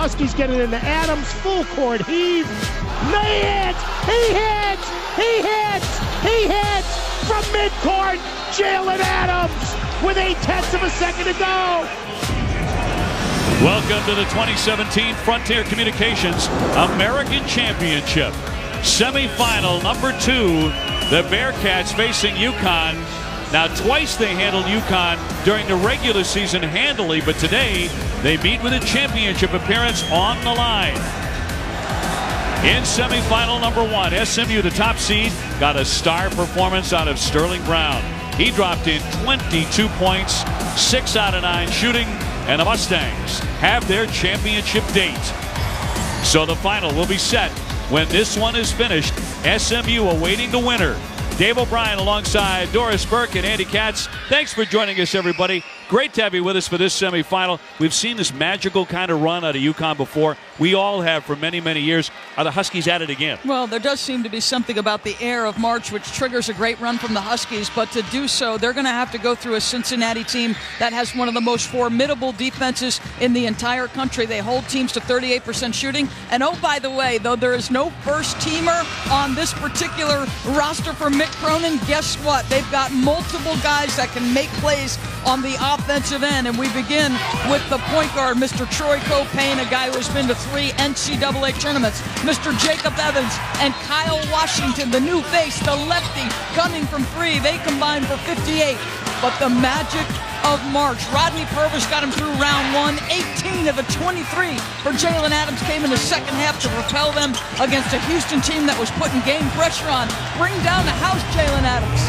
Huskies get it into Adams, full court heave. He hits! He hits! He hits! He hits! From midcourt, Jalen Adams with 0.8 of a second to go. Welcome to the 2017 Frontier Communications American Championship. Semifinal number 2, the Bearcats facing UConn. Now, twice they handled UConn during the regular season handily, but today they meet with a championship appearance on the line. In semifinal number 1, SMU, the top seed, got a star performance out of Sterling Brown. He dropped in 22 points, 6 out of 9 shooting, and the Mustangs have their championship date. So the final will be set when this one is finished. SMU awaiting the winner. Dave O'Brien alongside Doris Burke and Andy Katz. Thanks for joining us, everybody. Great to have you with us for this semifinal. We've seen this magical kind of run out of UConn before. We all have for many, many years. Are the Huskies at it again? Well, there does seem to be something about the air of March which triggers a great run from the Huskies, but to do so, they're going to have to go through a Cincinnati team that has one of the most formidable defenses in the entire country. They hold teams to 38% shooting. And oh, by the way, though there is no first-teamer on this particular roster for Mick Cronin, guess what? They've got multiple guys that can make plays on the offensive end, and we begin with the point guard, Mr. Troy Copain, a guy who has been to 3 NCAA tournaments, Mr. Jacob Evans and Kyle Washington, the new face, the lefty, gunning from 3. They combined for 58, but the magic of March. Rodney Purvis got him through round 1. 18 of the 23 for Jalen Adams came in the second half to propel them against a Houston team that was putting game pressure on. Bring down the house, Jalen Adams.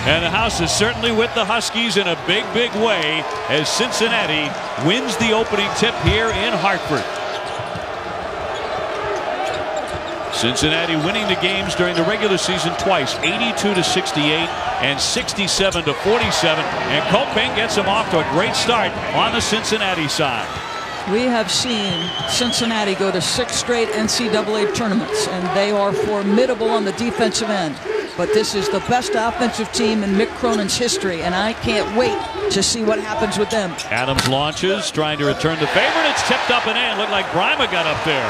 And the house is certainly with the Huskies in a big, big way as Cincinnati wins the opening tip here in Hartford. Cincinnati winning the games during the regular season twice, 82-68 and 67-47. And Copain gets them off to a great start on the Cincinnati side. We have seen Cincinnati go to 6 straight NCAA tournaments, and they are formidable on the defensive end. But this is the best offensive team in Mick Cronin's history, and I can't wait to see what happens with them. Adams launches, trying to return the favor, and it's tipped up and in. Looked like Brima got up there.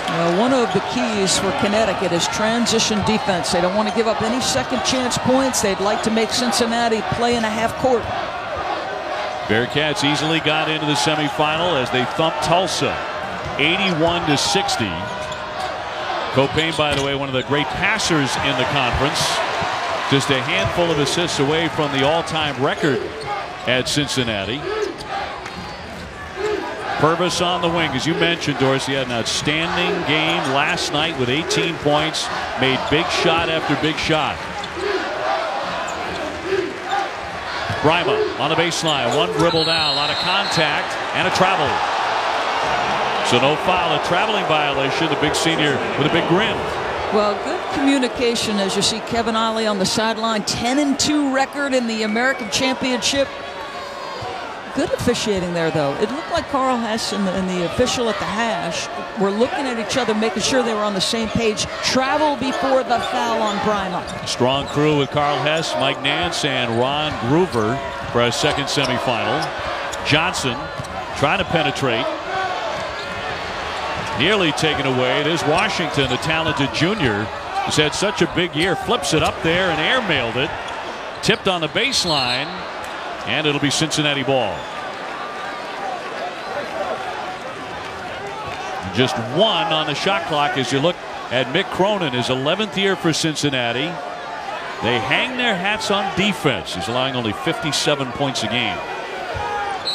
Well, one of the keys for Connecticut is transition defense. They don't want to give up any second chance points. They'd like to make Cincinnati play in a half court. Bearcats easily got into the semifinal as they thumped Tulsa 81-60. Copain, by the way, one of the great passers in the conference. Just a handful of assists away from the all-time record at Cincinnati. Purvis on the wing. As you mentioned, Doris, he had an outstanding game last night with 18 points. Made big shot after big shot. Brima on the baseline. One dribble down. A lot of contact and a travel. So no foul, a traveling violation. The big senior with a big grin. Well, good communication as you see Kevin Ollie on the sideline. 10-2 record in the American Championship. Good officiating there, though. It looked like Carl Hess and the official at the hash were looking at each other, making sure they were on the same page. Travel before the foul on Brima. Strong crew with Carl Hess, Mike Nance, and Ron Groover for a second semifinal. Johnson trying to penetrate. Nearly taken away. It is Washington, the talented junior, who's had such a big year. Flips it up there and airmailed it. Tipped on the baseline, and it'll be Cincinnati ball. Just 1 on the shot clock as you look at Mick Cronin, his 11th year for Cincinnati. They hang their hats on defense. He's allowing only 57 points a game.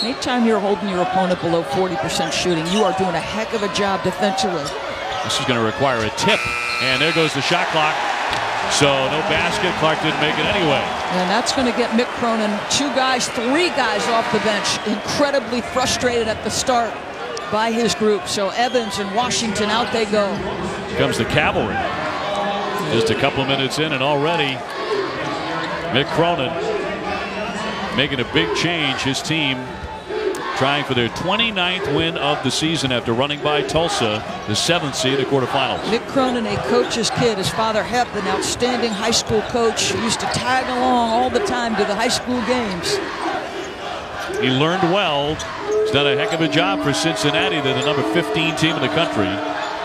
Anytime you're holding your opponent below 40% shooting, you are doing a heck of a job defensively. This is going to require a tip, and there goes the shot clock. So no basket. Clark didn't make it anyway. And that's going to get Mick Cronin 3 guys off the bench. Incredibly frustrated at the start by his group. So Evans and Washington, out they go. Here comes the cavalry. Just a couple of minutes in, and already Mick Cronin making a big change. His team trying for their 29th win of the season after running by Tulsa, the 7th seed, the quarterfinals. Mick Cronin, a coach's kid. His father, Hep, an outstanding high school coach, used to tag along all the time to the high school games. He learned well. He's done a heck of a job for Cincinnati. They're the number 15 team in the country.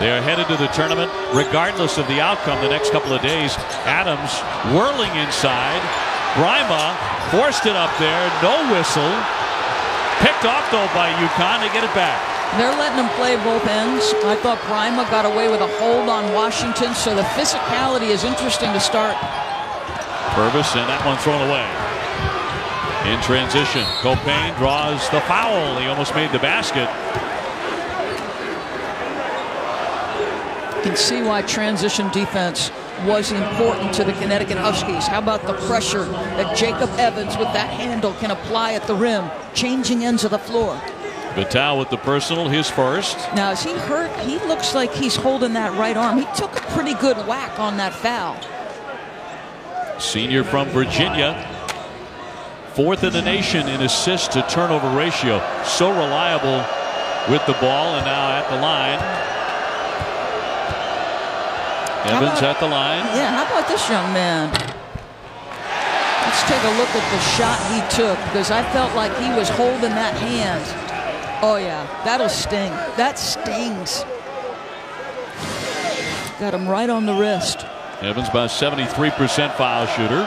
They are headed to the tournament regardless of the outcome the next couple of days. Adams whirling inside. Brima forced it up there. No whistle. Picked off, though, by UConn. They get it back. They're letting him play both ends. I thought Brima got away with a hold on Washington, so the physicality is interesting to start. Purvis, and that one thrown away. In transition, Copain draws the foul. He almost made the basket. You can see why transition defense was important to the Connecticut Huskies. How about the pressure that Jacob Evans with that handle can apply at the rim, changing ends of the floor. Vitale with the personal, his first. Now, is he hurt? He looks like he's holding that right arm. He took a pretty good whack on that foul. Senior from Virginia. 4th in the nation in assist to turnover ratio. So reliable with the ball, and now at the line. Evans at the line. Yeah, how about this young man? Let's take a look at the shot he took, because I felt like he was holding that hand. Oh, yeah, that'll sting. That stings. Got him right on the wrist. Evans about 73% foul shooter.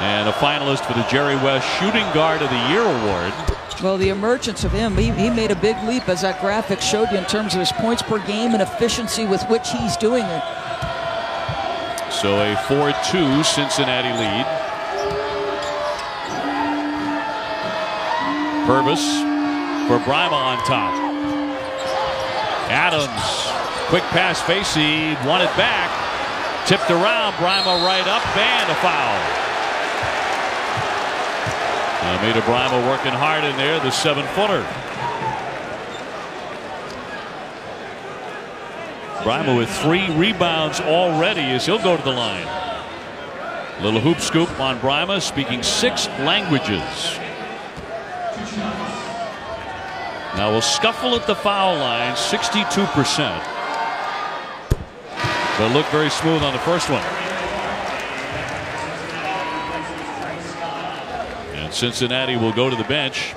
And a finalist for the Jerry West Shooting Guard of the Year award. Well, the emergence of him, he made a big leap, as that graphic showed you, in terms of his points per game and efficiency with which he's doing it. So a 4-2 Cincinnati lead. Purvis for Brima on top. Adams, quick pass, Facey, won it back. Tipped around, Brima right up, and a foul. Made Brima working hard in there, the 7-footer. Brima with 3 rebounds already as he'll go to the line. Little hoop scoop on Brima, speaking 6 languages. Now we'll scuffle at the foul line, 62%. But look very smooth on the first one. Cincinnati will go to the bench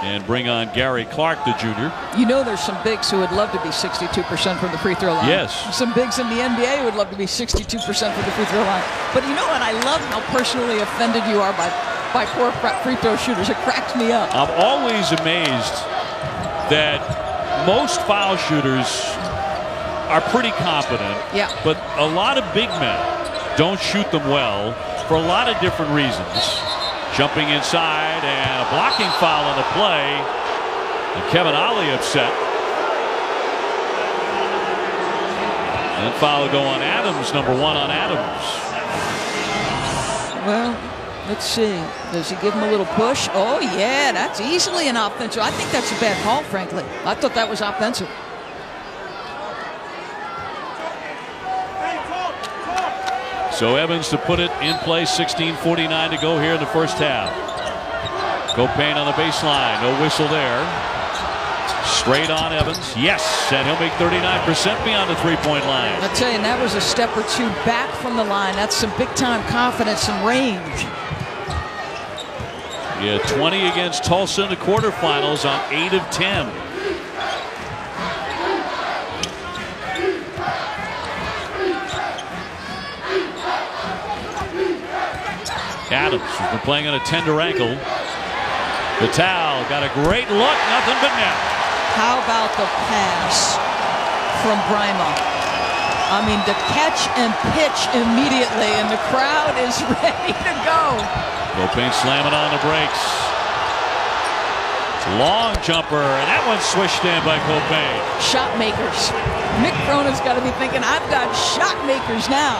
and bring on Gary Clark, the junior. You know, there's some bigs who would love to be 62% from the free throw line. Yes. Some bigs in the NBA would love to be 62% from the free throw line. But you know what? I love how personally offended you are by poor free throw shooters. It cracks me up. I'm always amazed that most foul shooters are pretty competent. Yeah. But a lot of big men don't shoot them well for a lot of different reasons. Jumping inside, and a blocking foul on the play. And Kevin Ollie upset. And foul will go on Adams, number 1 on Adams. Well, let's see. Does he give him a little push? Oh, yeah, that's easily an offensive. I think that's a bad call, frankly. I thought that was offensive. So Evans to put it in play, 16:49 to go here in the first half. Copain on the baseline, no whistle there. Straight on Evans, yes, and he'll make 39% beyond the three-point line. I tell you, and that was a step or two back from the line. That's some big-time confidence and range. Yeah, 20 against Tulsa in the quarterfinals on 8 of 10. Adams has been playing on a tender ankle. Vitale got a great look, nothing but net. How about the pass from Brima? I mean, the catch and pitch immediately, and the crowd is ready to go. Copain slamming on the brakes. Long jumper, and that one's swished in by Copain. Shot makers. Mick Cronin's got to be thinking, I've got shot makers now.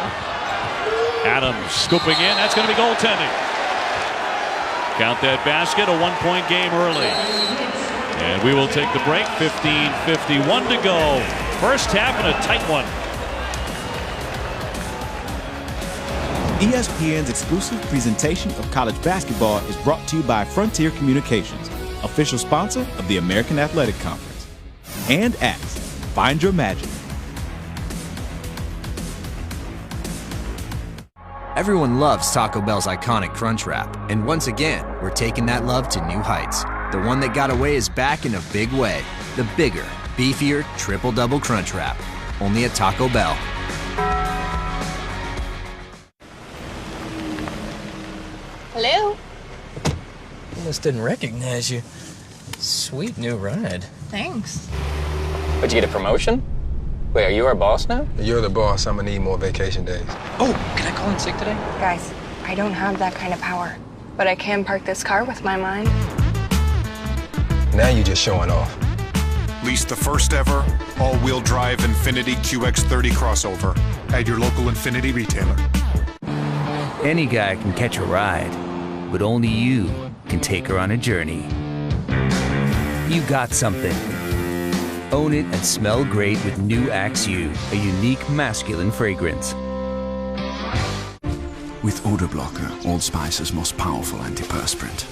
Adams scooping in. That's going to be goaltending. Count that basket. A 1-point game early. And we will take the break. 15:51 to go. First half and a tight one. ESPN's exclusive presentation of college basketball is brought to you by Frontier Communications, official sponsor of the American Athletic Conference. And Axe. Find your magic. Everyone loves Taco Bell's iconic Crunch Wrap, and once again, we're taking that love to new heights. The one that got away is back in a big way. The bigger, beefier, triple-double Crunch Wrap. Only at Taco Bell. Hello? Almost didn't recognize you. Sweet new ride. Thanks. Would you get a promotion? Wait, are you our boss now? You're the boss. I'm gonna need more vacation days. Oh, can I call in sick today? Guys, I don't have that kind of power, but I can park this car with my mind. Now you're just showing off. Lease the first ever all-wheel drive Infiniti QX30 crossover at your local Infiniti retailer. Any guy can catch a ride, but only you can take her on a journey. You got something. Own it and smell great with new Axe U, a unique masculine fragrance. With Odor Blocker, Old Spice's most powerful antiperspirant,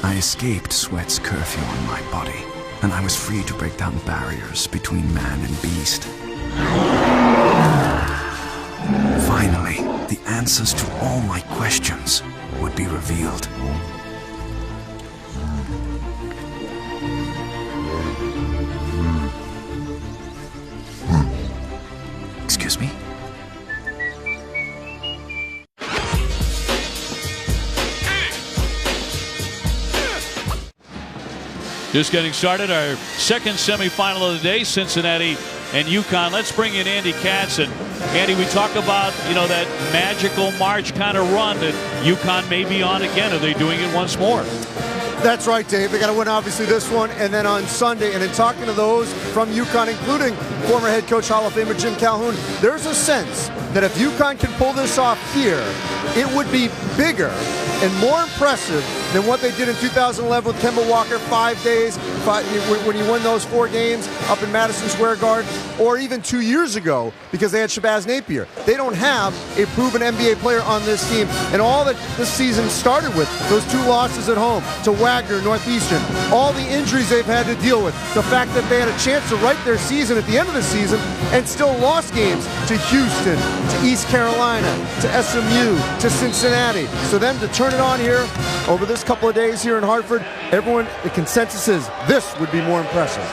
I escaped sweat's curfew on my body, and I was free to break down barriers between man and beast. Finally, the answers to all my questions would be revealed. Excuse me? Just getting started, our second semifinal of the day, Cincinnati and UConn. Let's bring in Andy Katz. And Andy, we talk about, that magical March kind of run that UConn may be on again. Are they doing it once more? That's right, Dave. They got to win, obviously, this one, and then on Sunday. And in talking to those from UConn, including former head coach Hall of Famer Jim Calhoun, there's a sense that if UConn can pull this off here, it would be bigger and more impressive than what they did in 2011 with Kemba Walker, 5 days, when you won those 4 games up in Madison Square Garden, or even 2 years ago because they had Shabazz Napier. They don't have a proven NBA player on this team, and all that this season started with, those 2 losses at home to Wagner, Northeastern, all the injuries they've had to deal with, the fact that they had a chance to write their season at the end of the season and still lost games to Houston, to East Carolina, to SMU, to Cincinnati. So them to turn it on here over this couple of days here in Hartford, everyone, the consensus is this would be more impressive.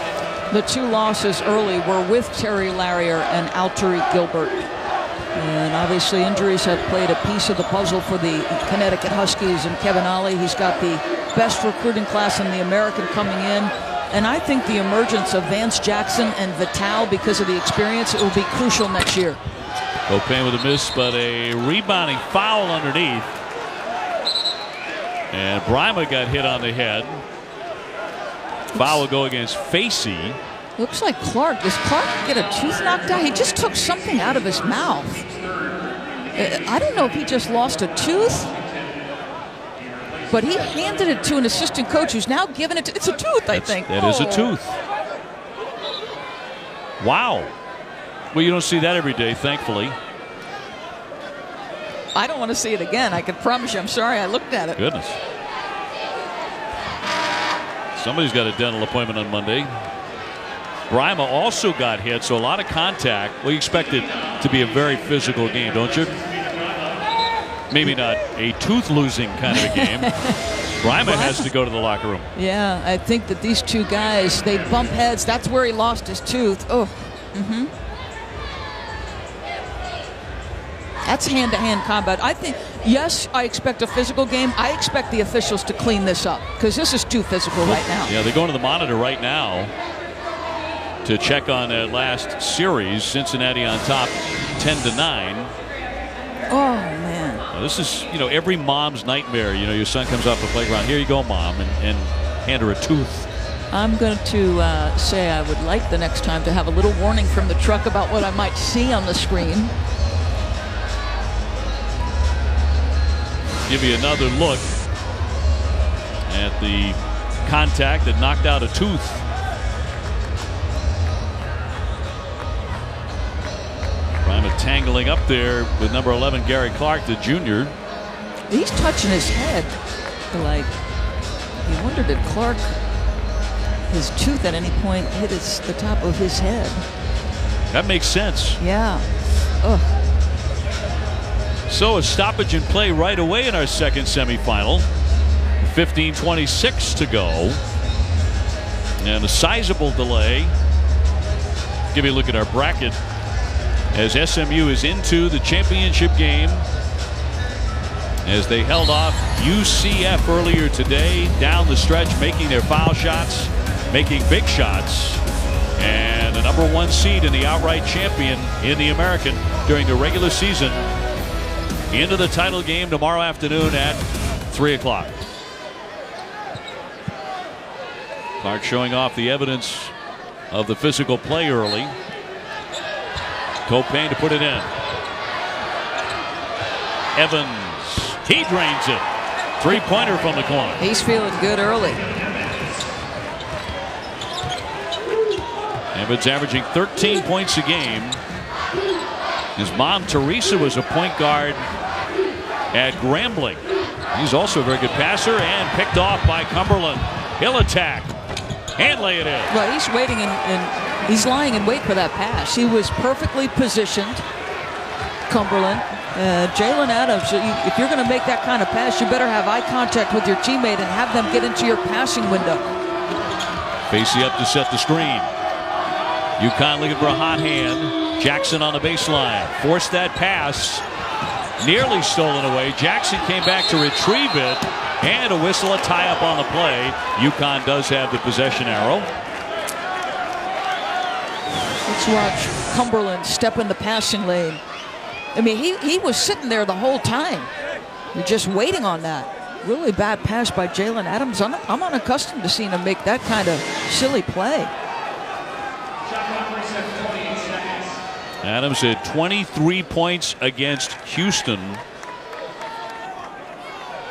The 2 losses early were with Terry Larrier and Alterique Gilbert. And obviously injuries have played a piece of the puzzle for the Connecticut Huskies. And Kevin Ollie, he's got the best recruiting class in the American coming in. And I think the emergence of Vance Jackson and Vital, because of the experience, it will be crucial next year. O'Payne with a miss, but a rebounding foul underneath. And Brima got hit on the head. Foul will go against Facey. Looks like Clark. Does Clark get a tooth knocked out? He just took something out of his mouth. I don't know if he just lost a tooth, but he handed it to an assistant coach who's now giving it to... It's a tooth, I think. That is a tooth. Wow. Well, you don't see that every day, thankfully. I don't want to see it again. I can promise you. I'm sorry I looked at it. Goodness. Somebody's got a dental appointment on Monday. Brima also got hit, so a lot of contact. We expect it to be a very physical game, don't you? Maybe not a tooth-losing kind of a game. Brima has to go to the locker room. Yeah, I think that these 2 guys, they bump heads. That's where he lost his tooth. Oh. That's hand-to-hand combat. I think, yes, I expect a physical game. I expect the officials to clean this up because this is too physical right now. Yeah, they're going to the monitor right now to check on that last series. Cincinnati on top 10-9. Oh, man. Now, this is, every mom's nightmare. Your son comes off the playground. Here you go, Mom, and hand her a tooth. I'm going to say I would like the next time to have a little warning from the truck about what I might see on the screen. Give you another look at the contact that knocked out a tooth. Brima tangling up there with number 11, Gary Clark, the junior. He's touching his head. Like, you wonder, did Clark, his tooth at any point hit the top of his head? That makes sense. Yeah. Ugh. So a stoppage in play right away in our second semifinal. 15:26 to go. And a sizable delay. Give you a look at our bracket as SMU is into the championship game as they held off UCF earlier today down the stretch, making their foul shots, making big shots, and the #1 seed and the outright champion in the American during the regular season into the title game tomorrow afternoon at 3 o'clock. Clark showing off the evidence of the physical play early. Copain to put it in. Evans, he drains it. Three-pointer from the corner. He's feeling good early. Evans averaging 13 points a game. His mom, Teresa, was a point guard at Grambling. He's also a very good passer and picked off by Cumberland. He'll attack and lay it in. Well, he's waiting and he's lying in wait for that pass. He was perfectly positioned, Cumberland. Jalen Adams, if you're going to make that kind of pass, you better have eye contact with your teammate and have them get into your passing window. Facey up to set the screen. UConn looking for a hot hand. Jackson on the baseline. Forced that pass. Nearly stolen away. Jackson came back to retrieve it. And a whistle, a tie-up on the play. UConn does have the possession arrow. Let's watch Cumberland step in the passing lane. I mean, he was sitting there the whole time. You're just waiting on that. Really bad pass by Jalen Adams. I'm unaccustomed to seeing him make that kind of silly play. Adams had 23 points against Houston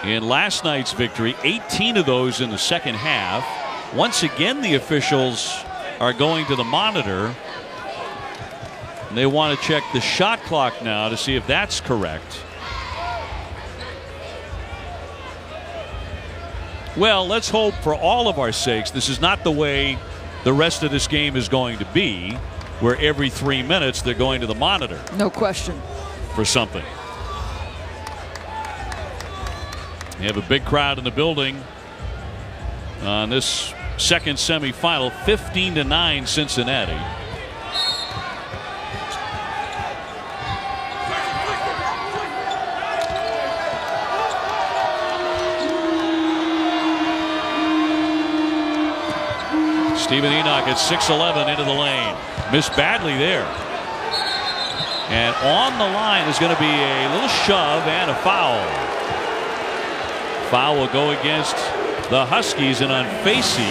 in last night's victory, 18 of those in the second half. Once again, the officials are going to the monitor. They want to check the shot clock now to see if that's correct. Well, let's hope for all of our sakes this is not the way the rest of this game is going to be, where every 3 minutes they're going to the monitor. No question. For something. You have a big crowd in the building on this second semifinal. 15-9 Cincinnati. Stephen Enoch at 6'11" into the lane. Missed badly there. And on the line is going to be a little shove and a foul. Foul will go against the Huskies and on Facey,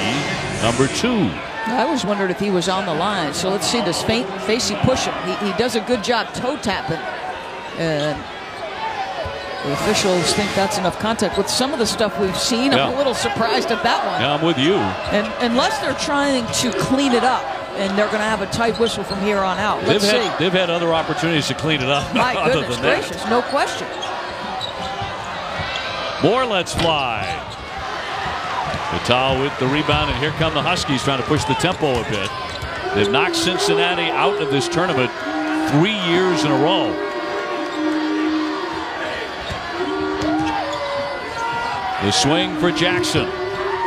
#2. I was wondering if he was on the line. So let's see, does Facey push him? He does a good job toe tapping. And the officials think that's enough contact. With some of the stuff we've seen, I'm a little surprised at that one. Yeah, I'm with you. And unless they're trying to clean it up, and they're going to have a tight whistle from here on out. Let's see. They've had other opportunities to clean it up. My goodness gracious, no question. More lets fly. Vital with the rebound, and here come the Huskies trying to push the tempo a bit. They've knocked Cincinnati out of this tournament 3 years in a row. The swing for Jackson.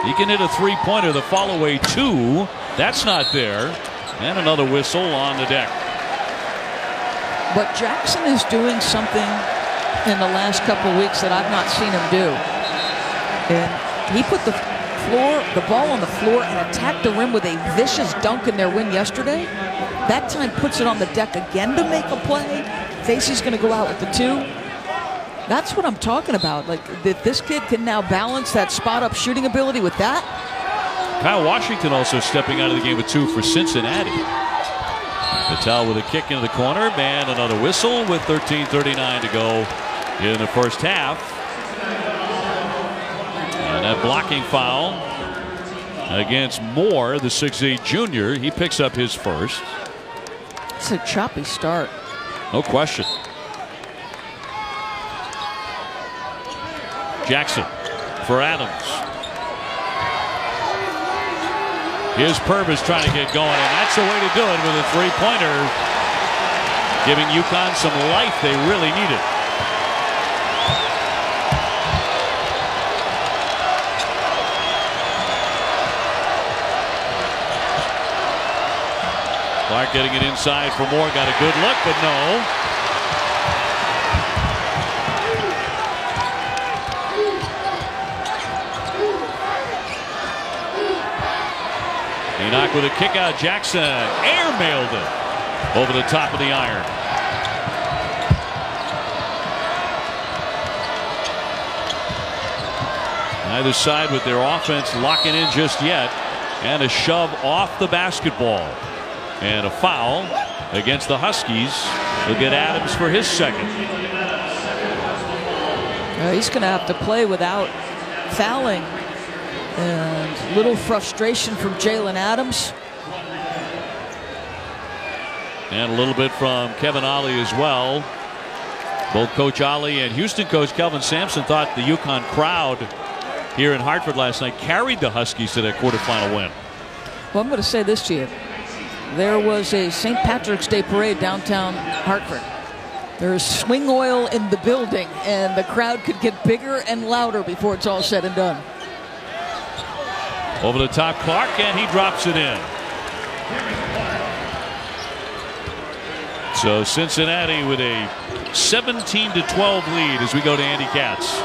He can hit a three-pointer. The follow-away 2. That's not there. And another whistle on the deck. But Jackson is doing something in the last couple of weeks that I've not seen him do. And he put the ball on the floor and attacked the rim with a vicious dunk in their win yesterday. That time puts it on the deck again to make a play. Facey's going to go out with the 2. That's what I'm talking about. Like, that this kid can now balance that spot-up shooting ability with that. Kyle Washington also stepping out of the game with 2 for Cincinnati. Vital with a kick into the corner, and another whistle with 13:39 to go in the first half. And that blocking foul against Moore, the 6'8" junior. He picks up his first. It's a choppy start. No question. Jackson for Adams. Here's Purvis trying to get going, and that's the way to do it with a three-pointer, giving UConn some life they really needed. Clark getting it inside for more. Got a good look, but no. Enoch with a kick out. Jackson air-mailed it over the top of the iron. Neither side with their offense locking in just yet. And a shove off the basketball. And a foul against the Huskies. They'll get Adams for his second. He's going to have to play without fouling. And little frustration from Jalen Adams. And a little bit from Kevin Ollie as well. Both Coach Ollie and Houston coach Kelvin Sampson thought the UConn crowd here in Hartford last night carried the Huskies to that quarterfinal win. Well, I'm going to say this to you. There was a St. Patrick's Day parade downtown Hartford. There's swing oil in the building, and the crowd could get bigger and louder before it's all said and done. Over the top, Clark, and he drops it in. So Cincinnati with a 17-12 lead as we go to Andy Katz.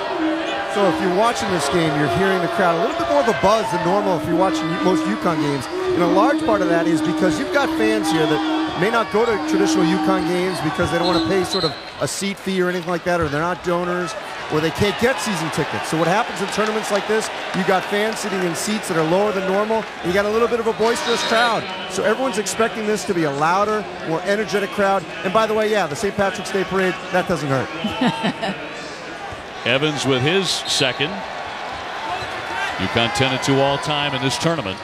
So if you're watching this game, you're hearing the crowd a little bit more of a buzz than normal if you're watching most UConn games. And a large part of that is because you've got fans here that may not go to traditional UConn games because they don't want to pay sort of a seat fee or anything like that, or they're not donors, or they can't get season tickets. So what happens in tournaments like this, you got fans sitting in seats that are lower than normal, and you got a little bit of a boisterous crowd. So everyone's expecting this to be a louder, more energetic crowd. And by the way, yeah, the St. Patrick's Day parade, that doesn't hurt. Evans with his second. UConn 10-2 all time in this tournament.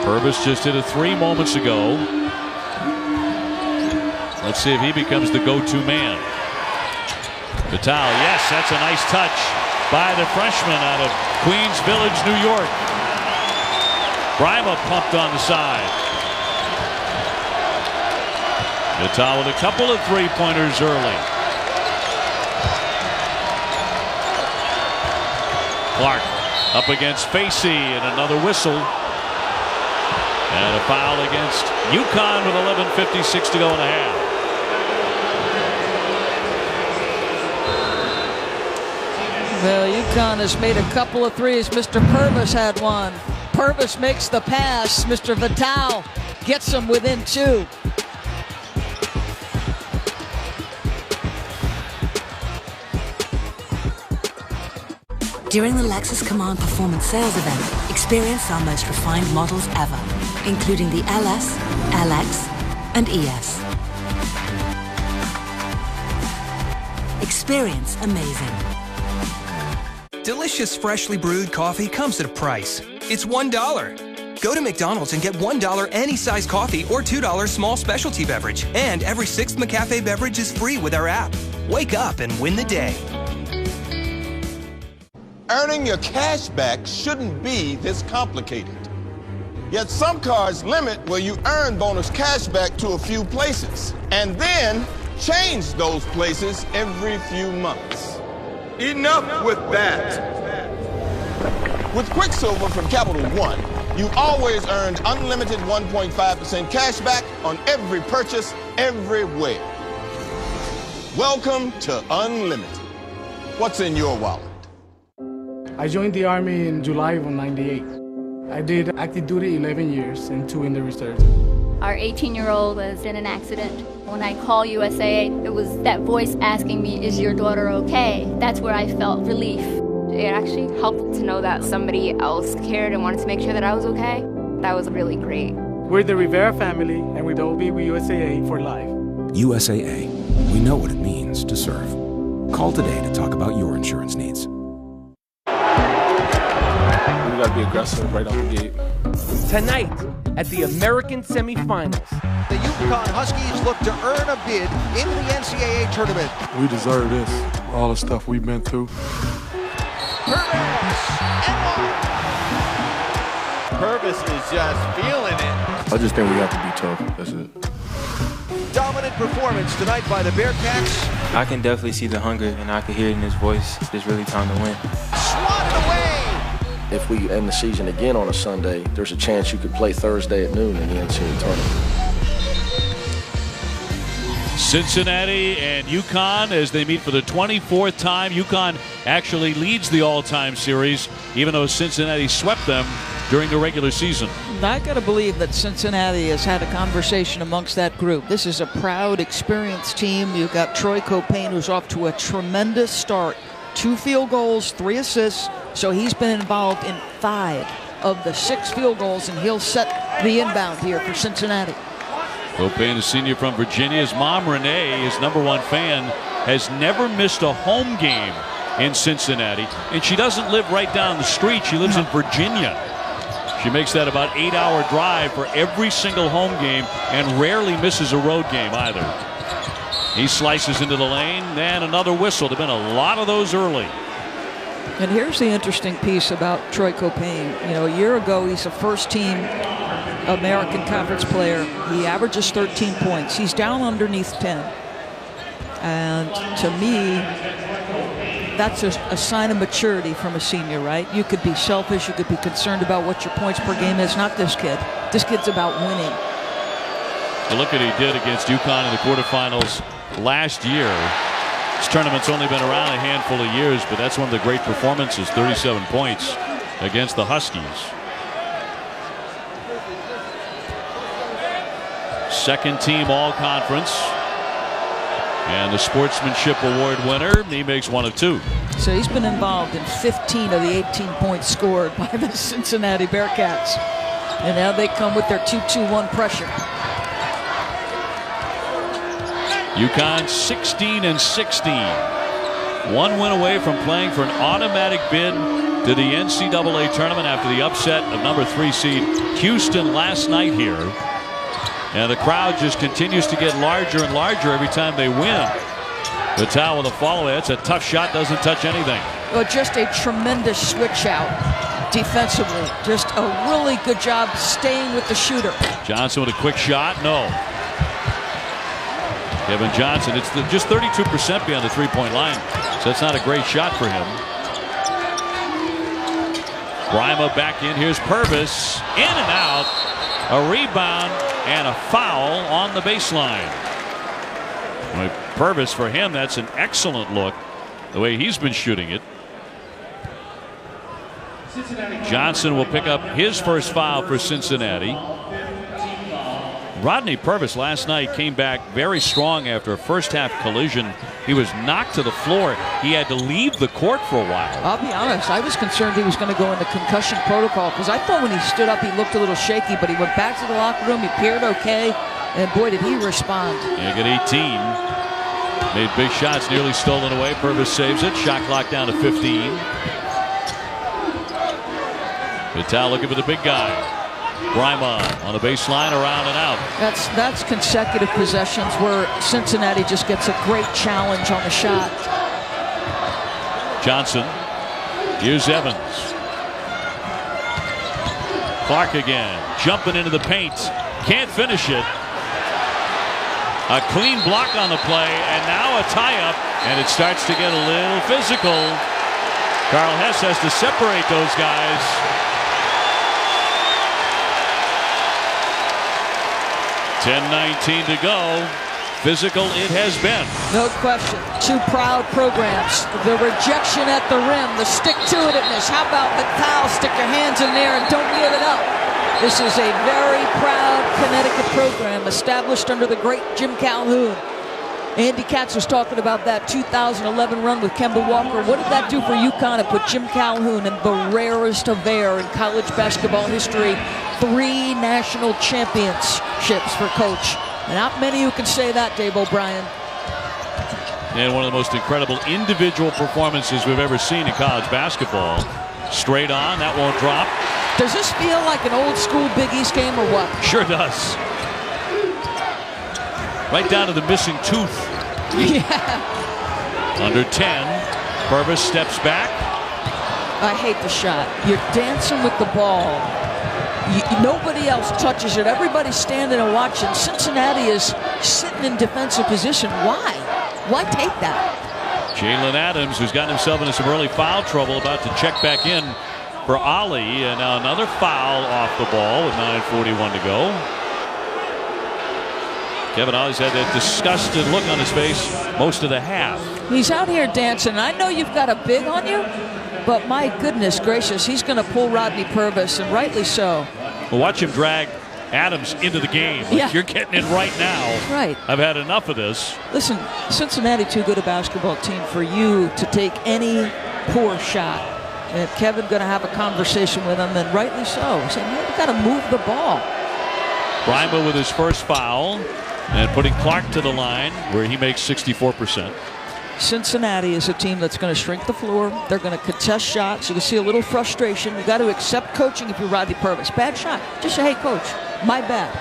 Purvis just hit a three moments ago. Let's see if he becomes the go-to man. Vital, yes, that's a nice touch by the freshman out of Queens Village, New York. Brima pumped on the side. Vital with a couple of three-pointers early. Clark up against Facey and another whistle. And a foul against UConn with 11:56 to go in the half. Well, UConn has made a couple of threes. Mr. Purvis had one. Purvis makes the pass. Mr. Vital gets him within two. During the Lexus Command Performance Sales event, experience our most refined models ever, including the LS, LX, and ES. Experience amazing. Delicious freshly brewed coffee comes at a price. It's $1. Go to McDonald's and get $1 any size coffee or $2 small specialty beverage. And every 6th McCafe beverage is free with our app. Wake up and win the day. Earning your cash back shouldn't be this complicated. Yet some cards limit where you earn bonus cash back to a few places and then change those places every few months. Enough with that. With Quicksilver from Capital One, you always earned unlimited 1.5% cash back on every purchase, everywhere. Welcome to Unlimited. What's in your wallet? I joined the Army in July of '98. I did active duty 11 years and 2 in the reserve. Our 18-year-old was in an accident. When I call USA, it was that voice asking me, is your daughter okay? That's where I felt relief. It actually helped to know that somebody else cared and wanted to make sure that I was okay. That was really great. We're the Rivera family, and we'll be with USAA for life. USAA. We know what it means to serve. Call today to talk about your insurance needs. We gotta be aggressive right off the gate. Tonight at the American semifinals, the UConn Huskies look to earn a bid in the NCAA tournament. We deserve this. All the stuff we've been through. Purvis is just feeling it. I just think we have to be tough. That's it. Dominant performance tonight by the Bearcats. I can definitely see the hunger, and I can hear it in his voice. It's really time to win. Swatted away if we end the season again on a Sunday, there's a chance you could play Thursday at noon in the NCAA tournament. Cincinnati and UConn as they meet for the 24th time. UConn actually leads the all-time series, even though Cincinnati swept them during the regular season. I got to believe that Cincinnati has had a conversation amongst that group. This is a proud, experienced team. You've got Troy Copain, who's off to a tremendous start. 2 field goals, 3 assists, so he's been involved in 5 of the 6 field goals, and he'll set the inbound here for Cincinnati. Copain, a senior from Virginia. His mom, Renee, his #1 fan, has never missed a home game in Cincinnati, and she doesn't live right down the street. She lives in Virginia. She makes that about 8-hour drive for every single home game and rarely misses a road game either. He slices into the lane, and another whistle. There have been a lot of those early. And here's the interesting piece about Troy Copain. You know, a year ago, he's a first-team American Conference player. He averages 13 points. He's down underneath 10. And to me, that's a sign of maturity from a senior, right? You could be selfish. You could be concerned about what your points per game is. Not this kid. This kid's about winning. Well, look what he did against UConn in the quarterfinals last year. This tournament's only been around a handful of years, but that's one of the great performances, 37 points against the Huskies. Second team all-conference. And the sportsmanship award winner, he makes 1 of 2. So he's been involved in 15 of the 18 points scored by the Cincinnati Bearcats. And now they come with their 2-2-1 pressure. UConn 16-16. 1 win away from playing for an automatic bid to the NCAA tournament after the upset of #3 seed Houston last night here. And the crowd just continues to get larger and larger every time they win. The towel with a follow-away. It's a tough shot, doesn't touch anything. Well, just a tremendous switch out defensively. Just a really good job staying with the shooter. Johnson with a quick shot. No. Kevin Johnson, it's just 32% beyond the three-point line, so it's not a great shot for him. Brima back in. Here's Purvis. In and out. A rebound and a foul on the baseline. Purvis, for him, that's an excellent look, the way he's been shooting it. Johnson will pick up his first foul for Cincinnati. Rodney Purvis last night came back very strong after a first-half collision. He was knocked to the floor. He had to leave the court for a while. I'll be honest, I was concerned he was going to go into concussion protocol because I thought when he stood up he looked a little shaky, but he went back to the locker room, he appeared okay, and boy did he respond. Yeah, got 18. Made big shots, nearly stolen away. Purvis saves it. Shot clock down to 15. Vitale looking for the big guy. Brima on the baseline, around and out. That's consecutive possessions where Cincinnati just gets a great challenge on the shot. Johnson. Here's Evans. Clark again, jumping into the paint. Can't finish it. A clean block on the play, and now a tie-up, and it starts to get a little physical. Carl Hess has to separate those guys. .10:19 to go. Physical it has been. No question. 2 proud programs. The rejection at the rim, the stick-to-itiveness. How about Vitale? Stick your hands in there and don't give it up. This is a very proud Connecticut program established under the great Jim Calhoun. Andy Katz was talking about that 2011 run with Kemba Walker. What did that do for UConn? It put Jim Calhoun in the rarest of air in college basketball history. 3 national championships for Coach. Not many who can say that, Dave O'Brien. And one of the most incredible individual performances we've ever seen in college basketball. Straight on, that won't drop. Does this feel like an old school Big East game or what? Sure does. Right down to the missing tooth. Yeah. Under 10. Purvis steps back. I hate the shot. You're dancing with the ball. Nobody else touches it. Everybody's standing and watching. Cincinnati is sitting in defensive position. Why? Why take that? Jalen Adams, who's gotten himself into some early foul trouble, about to check back in for Ali, and now another foul off the ball with 9:41 to go. Kevin Ollie's had that disgusted look on his face most of the half. He's out here dancing. I know you've got a big on you, but my goodness gracious, he's going to pull Rodney Purvis, and rightly so. Well, watch him drag Adams into the game. Like, you're getting it right now. Right. I've had enough of this. Listen, Cincinnati too good a basketball team for you to take any poor shot. And Kevin going to have a conversation with him, and rightly so. Saying, hey, we got to move the ball. Brima with his first foul, and putting Clark to the line where he makes 64%. Cincinnati is a team that's going to shrink the floor. They're going to contest shots. You can see a little frustration. You got to accept coaching if you're Rodney Purvis. Bad shot. Just say, hey, coach, my bad.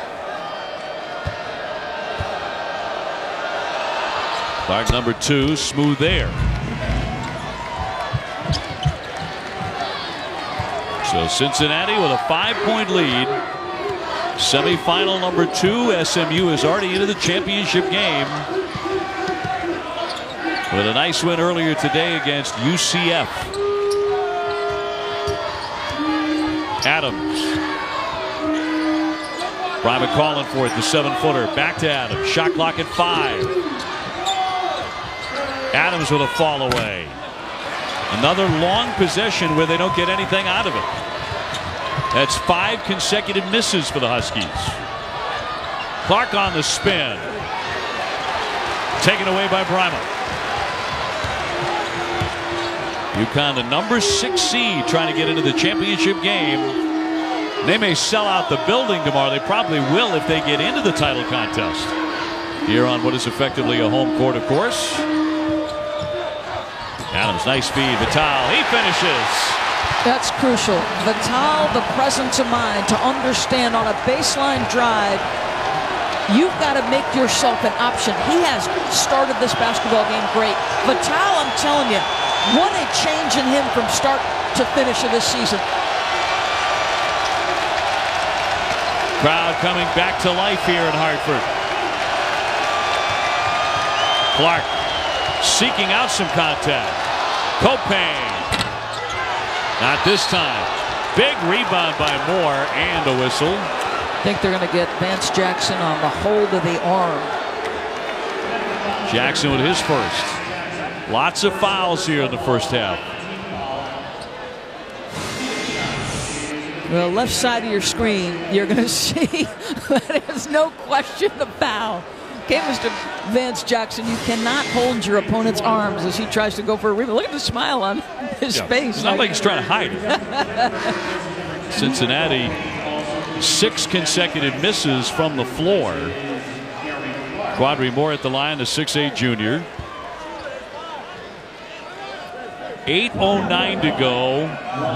Clark, number 2, smooth there. So Cincinnati with a 5-point lead. Semifinal number 2. SMU is already into the championship game with a nice win earlier today against UCF. Adams. Brima calling for it, the 7-footer. Back to Adams. Shot clock at 5. Adams with a fall away. Another long possession where they don't get anything out of it. That's 5 consecutive misses for the Huskies. Clark on the spin. Taken away by Brima. UConn, the number 6 seed, trying to get into the championship game. They may sell out the building tomorrow. They probably will if they get into the title contest. Here on what is effectively a home court, of course. Adams, nice speed. Vital, he finishes. That's crucial. Vital, the presence of mind to understand on a baseline drive, you've got to make yourself an option. He has started this basketball game great. Vital, I'm telling you, what a change in him from start to finish of this season. Crowd coming back to life here in Hartford. Clark seeking out some contact. Copang. Not this time. Big rebound by Moore and a whistle. I think they're going to get Vance Jackson on the hold of the arm. Jackson with his first. Lots of fouls here in the first half. Well, left side of your screen, you're going to see that is no question the foul. Okay, Mr. Vance Jackson, you cannot hold your opponent's arms as he tries to go for a rebound. Look at the smile on his face. It's not like he's trying to hide it. Cincinnati, 6 consecutive misses from the floor. Quadri Moore at the line, the 6'8" junior. 8:09 to go.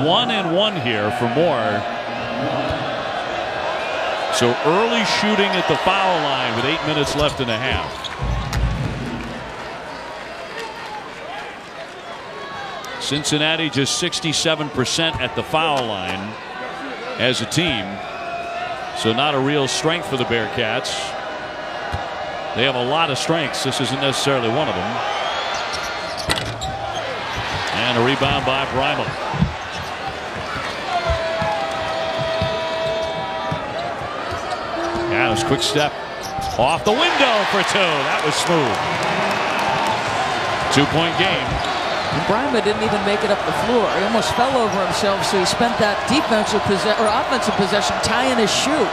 1-1 here for Moore. So early shooting at the foul line with 8 minutes left in the half. Cincinnati just 67% at the foul line as a team. So not a real strength for the Bearcats. They have a lot of strengths. This isn't necessarily one of them. And a rebound by Brima. Adams, quick step off the window for 2. That was smooth. 2-point game. And Brima didn't even make it up the floor. He almost fell over himself, so he spent that defensive or offensive possession tying his shoe.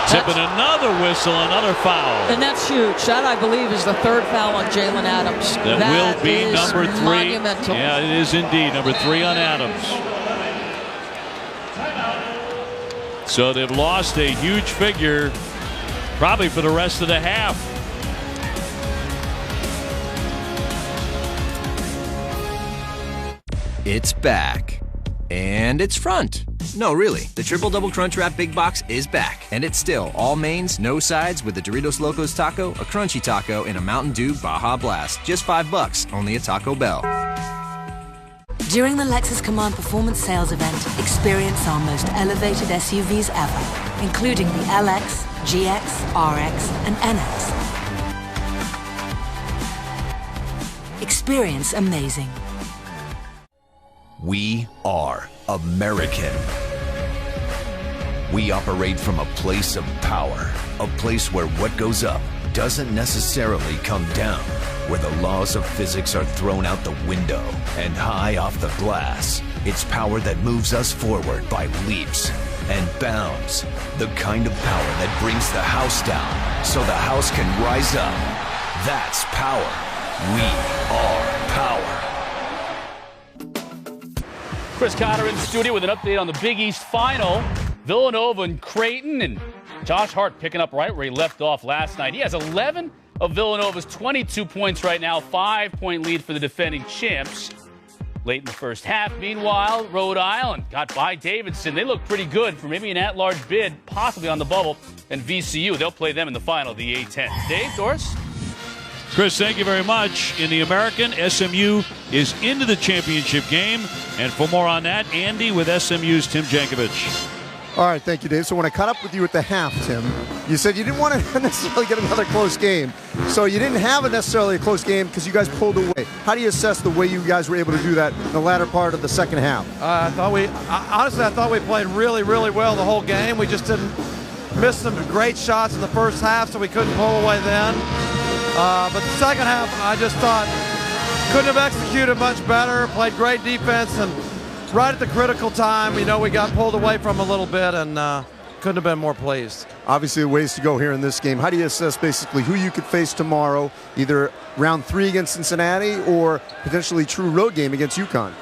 Tipping another whistle, another foul. And that's huge. That, I believe, is the 3rd foul on Jalen Adams. That will be number 3. Monumental. Yeah, it is indeed number 3 on Adams. So they've lost a huge figure probably for the rest of the half. It's back. And it's front. No, really. The Triple Double Crunch Wrap Big Box is back. And it's still all mains, no sides with the Doritos Locos Taco, a Crunchy Taco, and a Mountain Dew Baja Blast. Just $5, only at Taco Bell. During the Lexus Command Performance Sales Event, experience our most elevated SUVs ever. including the LX, GX, RX, and NX. Experience amazing. We are American. We operate from a place of power, a place where what goes up doesn't necessarily come down, where the laws of physics are thrown out the window and high off the glass. It's power that moves us forward by leaps and bounds, the kind of power that brings the house down so the house can rise up. That's power. We are power. Chris Cotter in the studio with an update on the Big East Final. Villanova and Creighton, and Josh Hart picking up right where he left off last night. He has 11 of Villanova's 22 points right now, 5-point lead for the defending champs. Late in the first half, meanwhile, Rhode Island got by Davidson. They look pretty good for maybe an at-large bid, possibly on the bubble. And VCU, they'll play them in the final, the A-10. Dave, Doris? Chris, thank you very much. In the American, SMU is into the championship game. And for more on that, Andy with SMU's Tim Jankovic. All right, thank you, Dave. So when I caught up with you at the half, Tim, you said you didn't want to necessarily get another close game. So you didn't have necessarily a close game because you guys pulled away. How do you assess the way you guys were able to do that in the latter part of the second half? I thought we played really, really well the whole game. We just didn't miss some great shots in the first half, so we couldn't pull away then. But the second half, I just thought couldn't have executed much better, played great defense, and right at the critical time, we got pulled away from a little bit and couldn't have been more pleased. Obviously, the ways to go here in this game. How do you assess basically who you could face tomorrow, either round 3 against Cincinnati or potentially true road game against UConn?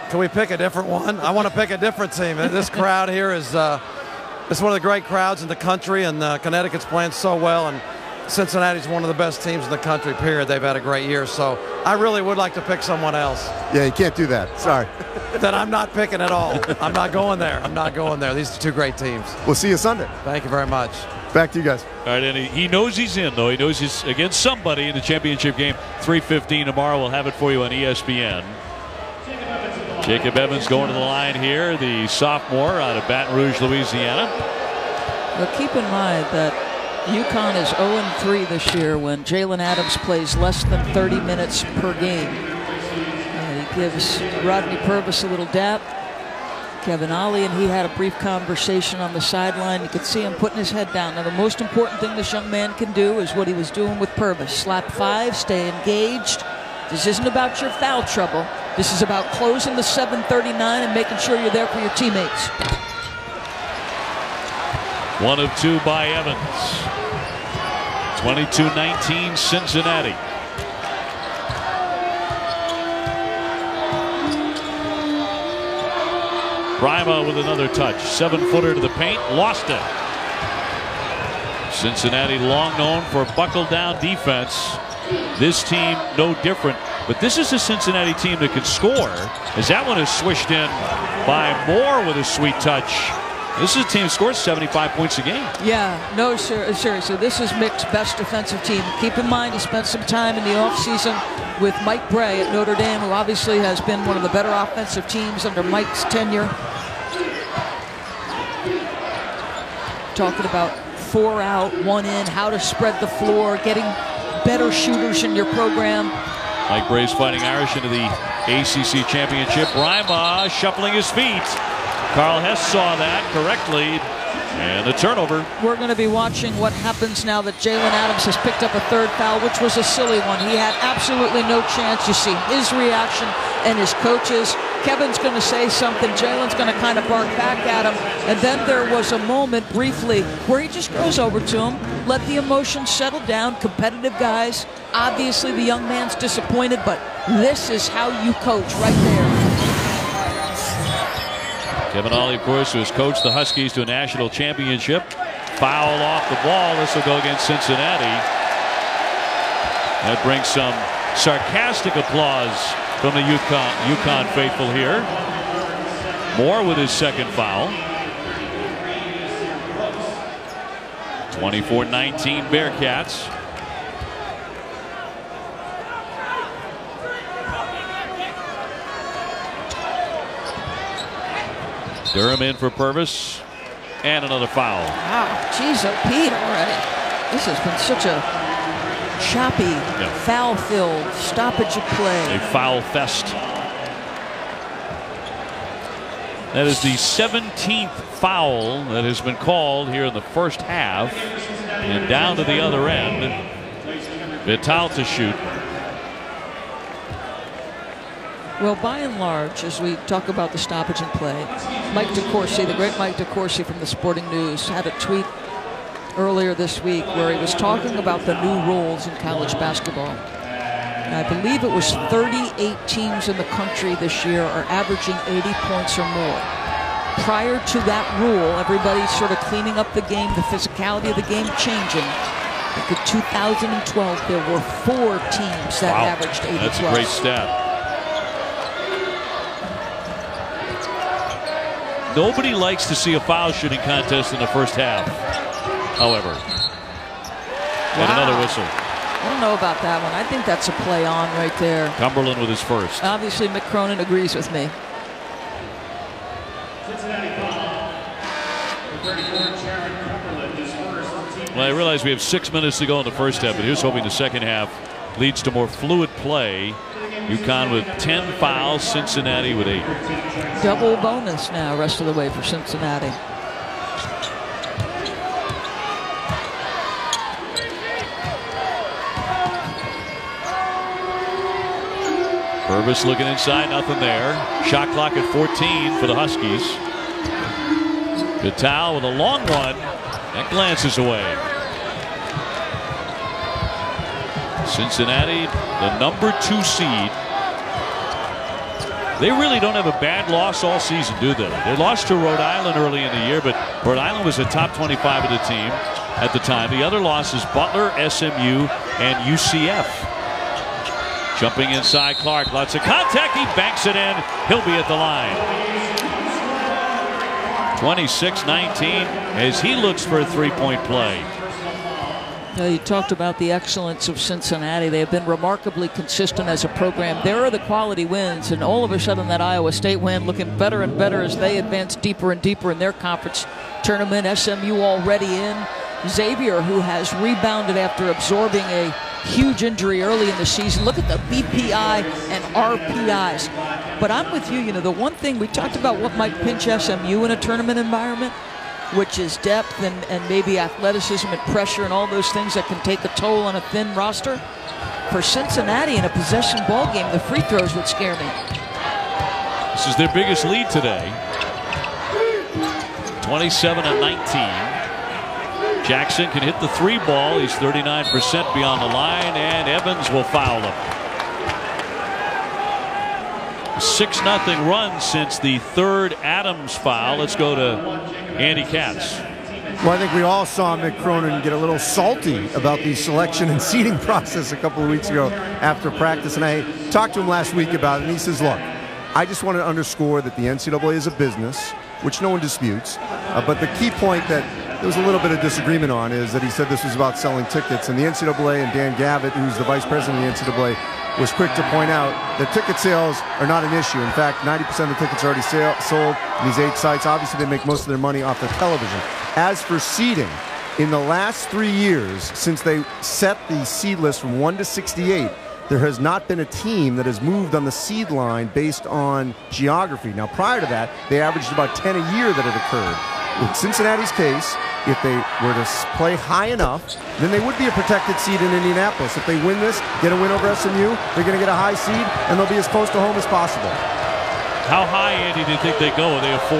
Can we pick a different one? I want to pick a different team. This crowd here is it's one of the great crowds in the country, and Connecticut's playing so well, and Cincinnati's one of the best teams in the country, period. They've had a great year, so I really would like to pick someone else. Yeah, you can't do that. Sorry. Then I'm not picking at all. I'm not going there. These are two great teams. We'll see you Sunday. Thank you very much. Back to you guys. All right, and he knows he's in, though. He knows he's against somebody in the championship game. 3:15 tomorrow. We'll have it for you on ESPN. Jacob Evans going to the line here, the sophomore out of Baton Rouge, Louisiana. But keep in mind that UConn is 0-3 this year when Jalen Adams plays less than 30 minutes per game. And he gives Rodney Purvis a little dap. Kevin Ollie and he had a brief conversation on the sideline. You could see him putting his head down. Now, the most important thing this young man can do is what he was doing with Purvis. Slap 5, stay engaged. This isn't about your foul trouble. This is about closing the 7:39 and making sure you're there for your teammates. 1 of 2 by Evans. 22-19 Cincinnati. Brima with another touch. 7-footer to the paint. Lost it. Cincinnati long known for buckle down defense. This team no different. But this is a Cincinnati team that can score, as that one is swished in by Moore with a sweet touch. This is a team that scores 75 points a game. Yeah, no, seriously, this is Mick's best defensive team. Keep in mind he spent some time in the offseason with Mike Bray at Notre Dame, who obviously has been one of the better offensive teams under Mike's tenure. Talking about 4 out, 1 in, how to spread the floor, getting better shooters in your program. Mike Bray's Fighting Irish into the ACC championship. Brima shuffling his feet. Carl Hess saw that correctly, and the turnover. We're going to be watching what happens now that Jalen Adams has picked up a 3rd foul, which was a silly one. He had absolutely no chance. You see his reaction and his coaches. Kevin's going to say something. Jalen's going to kind of bark back at him. And then there was a moment briefly where he just goes over to him, let the emotions settle down. Competitive guys. Obviously, the young man's disappointed, but this is how you coach right there. Kevin Ollie, of course, who has coached the Huskies to a national championship. Foul off the ball. This will go against Cincinnati. That brings some sarcastic applause from the UConn faithful here. Moore with his 2nd foul. 24-19 Bearcats. Durham in for Purvis. And another foul. Wow, geez, Pete already. This has been such a choppy, foul-filled stoppage of play. A foul fest. That is the 17th foul that has been called here in the first half. And down to the other end, Vital to shoot. Well, by and large, as we talk about the stoppage and play, Mike DeCourcy, the great Mike DeCourcy from the Sporting News, had a tweet earlier this week where he was talking about the new rules in college basketball. And I believe it was 38 teams in the country this year are averaging 80 points or more. Prior to that rule, everybody's sort of cleaning up the game, the physicality of the game changing. Like in 2012, there were 4 teams that averaged 80 That's plus. a great stat. Nobody likes to see a foul shooting contest in the first half, however. And another whistle. I don't know about that one. I think that's a play on right there. Cumberland with his first. Obviously, Mick Cronin agrees with me. Well, I realize we have 6 minutes to go in the first half, but here's hoping the second half leads to more fluid play. UConn with 10 fouls, Cincinnati with 8. Double bonus now, rest of the way for Cincinnati. Purvis looking inside, nothing there. Shot clock at 14 for the Huskies. Vital with a long one. That glances away. Cincinnati, the number 2 seed. They really don't have a bad loss all season, do they? They lost to Rhode Island early in the year, but Rhode Island was a top 25 of the team at the time. The other losses, Butler, SMU, and UCF. Jumping inside, Clark, lots of contact, he banks it in. He'll be at the line. 26-19 as he looks for a three-point play. You talked about the excellence of Cincinnati. They have been remarkably consistent as a program. There are the quality wins, and all of a sudden that Iowa State win looking better and better as they advance deeper and deeper in their conference tournament. SMU already in. Xavier, who has rebounded after absorbing a huge injury early in the season. Look at the BPI and RPIs. But I'm with you, the one thing we talked about what might pinch SMU in a tournament environment, which is depth and maybe athleticism and pressure and all those things that can take a toll on a thin roster. For Cincinnati in a possession ball game, the free throws would scare me. This is their biggest lead today. 27-19. Jackson can hit the 3 ball. He's 39% beyond the line, and Evans will foul him. 6-0 run since the third Adams foul. Let's go to Andy Katz. Well, I think we all saw Mick Cronin get a little salty about the selection and seeding process a couple of weeks ago after practice. And I talked to him last week about it, and he says, look, I just want to underscore that the NCAA is a business, which no one disputes. But the key point that there was a little bit of disagreement on is that he said this was about selling tickets. And the NCAA and Dan Gavitt, who's the vice president of the NCAA, was quick to point out that ticket sales are not an issue. In fact, 90% of the tickets are already sold in these 8 sites. Obviously, they make most of their money off their television. As for seeding, in the last 3 years, since they set the seed list from 1 to 68, there has not been a team that has moved on the seed line based on geography. Now, prior to that, they averaged about 10 a year that had occurred. In Cincinnati's case, if they were to play high enough, then they would be a protected seed in Indianapolis. If they win this, get a win over SMU, they're going to get a high seed, and they'll be as close to home as possible. How high, Andy, do you think they go? Are they a 4?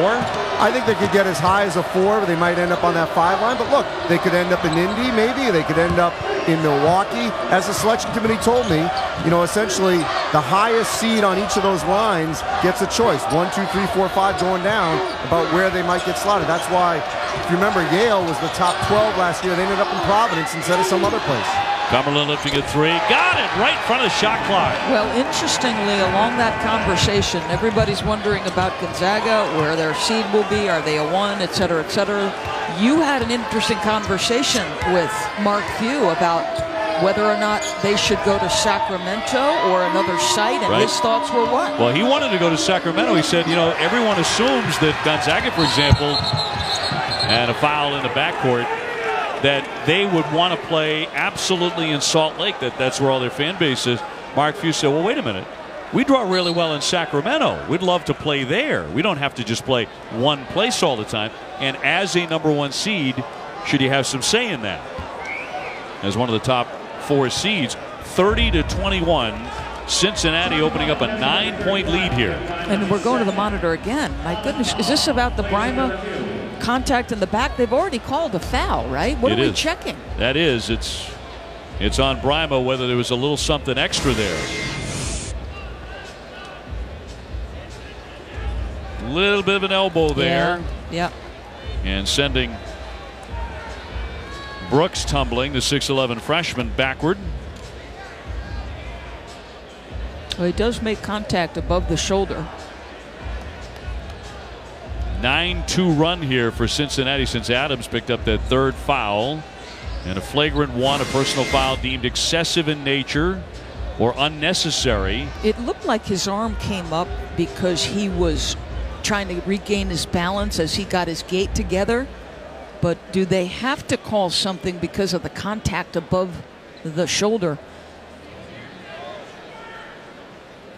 I think they could get as high as a 4, but they might end up on that 5 line. But look, they could end up in Indy, maybe. They could end up in Milwaukee. As the selection committee told me, essentially the highest seed on each of those lines gets a choice. 1, 2, 3, 4, 5 going down about where they might get slotted. That's why, if you remember, Yale was the top 12 last year. They ended up in Providence instead of some other place. Cumberland lifting a 3. Got it right in front of the shot clock. Well, interestingly, along that conversation, everybody's wondering about Gonzaga, where their seed will be, are they a 1, et cetera, et cetera. You had an interesting conversation with Mark Few about whether or not they should go to Sacramento or another site, and his thoughts were what? Well, he wanted to go to Sacramento. He said, everyone assumes that Gonzaga, for example, And a foul in the backcourt that they would want to play absolutely in Salt Lake. That's where all their fan base is. Mark Few said, well, wait a minute. We draw really well in Sacramento. We'd love to play there. We don't have to just play one place all the time. And as a number 1 seed, should you have some say in that? As one of the top 4 seeds, 30-21. Cincinnati opening up a 9-point lead here. And we're going to the monitor again. My goodness, is this about the Brima contact in the back? They've already called a foul, right? What are we checking? That is. It's on Brima whether there was a little something extra there. A little bit of an elbow there. Yeah. And sending Brooks tumbling, the 6'11" freshman, backward. Well, he does make contact above the shoulder. 9-2 run here for Cincinnati since Adams picked up that 3rd foul. And a flagrant 1, a personal foul deemed excessive in nature or unnecessary. It looked like his arm came up because he was trying to regain his balance as he got his gait together. But do they have to call something because of the contact above the shoulder?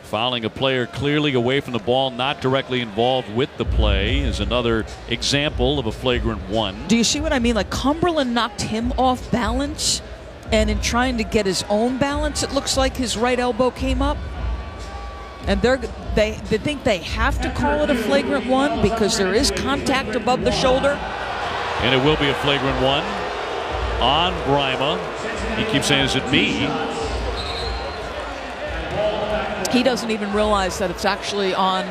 Fouling a player clearly away from the ball, not directly involved with the play, is another example of a flagrant 1. Do you see what I mean? Like Cumberland knocked him off balance, and in trying to get his own balance, it looks like his right elbow came up. And they think they have to call it a flagrant 1 because there is contact above the shoulder. And it will be a flagrant 1 on Brima. He keeps saying, is it me? He doesn't even realize that it's actually on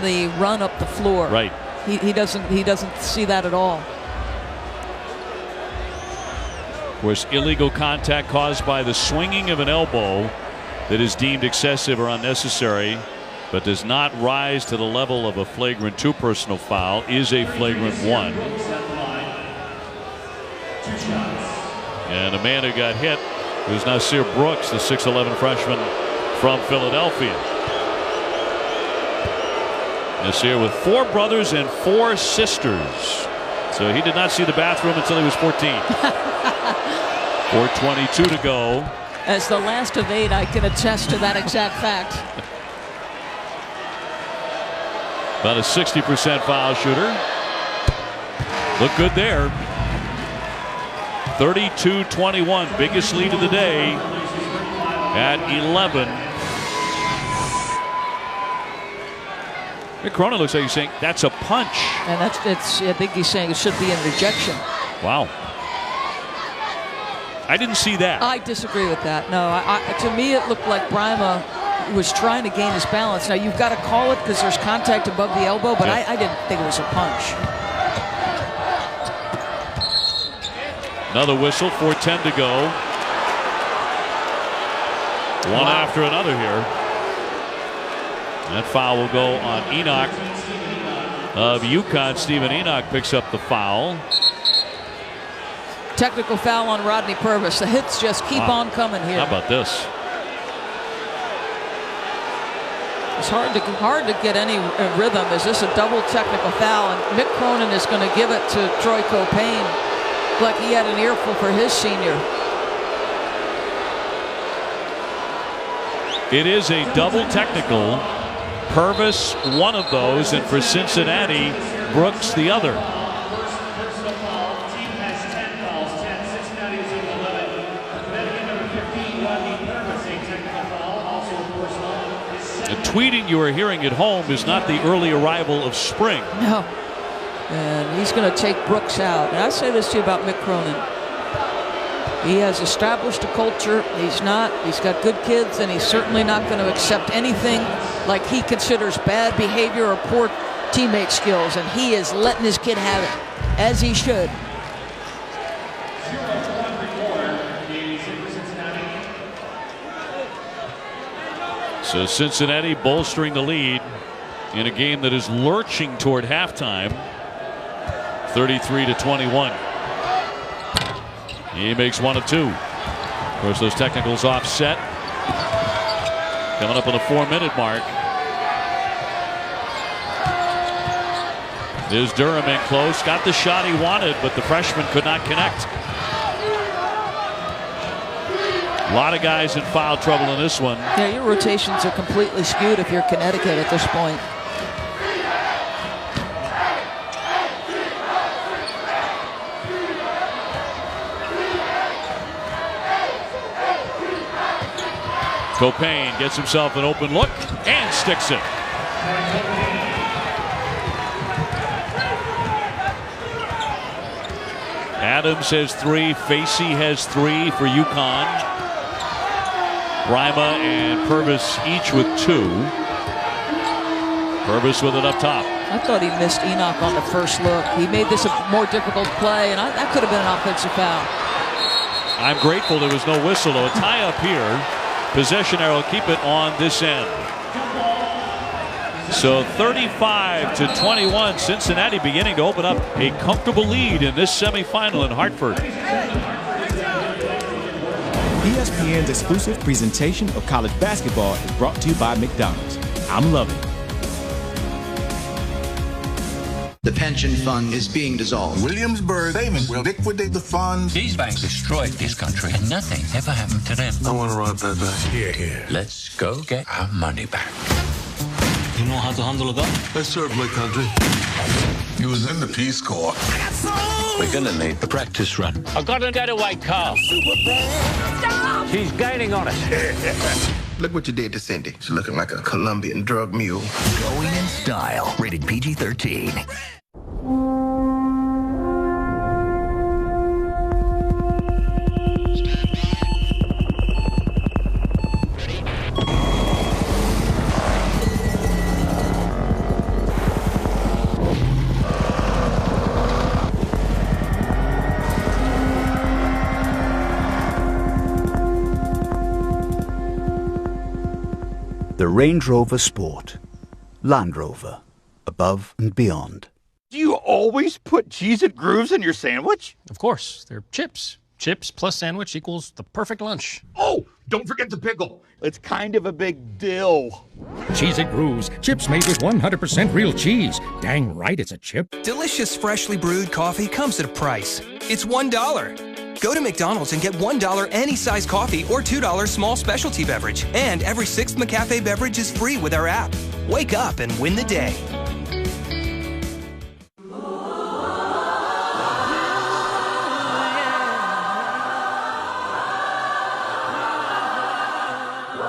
the run up the floor. Right. He doesn't see that at all. Of course, illegal contact caused by the swinging of an elbow that is deemed excessive or unnecessary, but does not rise to the level of a flagrant 2 personal foul, is a flagrant 1. And a man who got hit was Nasir Brooks, the 6'11" freshman from Philadelphia. Nasir with 4 brothers and 4 sisters. So he did not see the bathroom until he was 14. 4:22 to go. As the last of 8, I can attest to that exact fact. About a 60% foul shooter. Look good there. 32-21, biggest lead of the day at 11. Mick Cronin looks like he's saying that's a punch. And I think he's saying it should be in rejection. Wow. I didn't see that. I disagree with that. No, to me it looked like Brima was trying to gain his balance. Now you've got to call it because there's contact above the elbow, but I didn't think it was a punch. Another whistle, 4:10 to go. One after another here. That foul will go on Enoch of UConn. Stephen Enoch picks up the foul. Technical foul on Rodney Purvis. The hits just keep on coming here. How about this? It's hard to get any rhythm. Is this a double technical foul? And Mick Cronin is going to give it to Troy Copain like he had an earful for his senior. It is a double technical. Purvis one of those, and for Cincinnati, Brooks the other. The tweeting you are hearing at home is not the early arrival of spring. No. And he's going to take Brooks out. And I say this to you about Mick Cronin. He has established a culture. He's got good kids, and he's certainly not going to accept anything like he considers bad behavior or poor teammate skills. And he is letting his kid have it, as he should. So Cincinnati bolstering the lead in a game that is lurching toward halftime. 33-21. He makes 1 of 2. Of course, those technicals offset. Coming up on the 4-minute mark. There's Durham in close. Got the shot he wanted, but the freshman could not connect. A lot of guys in foul trouble in this one. Yeah, your rotations are completely skewed if you're Connecticut at this point. Copain gets himself an open look and sticks it. Adams has 3. Facey has 3 for UConn. Brima and Purvis each with 2. Purvis with it up top. I thought he missed Enoch on the first look. He made this a more difficult play, and that could have been an offensive foul. I'm grateful there was no whistle, though. A tie up here. Possession arrow, keep it on this end. So 35-21, Cincinnati beginning to open up a comfortable lead in this semifinal in Hartford. ESPN's exclusive presentation of college basketball is brought to you by McDonald's. I'm loving it. The pension fund is being dissolved. Williamsburg Savings will liquidate the funds. These banks destroyed this country, and nothing ever happened to them. I want to ride that back. Here. Let's go get our money back. You know how to handle a gun? I served my country. He was in the Peace Corps. We're gonna need the practice run. I got a getaway car. Stop! She's gaining on us. Look what you did to Cindy. She's looking like a Colombian drug mule. Going in style. Rated PG-13. The Range Rover Sport. Land Rover. Above and beyond. Do you always put Cheez-It Grooves in your sandwich? Of course. They're chips. Chips plus sandwich equals the perfect lunch. Oh, don't forget the pickle. It's kind of a big deal. Cheez-It Grooves. Chips made with 100% real cheese. Dang right it's a chip. Delicious freshly brewed coffee comes at a price. It's $1. Go to McDonald's and get $1 any size coffee or $2 small specialty beverage. And every 6th McCafe beverage is free with our app. Wake up and win the day.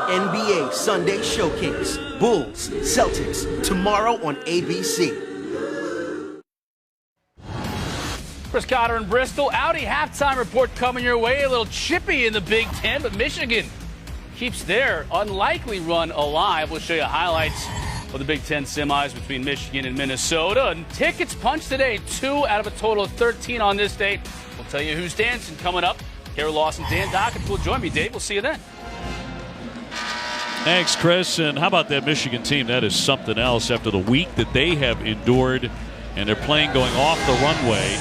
NBA Sunday Showcase. Bulls, Celtics, tomorrow on ABC. Chris Cotter in Bristol. Audi halftime report coming your way. A little chippy in the Big Ten, but Michigan keeps their unlikely run alive. We'll show you highlights of the Big Ten semis between Michigan and Minnesota. And tickets punched today, 2 out of a total of 13 on this date. We'll tell you who's dancing coming up. Kara Lawson, Dan Dockett will join me. Dave, we'll see you then. Thanks, Chris. And how about that Michigan team? That is something else after the week that they have endured. And they're playing going off the runway.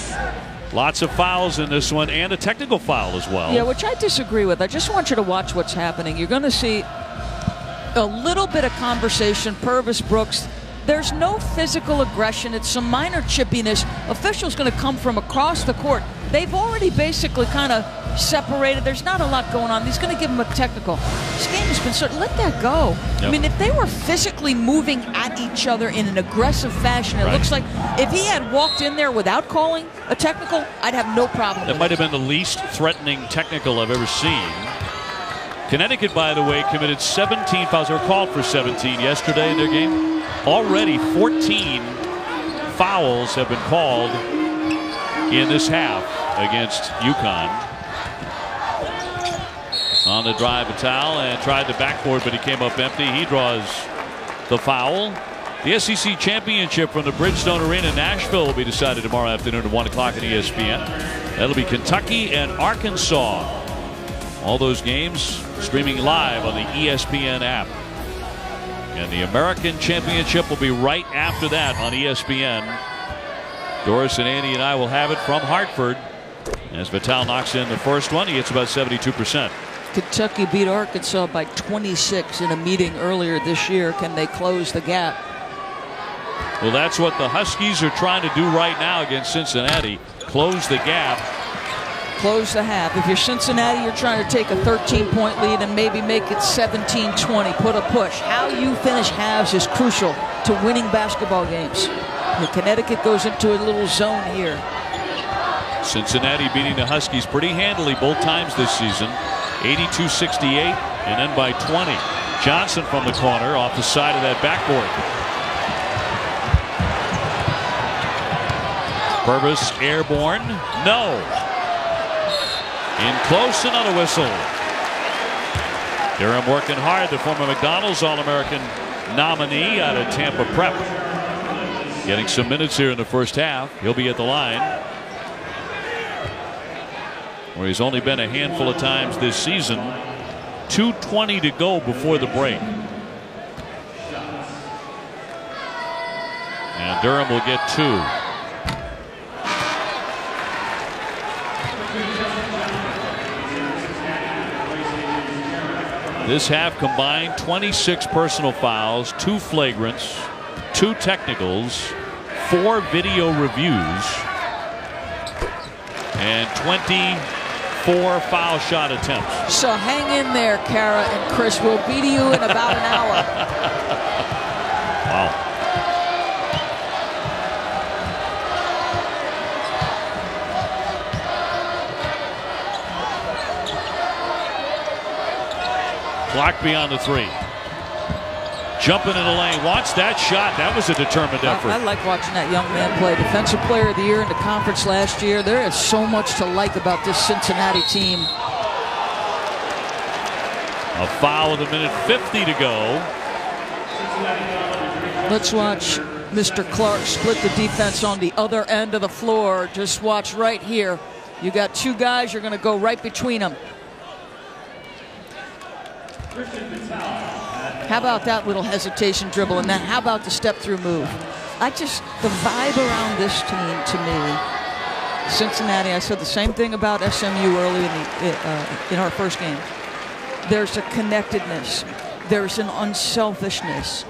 Lots of fouls in this one and a technical foul as well. Yeah, which I disagree with. I just want you to watch what's happening. You're going to see a little bit of conversation. Purvis, Brooks. There's no physical aggression. It's some minor chippiness. Officials going to come from across the court. They've already basically kind of separated. There's not a lot going on. He's going to give him a technical. This game has been certain. Let that go. Yep. I mean, if they were physically moving at each other in an aggressive fashion, it looks like if he had walked in there without calling a technical, I'd have no problem with it. That might have been the least threatening technical I've ever seen. Connecticut, by the way, committed 17 fouls. They were called for 17 yesterday in their game. Already 14 fouls have been called in this half against UConn. On the drive, Vital, and tried the backboard, but he came up empty. He draws the foul. The SEC championship from the Bridgestone Arena in Nashville will be decided tomorrow afternoon at 1 o'clock on ESPN. That'll be Kentucky and Arkansas. All those games streaming live on the ESPN app. And the American Championship will be right after that on ESPN. Doris and Andy and I will have it from Hartford. As Vital knocks in the first one, he gets about 72%. Kentucky beat Arkansas by 26 in a meeting earlier this year. Can they close the gap? Well, that's what the Huskies are trying to do right now against Cincinnati. Close the gap. Close the half. If you're Cincinnati, you're trying to take a 13-point lead and maybe make it 17-20. Put a push. How you finish halves is crucial to winning basketball games. Connecticut goes into a little zone here. Cincinnati beating the Huskies pretty handily both times this season. 82-68 and then by 20. Johnson from the corner off the side of that backboard. Purvis airborne. No. In close, another whistle. Durham working hard, the former McDonald's All-American nominee out of Tampa Prep. Getting some minutes here in the first half. He'll be at the line, where he's only been a handful of times this season. 2:20 to go before the break. And Durham will get 2. This half combined 26 personal fouls, 2 flagrants, 2 technicals, 4 video reviews, and 24 foul shot attempts. So hang in there, Kara and Chris. We'll be to you in about an hour. Wow. Clock beyond the 3. Jumping in the lane, wants that shot. That was a determined effort. I like watching that young man play. Defensive Player of the Year in the conference last year. There is so much to like about this Cincinnati team. A foul with 1:50 to go. Let's watch Mr. Clark split the defense on the other end of the floor. Just watch right here. You got 2 guys, you're going to go right between them. How about that little hesitation dribble, and then how about the step-through move? The vibe around this team to me, Cincinnati, I said the same thing about SMU early in our first game. There's a connectedness. There's an unselfishness.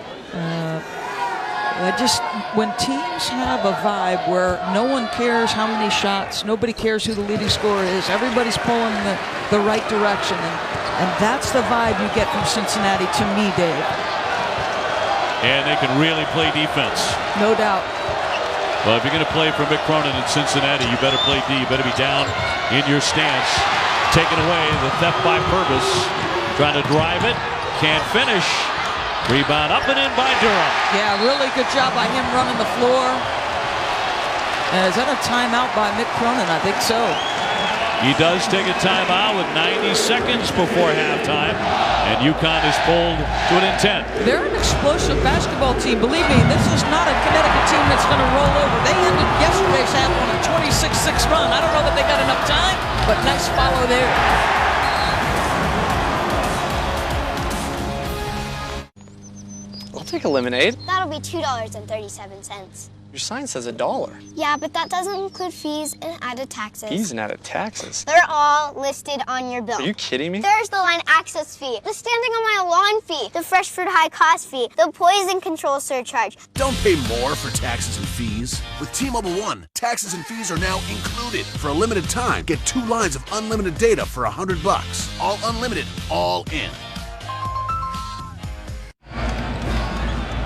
When teams have a vibe where no one cares how many shots, nobody cares who the leading scorer is, everybody's pulling in the right direction. And that's the vibe you get from Cincinnati to me, Dave. And they can really play defense. No doubt. Well, if you're going to play for Mick Cronin in Cincinnati, you better play D. You better be down in your stance. Taken away, the theft by Purvis. Trying to drive it. Can't finish. Rebound up and in by Durham. Yeah, really good job by him running the floor. Is that a timeout by Mick Cronin? I think so. He does take a timeout with 90 seconds before halftime, and UConn is pulled to an intent. They're an explosive basketball team. Believe me, this is not a Connecticut team that's going to roll over. They ended yesterday's half on a 26-6 run. I don't know that they got enough time, but nice follow there. I'll take a lemonade. That'll be $2.37. Your sign says $1. Yeah, but that doesn't include fees and added taxes. Fees and added taxes? They're all listed on your bill. Are you kidding me? There's the line access fee, the standing on my lawn fee, the fresh fruit high cost fee, the poison control surcharge. Don't pay more for taxes and fees. With T-Mobile One, taxes and fees are now included. For a limited time, get 2 lines of unlimited data for $100. All unlimited, all in.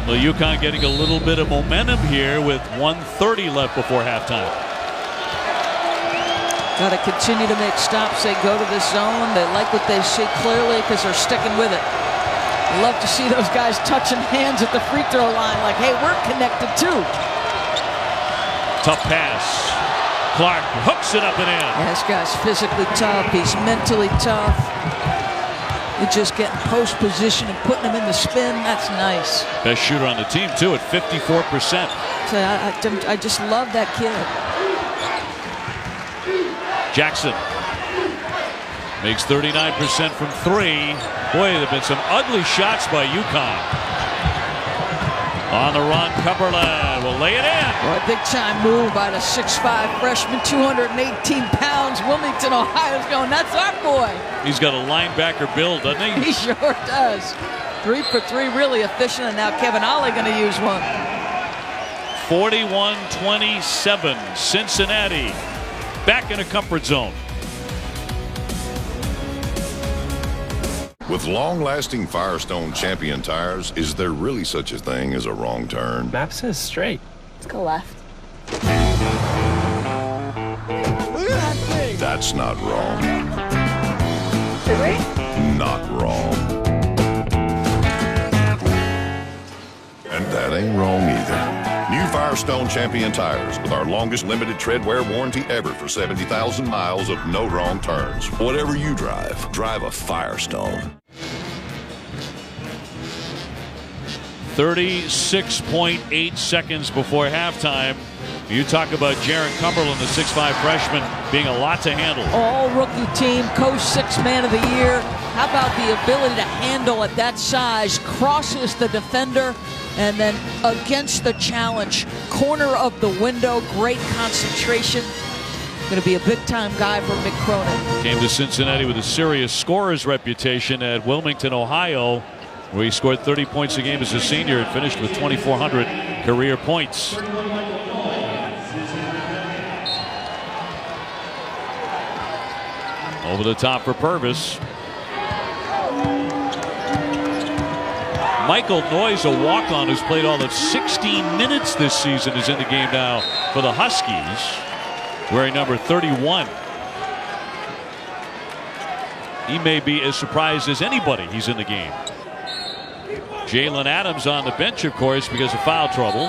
Well, UConn getting a little bit of momentum here with 1:30 left before halftime. Got to continue to make stops. They go to this zone. They like what they see clearly because they're sticking with it. Love to see those guys touching hands at the free throw line like, hey, we're connected too. Tough pass. Clark hooks it up and in. Yeah, this guy's physically tough. He's mentally tough. You're just getting post position and putting him in the spin. That's nice. Best shooter on the team, too, at 54%. So I just love that kid. Jackson makes 39% from 3. Boy, there have been some ugly shots by UConn. On the run, Cumberland will lay it in. Well, a big-time move by the 6'5" freshman, 218 pounds. Wilmington, Ohio's going, that's our boy. He's got a linebacker build, doesn't he? He sure does. 3 for 3, really efficient, and now Kevin Ollie going to use one. 41-27. Cincinnati back in a comfort zone. With long-lasting Firestone Champion tires, is there really such a thing as a wrong turn? Map says straight. Let's go left. That's not wrong. Should we? Not wrong. And that ain't wrong either. New Firestone Champion tires with our longest limited tread wear warranty ever for 70,000 miles of no wrong turns. Whatever you drive, drive a Firestone. 36.8 seconds before halftime. You talk about Jaron Cumberland, the 6'5 freshman, being a lot to handle. All rookie team, Coach 6 Man of the Year. How about the ability to handle at that size? Crosses the defender and then against the challenge. Corner of the window, great concentration. Going to be a big-time guy for Mick Cronin. Came to Cincinnati with a serious scorer's reputation at Wilmington, Ohio, where he scored 30 points a game as a senior and finished with 2,400 career points. Over the top for Purvis. Michael Noyes, a walk-on who's played all of 16 minutes this season, is in the game now for the Huskies, wearing number 31. He may be as surprised as anybody he's in the game. Jalen Adams on the bench, of course, because of foul trouble.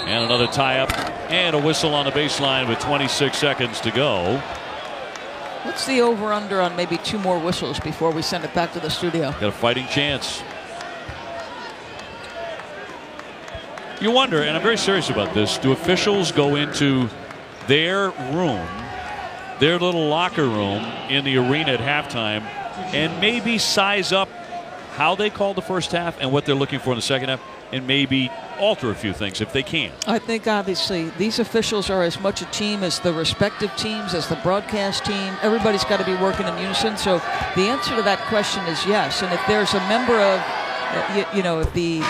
And another tie-up and a whistle on the baseline with 26 seconds to go. What's the over-under on maybe 2 more whistles before we send it back to the studio? Got a fighting chance. You wonder, and I'm very serious about this, do officials go into their room, their little locker room in the arena at halftime, and maybe size up how they call the first half and what they're looking for in the second half, and maybe alter a few things if they can? I think obviously these officials are as much a team as the respective teams, as the broadcast team. Everybody's got to be working in unison. So the answer to that question is yes. And if there's a member of, if the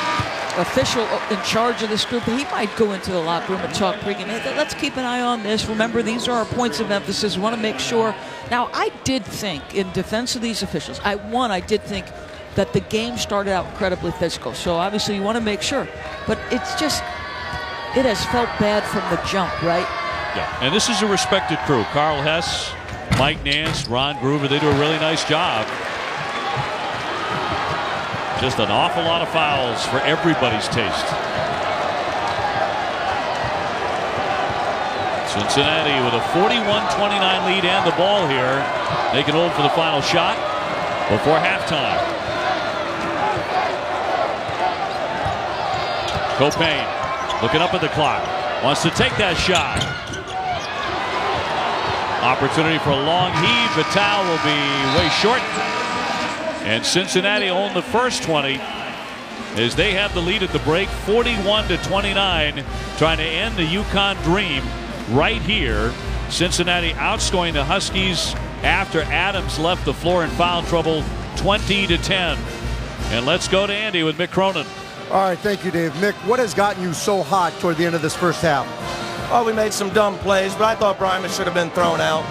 official in charge of this group, he might go into the locker room and talk pregame. Hey, let's keep an eye on this. Remember, these are our points of emphasis. We want to make sure. Now, I did think, in defense of these officials, I did think that the game started out incredibly physical. So obviously you want to make sure. But it's just, it has felt bad from the jump, right? Yeah, and this is a respected crew. Carl Hess, Mike Nance, Ron Groover, they do a really nice job. Just an awful lot of fouls for everybody's taste. Cincinnati with a 41-29 lead and the ball here. They can hold for the final shot before halftime. Copain looking up at the clock. Wants to take that shot. Opportunity for a long heave. Vital will be way short. And Cincinnati own the first 20 as they have the lead at the break, 41-29, trying to end the UConn dream right here. Cincinnati outscoring the Huskies after Adams left the floor in foul trouble, 20-10. And let's go to Andy with Mick Cronin. All right, thank you, Dave. Mick, what has gotten you so hot toward the end of this first half? Well, we made some dumb plays, but I thought Bryman should have been thrown out.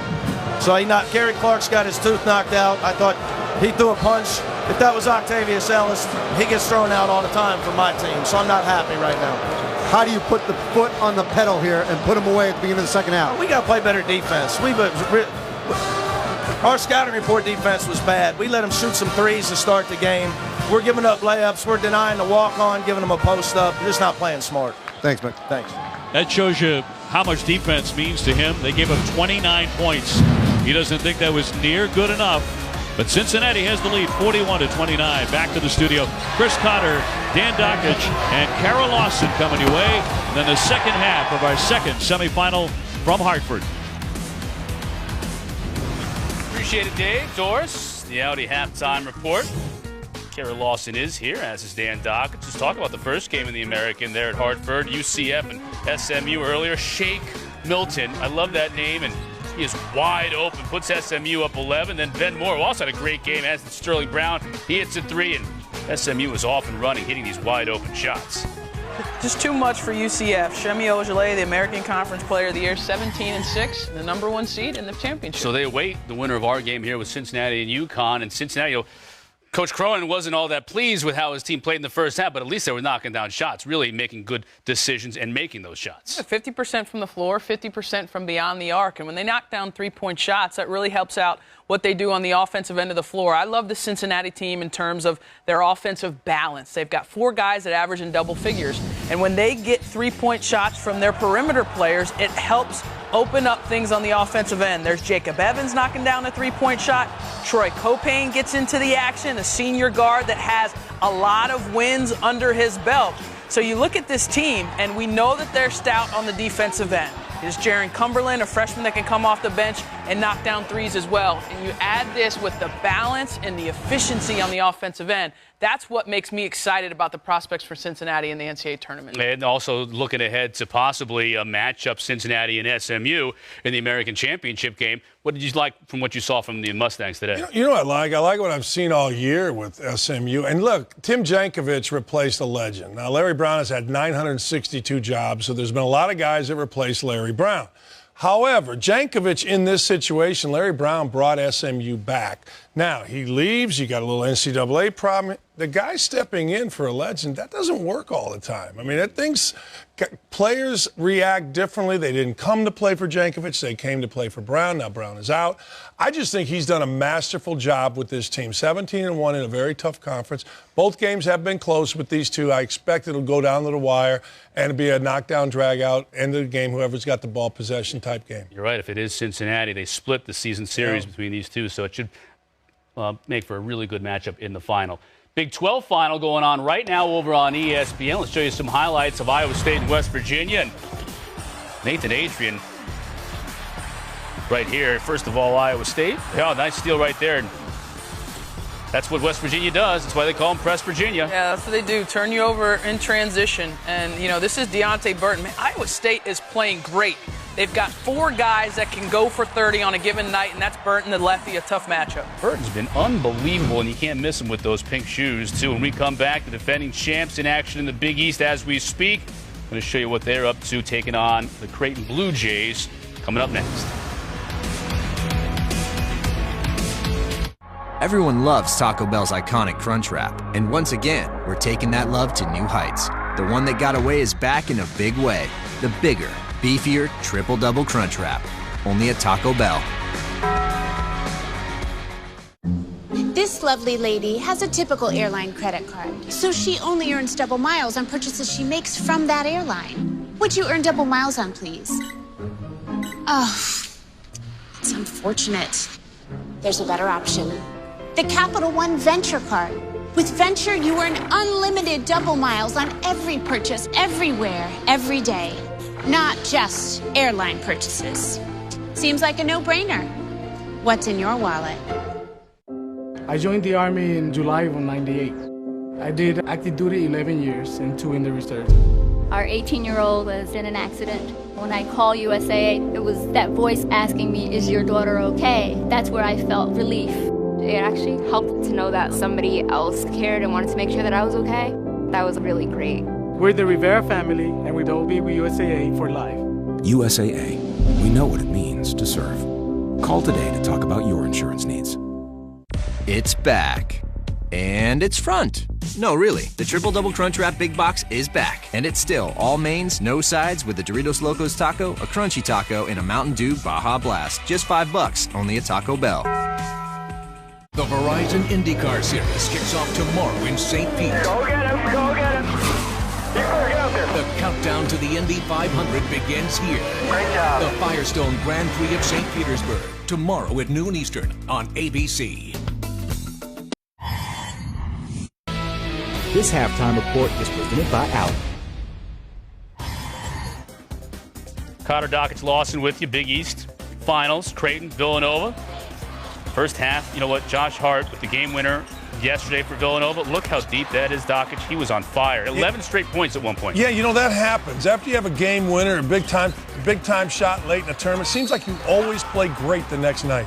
So Gary Clark's got his tooth knocked out. I thought he threw a punch. If that was Octavius Ellis, he gets thrown out all the time for my team, so I'm not happy right now. How do you put the foot on the pedal here and put him away at the beginning of the second half? We got to play better defense. Our scouting report defense was bad. We let them shoot some threes to start the game. We're giving up layups. We're denying the walk-on, giving them a post-up. We're just not playing smart. Thanks, Mick. Thanks. That shows you how much defense means to him. They gave up 29 points. He doesn't think that was near good enough. But Cincinnati has the lead, 41-29. Back to the studio. Chris Cotter, Dan Dockich, and Carol Lawson coming your way. And then the second half of our second semifinal from Hartford. Appreciate it, Dave. Doris, the Audi halftime report. Carol Lawson is here, as is Dan Dockich. Just talk about the first game in the American there at Hartford. UCF and SMU earlier. Shake Milton. I love that name. And he is wide open, puts SMU up 11. Then Ben Moore, who also had a great game, as did Sterling Brown. He hits a three, and SMU is off and running, hitting these wide open shots. Just too much for UCF. Shemi Ojeleye, the American Conference Player of the Year, 17-6, the #1 seed in the championship. So they await the winner of our game here with Cincinnati and UConn. And Cincinnati, Coach Cronin wasn't all that pleased with how his team played in the first half, but at least they were knocking down shots, really making good decisions and making those shots. 50% from the floor, 50% from beyond the arc. And when they knock down three-point shots, that really helps out what they do on the offensive end of the floor. I love the Cincinnati team in terms of their offensive balance. They've got 4 guys that average in double figures. And when they get three-point shots from their perimeter players, it helps open up things on the offensive end. There's Jacob Evans knocking down a three-point shot. Troy Copane gets into the action, a senior guard that has a lot of wins under his belt. So you look at this team, and we know that they're stout on the defensive end. There's Jaron Cumberland, a freshman that can come off the bench and knock down threes as well. And you add this with the balance and the efficiency on the offensive end. That's what makes me excited about the prospects for Cincinnati in the NCAA tournament. And also looking ahead to possibly a matchup, Cincinnati and SMU in the American Championship game. What did you like from what you saw from the Mustangs today? You know what I like? I like what I've seen all year with SMU. And look, Tim Jankovich replaced a legend. Now, Larry Brown has had 962 jobs, so there's been a lot of guys that replaced Larry Brown. However, Jankovich in this situation, Larry Brown brought SMU back. Now, he leaves, you got a little NCAA problem. The guy stepping in for a legend, that doesn't work all the time. I mean, players react differently. They didn't come to play for Jankovich. They came to play for Brown. Now Brown is out. I just think he's done a masterful job with this team. 17-1 in a very tough conference. Both games have been close with these two. I expect it'll go down to the wire and it'll be a knockdown, drag-out, end of the game, whoever's got the ball possession type game. You're right. If it is Cincinnati, they split the season series between these two, so it should make for a really good matchup in the final. Big 12 final going on right now over on ESPN. Let's show you some highlights of Iowa State and West Virginia. And Nathan Adrian right here. First of all, Iowa State. Oh, nice steal right there. And that's what West Virginia does. That's why they call them Press Virginia. Yeah, that's what they do. Turn you over in transition. And, this is Deontay Burton. Man, Iowa State is playing great. They've got 4 guys that can go for 30 on a given night, and that's Burton, the lefty, a tough matchup. Burton's been unbelievable, and you can't miss him with those pink shoes, too. When we come back, the defending champs in action in the Big East as we speak. I'm going to show you what they're up to, taking on the Creighton Blue Jays, coming up next. Everyone loves Taco Bell's iconic Crunch Wrap, and once again, we're taking that love to new heights. The one that got away is back in a big way. The bigger, beefier triple-double Crunch Wrap. Only at Taco Bell. This lovely lady has a typical airline credit card, so she only earns double miles on purchases she makes from that airline. Would you earn double miles on, please? Oh, it's unfortunate. There's a better option. The Capital One Venture Card. With Venture, you earn unlimited double miles on every purchase, everywhere, every day. Not just airline purchases. Seems like a no-brainer. What's in your wallet? I joined the Army in July of '98. I did active duty 11 years and 2 in the reserve. Our 18-year-old was in an accident. When I call USA, it was that voice asking me, is your daughter okay? That's where I felt relief. It actually helped to know that somebody else cared and wanted to make sure that I was okay. That was really great. We're the Rivera family, and we'll be with USAA for life. USAA. We know what it means to serve. Call today to talk about your insurance needs. It's back. And it's front. No, really. The Triple Double Crunch Wrap Big Box is back. And it's still all mains, no sides with the Doritos Locos Taco, a Crunchy Taco, and a Mountain Dew Baja Blast. Just $5, only at Taco Bell. The Verizon IndyCar Series kicks off tomorrow in St. Pete. Go get him, go get him. Get out there. The countdown to the Indy 500 begins here. Great job. The Firestone Grand Prix of St. Petersburg, tomorrow at noon Eastern on ABC. This halftime report is presented by Audi. Connor Dockage Lawson with you, Big East Finals, Creighton, Villanova. First half, you know what, Josh Hart with the game winner yesterday for Villanova. Look how deep that is, Dockage. He was on fire. 11 straight points at one point. Yeah, that happens. After you have a game winner, a big time shot late in a tournament, it seems like you always play great the next night.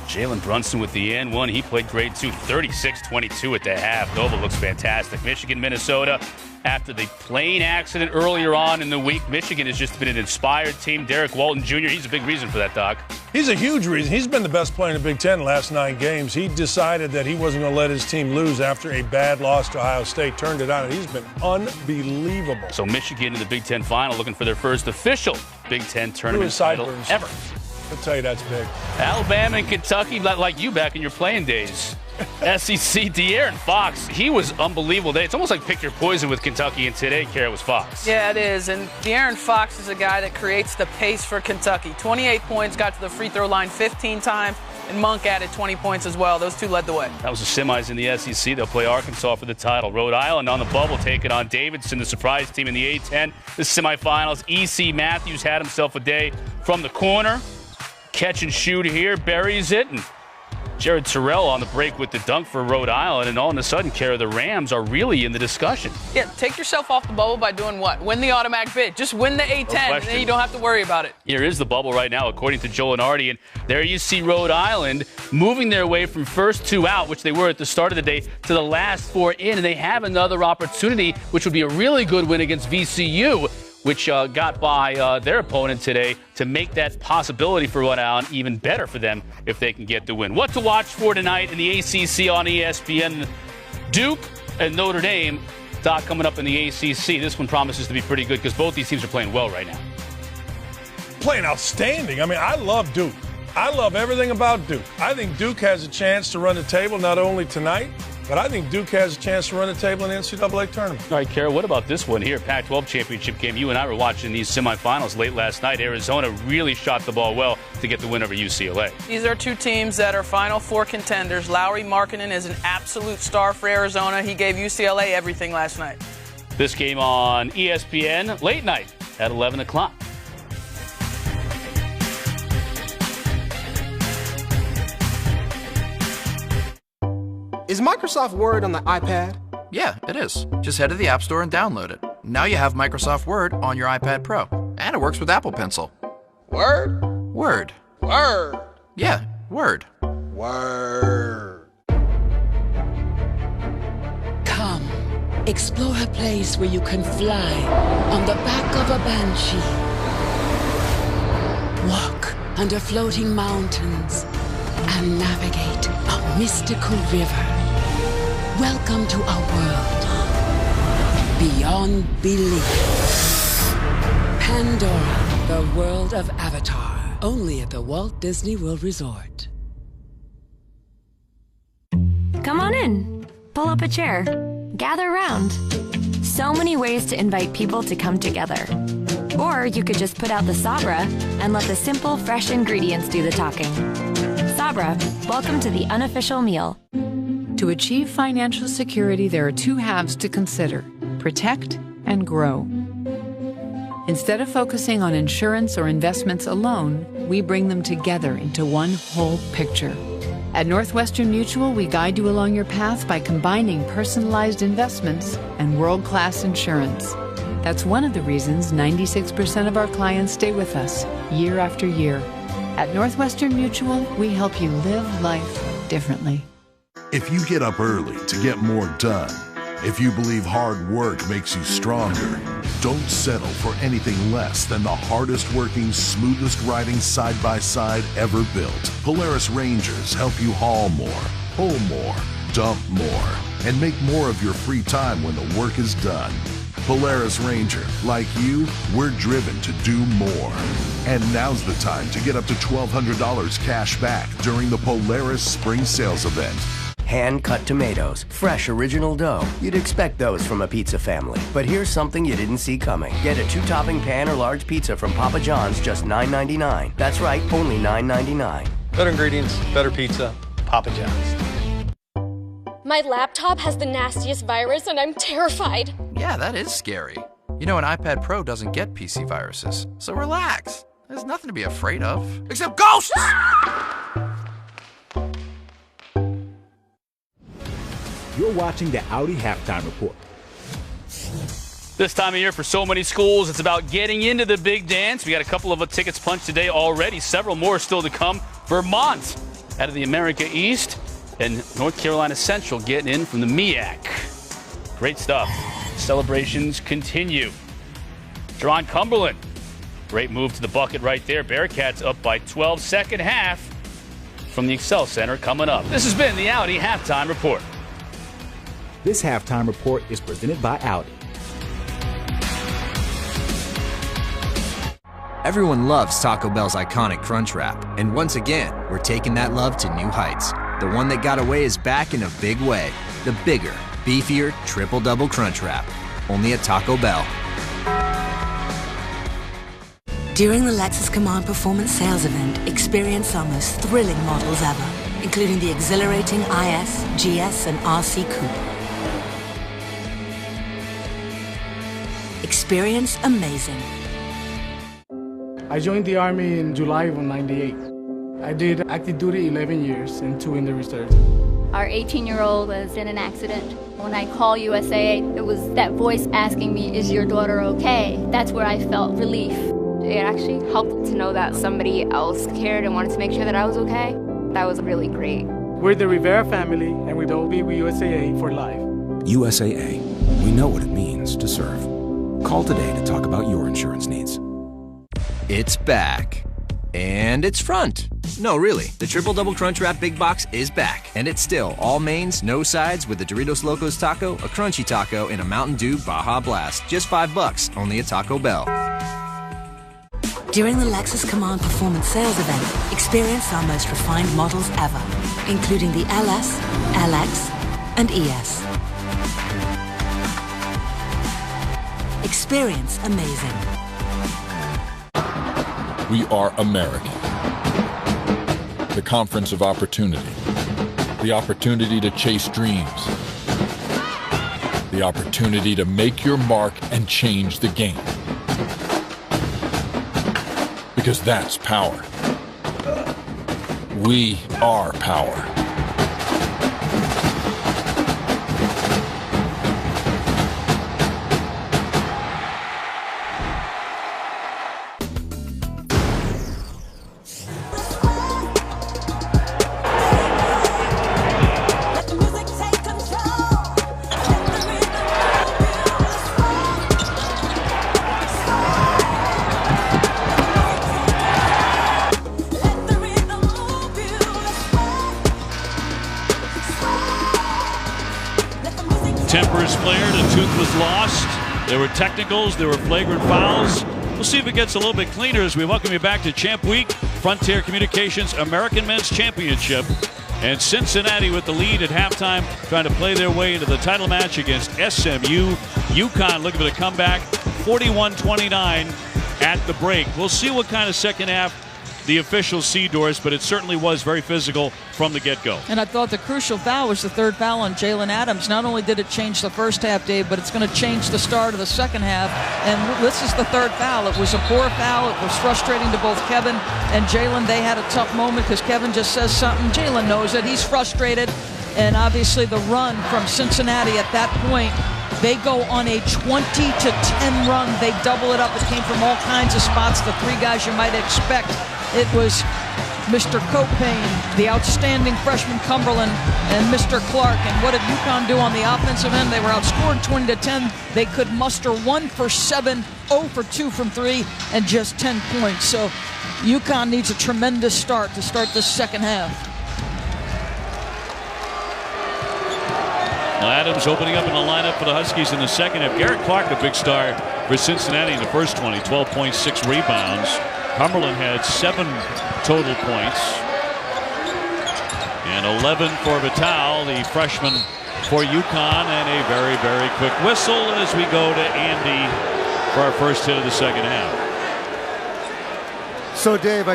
Jalen Brunson with the and one. He played great, too. 36-22 at the half. Nova looks fantastic. Michigan, Minnesota. after the plane accident earlier on in the week. Michigan has just been an inspired team. Derek Walton Jr., he's a big reason for that, Doc. He's a huge reason. He's been the best player in the Big Ten the last 9 games. He decided that he wasn't going to let his team lose after a bad loss to Ohio State. Turned it on, and he's been unbelievable. So Michigan in the Big Ten final looking for their first official Big Ten tournament title ever. I'll tell you that's big. Alabama and Kentucky, like you back in your playing days. SEC, De'Aaron Fox, he was unbelievable. It's almost like pick your poison with Kentucky, and today, Kara, was Fox. Yeah, it is. And De'Aaron Fox is a guy that creates the pace for Kentucky. 28 points, got to the free throw line 15 times, and Monk added 20 points as well. Those two led the way. That was the semis in the SEC. They'll play Arkansas for the title. Rhode Island on the bubble, taking on Davidson, the surprise team in the A-10. The semifinals, E.C. Matthews had himself a day from the corner. Catch and shoot here, buries it, and Jared Terrell on the break with the dunk for Rhode Island, and all of a sudden, Kara, the Rams are really in the discussion. Yeah, take yourself off the bubble by doing what? Win the automatic bid. Just win the A-10, and then you don't have to worry about it. Here is the bubble right now, according to Joe Lenardi, and there you see Rhode Island moving their way from first 2 out, which they were at the start of the day, to the last 4 in, and they have another opportunity, which would be a really good win against VCU, which got by their opponent today, to make that possibility for Rhode Island even better for them if they can get the win. What to watch for tonight in the ACC on ESPN? Duke and Notre Dame. Doc, coming up in the ACC. This one promises to be pretty good because both these teams are playing well right now. Playing outstanding. I mean, I love Duke. I love everything about Duke. I think Duke has a chance to run the table not only tonight, but I think Duke has a chance to run the table in the NCAA tournament. All right, Kara, what about this one here? Pac-12 championship game. You and I were watching these semifinals late last night. Arizona really shot the ball well to get the win over UCLA. These are 2 teams that are Final Four contenders. Lauri Markkanen is an absolute star for Arizona. He gave UCLA everything last night. This game on ESPN late night at 11 o'clock. Is Microsoft Word on the iPad? Yeah, it is. Just head to the App Store and download it. Now you have Microsoft Word on your iPad Pro. And it works with Apple Pencil. Word? Word. Word. Yeah, Word. Word. Come, explore a place where you can fly on the back of a banshee. Walk under floating mountains and navigate a mystical river. Welcome to our world beyond belief. Pandora, the world of Avatar. Only at the Walt Disney World Resort. Come on in. Pull up a chair. Gather around. So many ways to invite people to come together. Or you could just put out the Sabra and let the simple, fresh ingredients do the talking. Sabra, welcome to the unofficial meal. To achieve financial security, there are 2 halves to consider: protect and grow. Instead of focusing on insurance or investments alone, we bring them together into one whole picture. At Northwestern Mutual, we guide you along your path by combining personalized investments and world-class insurance. That's one of the reasons 96% of our clients stay with us year after year. At Northwestern Mutual, we help you live life differently. If you get up early to get more done, if you believe hard work makes you stronger, don't settle for anything less than the hardest working, smoothest riding side-by-side ever built. Polaris Rangers help you haul more, pull more, dump more, and make more of your free time when the work is done. Polaris Ranger, like you, we're driven to do more. And now's the time to get up to $1,200 cash back during the Polaris Spring Sales Event. Hand-cut tomatoes, fresh original dough. You'd expect those from a pizza family. But here's something you didn't see coming. Get a 2-topping pan or large pizza from Papa John's, just $9.99. That's right, only $9.99. Better ingredients, better pizza, Papa John's. My laptop has the nastiest virus and I'm terrified. Yeah, that is scary. You know, an iPad Pro doesn't get PC viruses. So relax. There's nothing to be afraid of. Except ghosts! You're watching the Audi Halftime Report. This time of year for so many schools, it's about getting into the big dance. We got a couple of tickets punched today already. Several more still to come. Vermont out of the America East, and North Carolina Central getting in from the MEAC. Great stuff. celebrations continue. Jerron Cumberland, great move to the bucket right there. Bearcats up by 12. Second half from the Excel Center coming up. This has been the Audi Halftime Report. This halftime report is presented by Audi. Everyone loves Taco Bell's iconic Crunch Wrap, and once again, we're taking that love to new heights. The one that got away is back in a big way. The bigger, beefier, triple-double Crunch Wrap. Only at Taco Bell. During the Lexus Command Performance Sales Event, experience our most thrilling models ever, including the exhilarating IS, GS, and RC Coupe. Experience amazing. I joined the Army in July of '98. I did active duty 11 years and 2 in the reserve. Our 18-year-old was in an accident. When I call USAA, it was that voice asking me, is your daughter okay? That's where I felt relief. It actually helped to know that somebody else cared and wanted to make sure that I was okay. That was really great. We're the Rivera family, and we'll be with USAA for life. USAA. We know what it means to serve. Call today to talk about your insurance needs. It's back. And it's front. No, really. The Triple Double Crunch Wrap Big Box is back. And it's still all mains, no sides with the Doritos Locos Taco, a Crunchy Taco, and a Mountain Dew Baja Blast. Just $5, only at Taco Bell. During the Lexus Command Performance Sales Event, experience our most refined models ever, including the LS, LX, and ES. Experience amazing. We are American. The conference of opportunity. The opportunity to chase dreams. The opportunity to make your mark and change the game. Because that's power. We are power. Tempers flared, a tooth was lost. There were technicals, there were flagrant fouls. We'll see if it gets a little bit cleaner as we welcome you back to Champ Week, Frontier Communications American Men's Championship. And Cincinnati with the lead at halftime, trying to play their way into the title match against SMU. UConn looking for the comeback, 41-29 at the break. We'll see what kind of second half the officials see, Doris, but it certainly was very physical from the get-go. And I thought the crucial foul was the third foul on Jalen Adams. Not only did it change the first half, Dave, but it's going to change the start of the second half. And this is the third foul. It was a poor foul. It was frustrating to both Kevin and Jalen. They had a tough moment because Kevin just says something. Jalen knows it. He's frustrated. And obviously the run from Cincinnati at that point, they go on a 20-10 run. They double it up. It came from all kinds of spots. The three guys you might expect. It was Mr. Copain, the outstanding freshman Cumberland, and Mr. Clark. And what did UConn do on the offensive end? They were outscored 20-10. They could muster 1 for 7, 0 for 2 from 3, and just 10 points. So UConn needs a tremendous start to start this second half. Well, Adams opening up in the lineup for the Huskies in the second half. Garrett Clark, a big star for Cincinnati in the first 20, 12.6 rebounds. Cumberland had 7 total points. And 11 for Vital, the freshman for UConn, and a very, very quick whistle as we go to Andy for our first hit of the second half. So, Dave,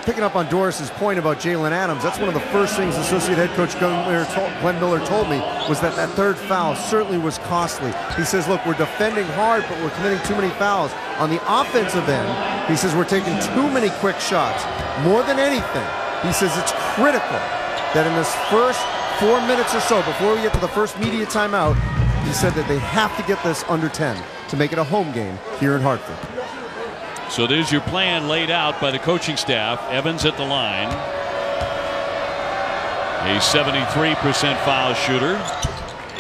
picking up on Doris's point about Jalen Adams, that's one of the first things Associate Head Coach Glenn Miller told me was that third foul certainly was costly. He says, look, we're defending hard, but we're committing too many fouls. On the offensive end, he says we're taking too many quick shots. More than anything, he says it's critical that in this first 4 minutes or so, before we get to the first media timeout, he said that they have to get this under 10 to make it a home game here in Hartford. So there's your plan laid out by the coaching staff. Evans at the line. A 73% foul shooter.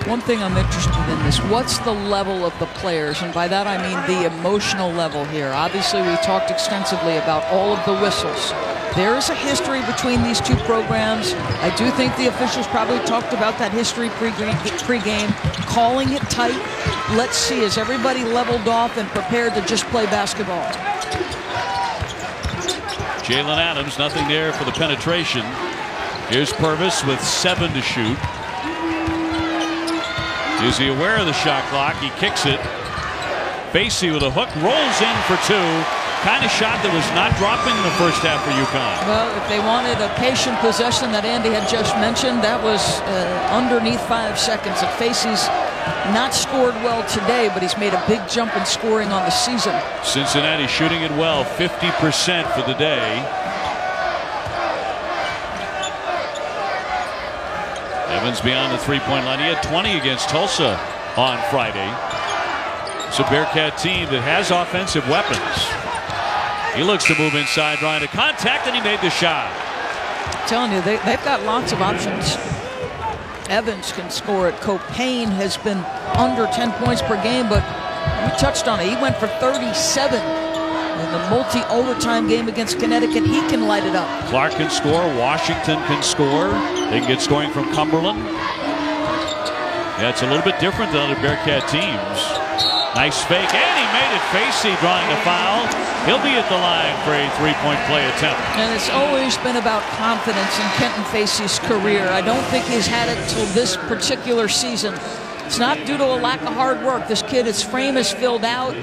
One thing I'm interested in is what's the level of the players, and by that I mean the emotional level here. Obviously, we talked extensively about all of the whistles. There is a history between these two programs. I do think the officials probably talked about that history pre-game, calling it tight. Let's see, is everybody leveled off and prepared to just play basketball? Jalen Adams, nothing there for the penetration. Here's Purvis with 7 to shoot. Is he aware of the shot clock? He kicks it. Facey with a hook, rolls in for 2. Kind of shot that was not dropping in the first half for UConn. Well, if they wanted a patient possession that Andy had just mentioned, that was underneath 5 seconds. And Facey's not scored well today, but he's made a big jump in scoring on the season. Cincinnati shooting it well, 50% for the day. Evans beyond the three-point line. He had 20 against Tulsa on Friday. It's a Bearcat team that has offensive weapons. He looks to move inside, trying to contact, and he made the shot. I'm telling you, they've got lots of options. Evans can score it. Copain has been under 10 points per game, but we touched on it. He went for 37 in the multi-overtime game against Connecticut. He can light it up. Clark can score. Washington can score. They can get scoring from Cumberland. Yeah, it's a little bit different than other Bearcat teams. Nice fake, and he made it. Facey drawing the foul. He'll be at the line for a three-point play attempt. And it's always been about confidence in Kenton Facey's career. I don't think he's had it till this particular season. It's not due to a lack of hard work. This kid, his frame is filled out,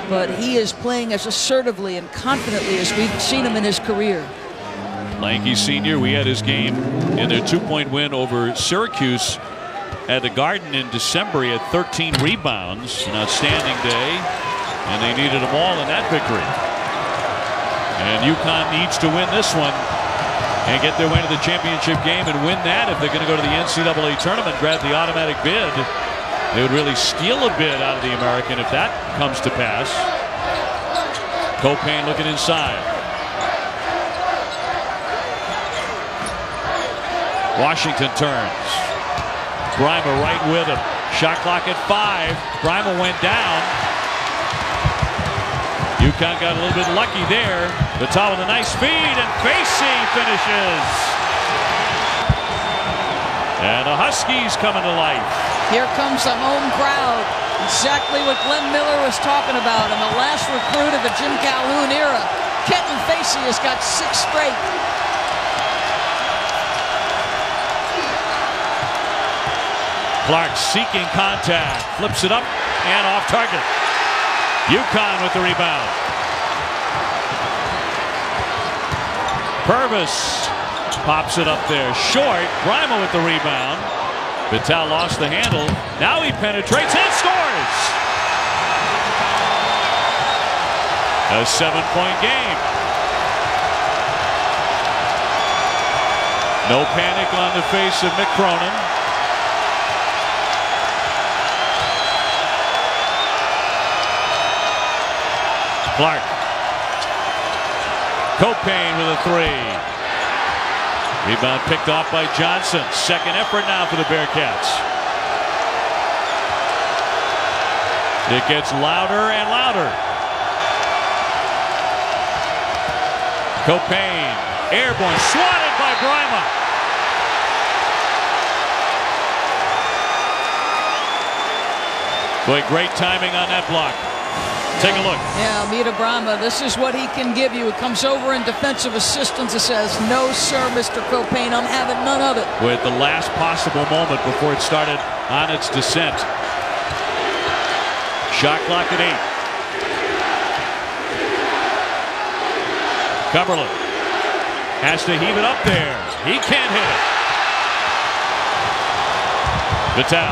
but he is playing as assertively and confidently as we've seen him in his career. Lanky senior, we had his game in their 2-point win over Syracuse at the Garden in December. He had 13 rebounds, an outstanding day, and they needed them all in that victory. And UConn needs to win this one and get their way to the championship game and win that if they're going to go to the NCAA tournament, grab the automatic bid. They would really steal a bid out of the American if that comes to pass. Copain looking inside. Washington turns. Bryma right with him. Shot clock at 5. Bryma went down. UConn got a little bit lucky there. Vital with a nice feed, and Facey finishes. And the Huskies coming to life. Here comes the home crowd. Exactly what Glenn Miller was talking about in the last recruit of the Jim Calhoun era. Kenton Facey has got 6 straight. Clark seeking contact, flips it up and off target. UConn with the rebound. Purvis pops it up there short. Bryma with the rebound. Vital lost the handle. Now he penetrates and scores. A 7-point game. No panic on the face of Mick Cronin. Clark. Copain with a 3. Rebound picked off by Johnson. Second effort now for the Bearcats. It gets louder and louder. Copain. Airborne. Swatted by Bryma. Boy, great timing on that block. Take a look. Yeah, Mita Bryma, this is what he can give you. It comes over in defensive assistance and says, no, sir, Mr. Copain, I'm having none of it. With the last possible moment before it started on its descent. Shot clock at 8. Cumberland has to heave it up there. He can't hit it. Vital.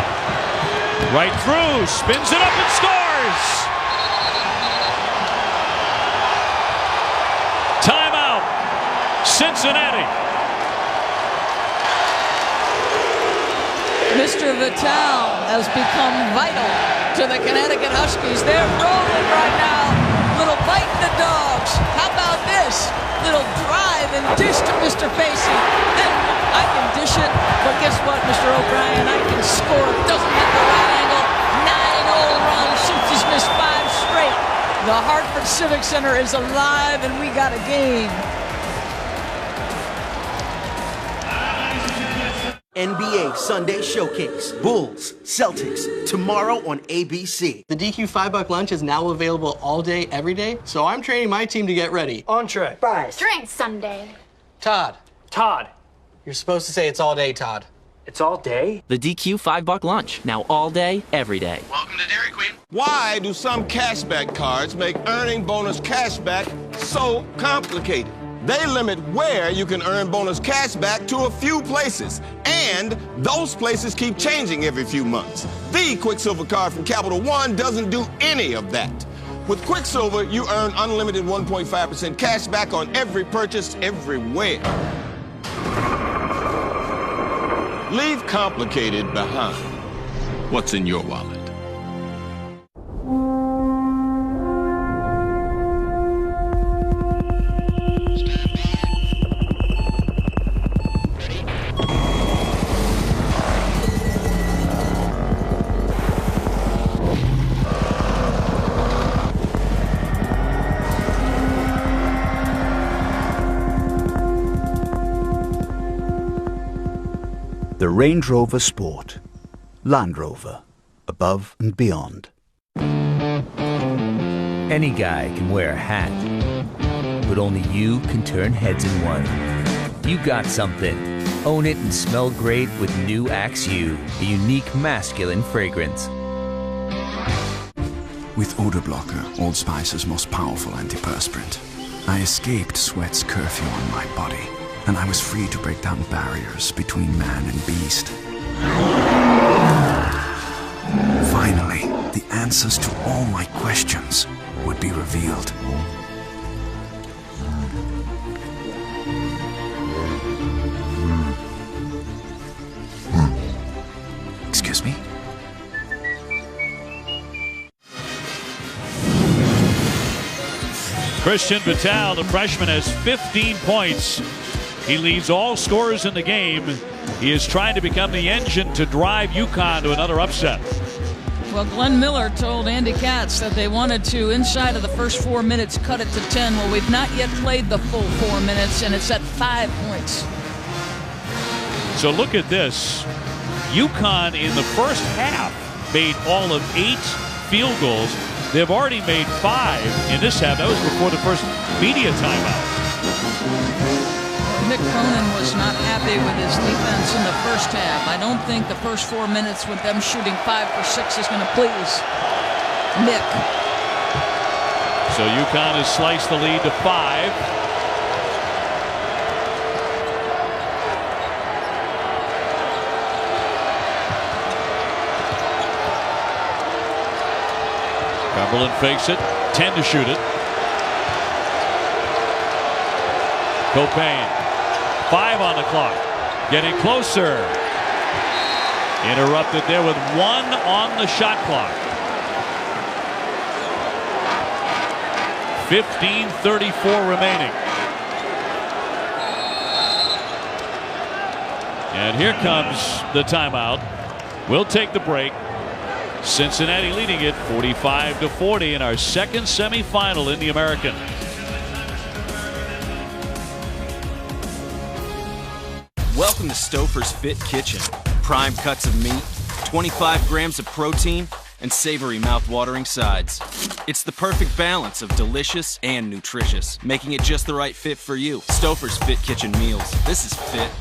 Right through. Spins it up and scores. Timeout. Cincinnati. Mr. Vital has become vital to the Connecticut Huskies. They're rolling right now. Little bite in the dogs. How about this? Little drive and dish to Mr. Facey. Then I can dish it, but guess what, Mr. O'Brien? I can score. It doesn't matter. Hartford Civic Center is alive, and we got a game. NBA Sunday Showcase. Bulls, Celtics, tomorrow on ABC. The DQ $5 lunch is now available all day, every day, so I'm training my team to get ready. Entree. Fries. Drink Sunday. Todd. You're supposed to say it's all day, Todd. It's all day? The DQ $5 lunch, now all day, every day. Welcome to Dairy Queen. Why do some cashback cards make earning bonus cashback so complicated? They limit where you can earn bonus cashback to a few places, and those places keep changing every few months. The Quicksilver card from Capital One doesn't do any of that. With Quicksilver, you earn unlimited 1.5% cashback on every purchase everywhere. Leave complicated behind. What's in your wallet? The Range Rover Sport. Land Rover. Above and beyond. Any guy can wear a hat, but only you can turn heads in one. You got something. Own it and smell great with new Axe U, a unique masculine fragrance. With Odor Blocker, Old Spice's most powerful antiperspirant, I escaped sweat's curfew on my body, and I was free to break down barriers between man and beast. Finally, the answers to all my questions would be revealed. Excuse me? Christian Vital, the freshman, has 15 points. He leads all scorers in the game. He is trying to become the engine to drive UConn to another upset. Well, Glenn Miller told Andy Katz that they wanted to, inside of the first 4 minutes, cut it to 10. Well, we've not yet played the full 4 minutes, and it's at 5 points. So look at this. UConn in the first half made all of 8 field goals. They've already made 5 in this half. That was before the first media timeout. Mick Cronin was not happy with his defense in the first half. I don't think the first 4 minutes with them shooting 5 for 6 is going to please Mick. So UConn has sliced the lead to 5. Cumberland fakes it, 10 to shoot it. Copain, 5 on the clock, getting closer. Interrupted there with 1 on the shot clock. 15:34 remaining. And here comes the timeout. We'll take the break. Cincinnati leading it 45-40 in our second semifinal in the American. Welcome to Stouffer's Fit Kitchen. Prime cuts of meat, 25 grams of protein, and savory mouth-watering sides. It's the perfect balance of delicious and nutritious, making it just the right fit for you. Stouffer's Fit Kitchen meals. This is fit.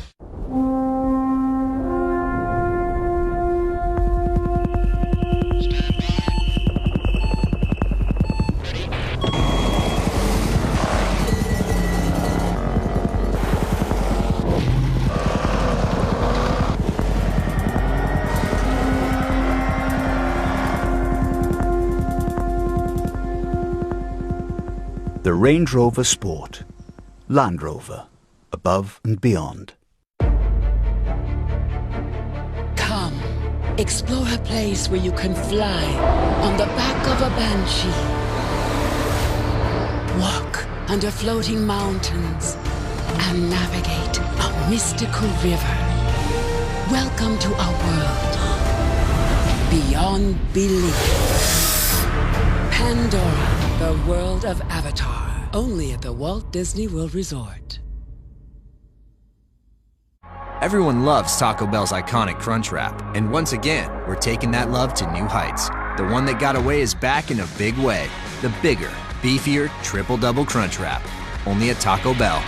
The Range Rover Sport. Land Rover. Above and beyond. Come, explore a place where you can fly on the back of a banshee. Walk under floating mountains and navigate a mystical river. Welcome to a world beyond belief. Pandora. The world of Avatar, only at the Walt Disney World Resort. Everyone loves Taco Bell's iconic Crunchwrap, and once again, we're taking that love to new heights. The one that got away is back in a big way. The bigger, beefier Triple-Double Crunchwrap. Only at Taco Bell.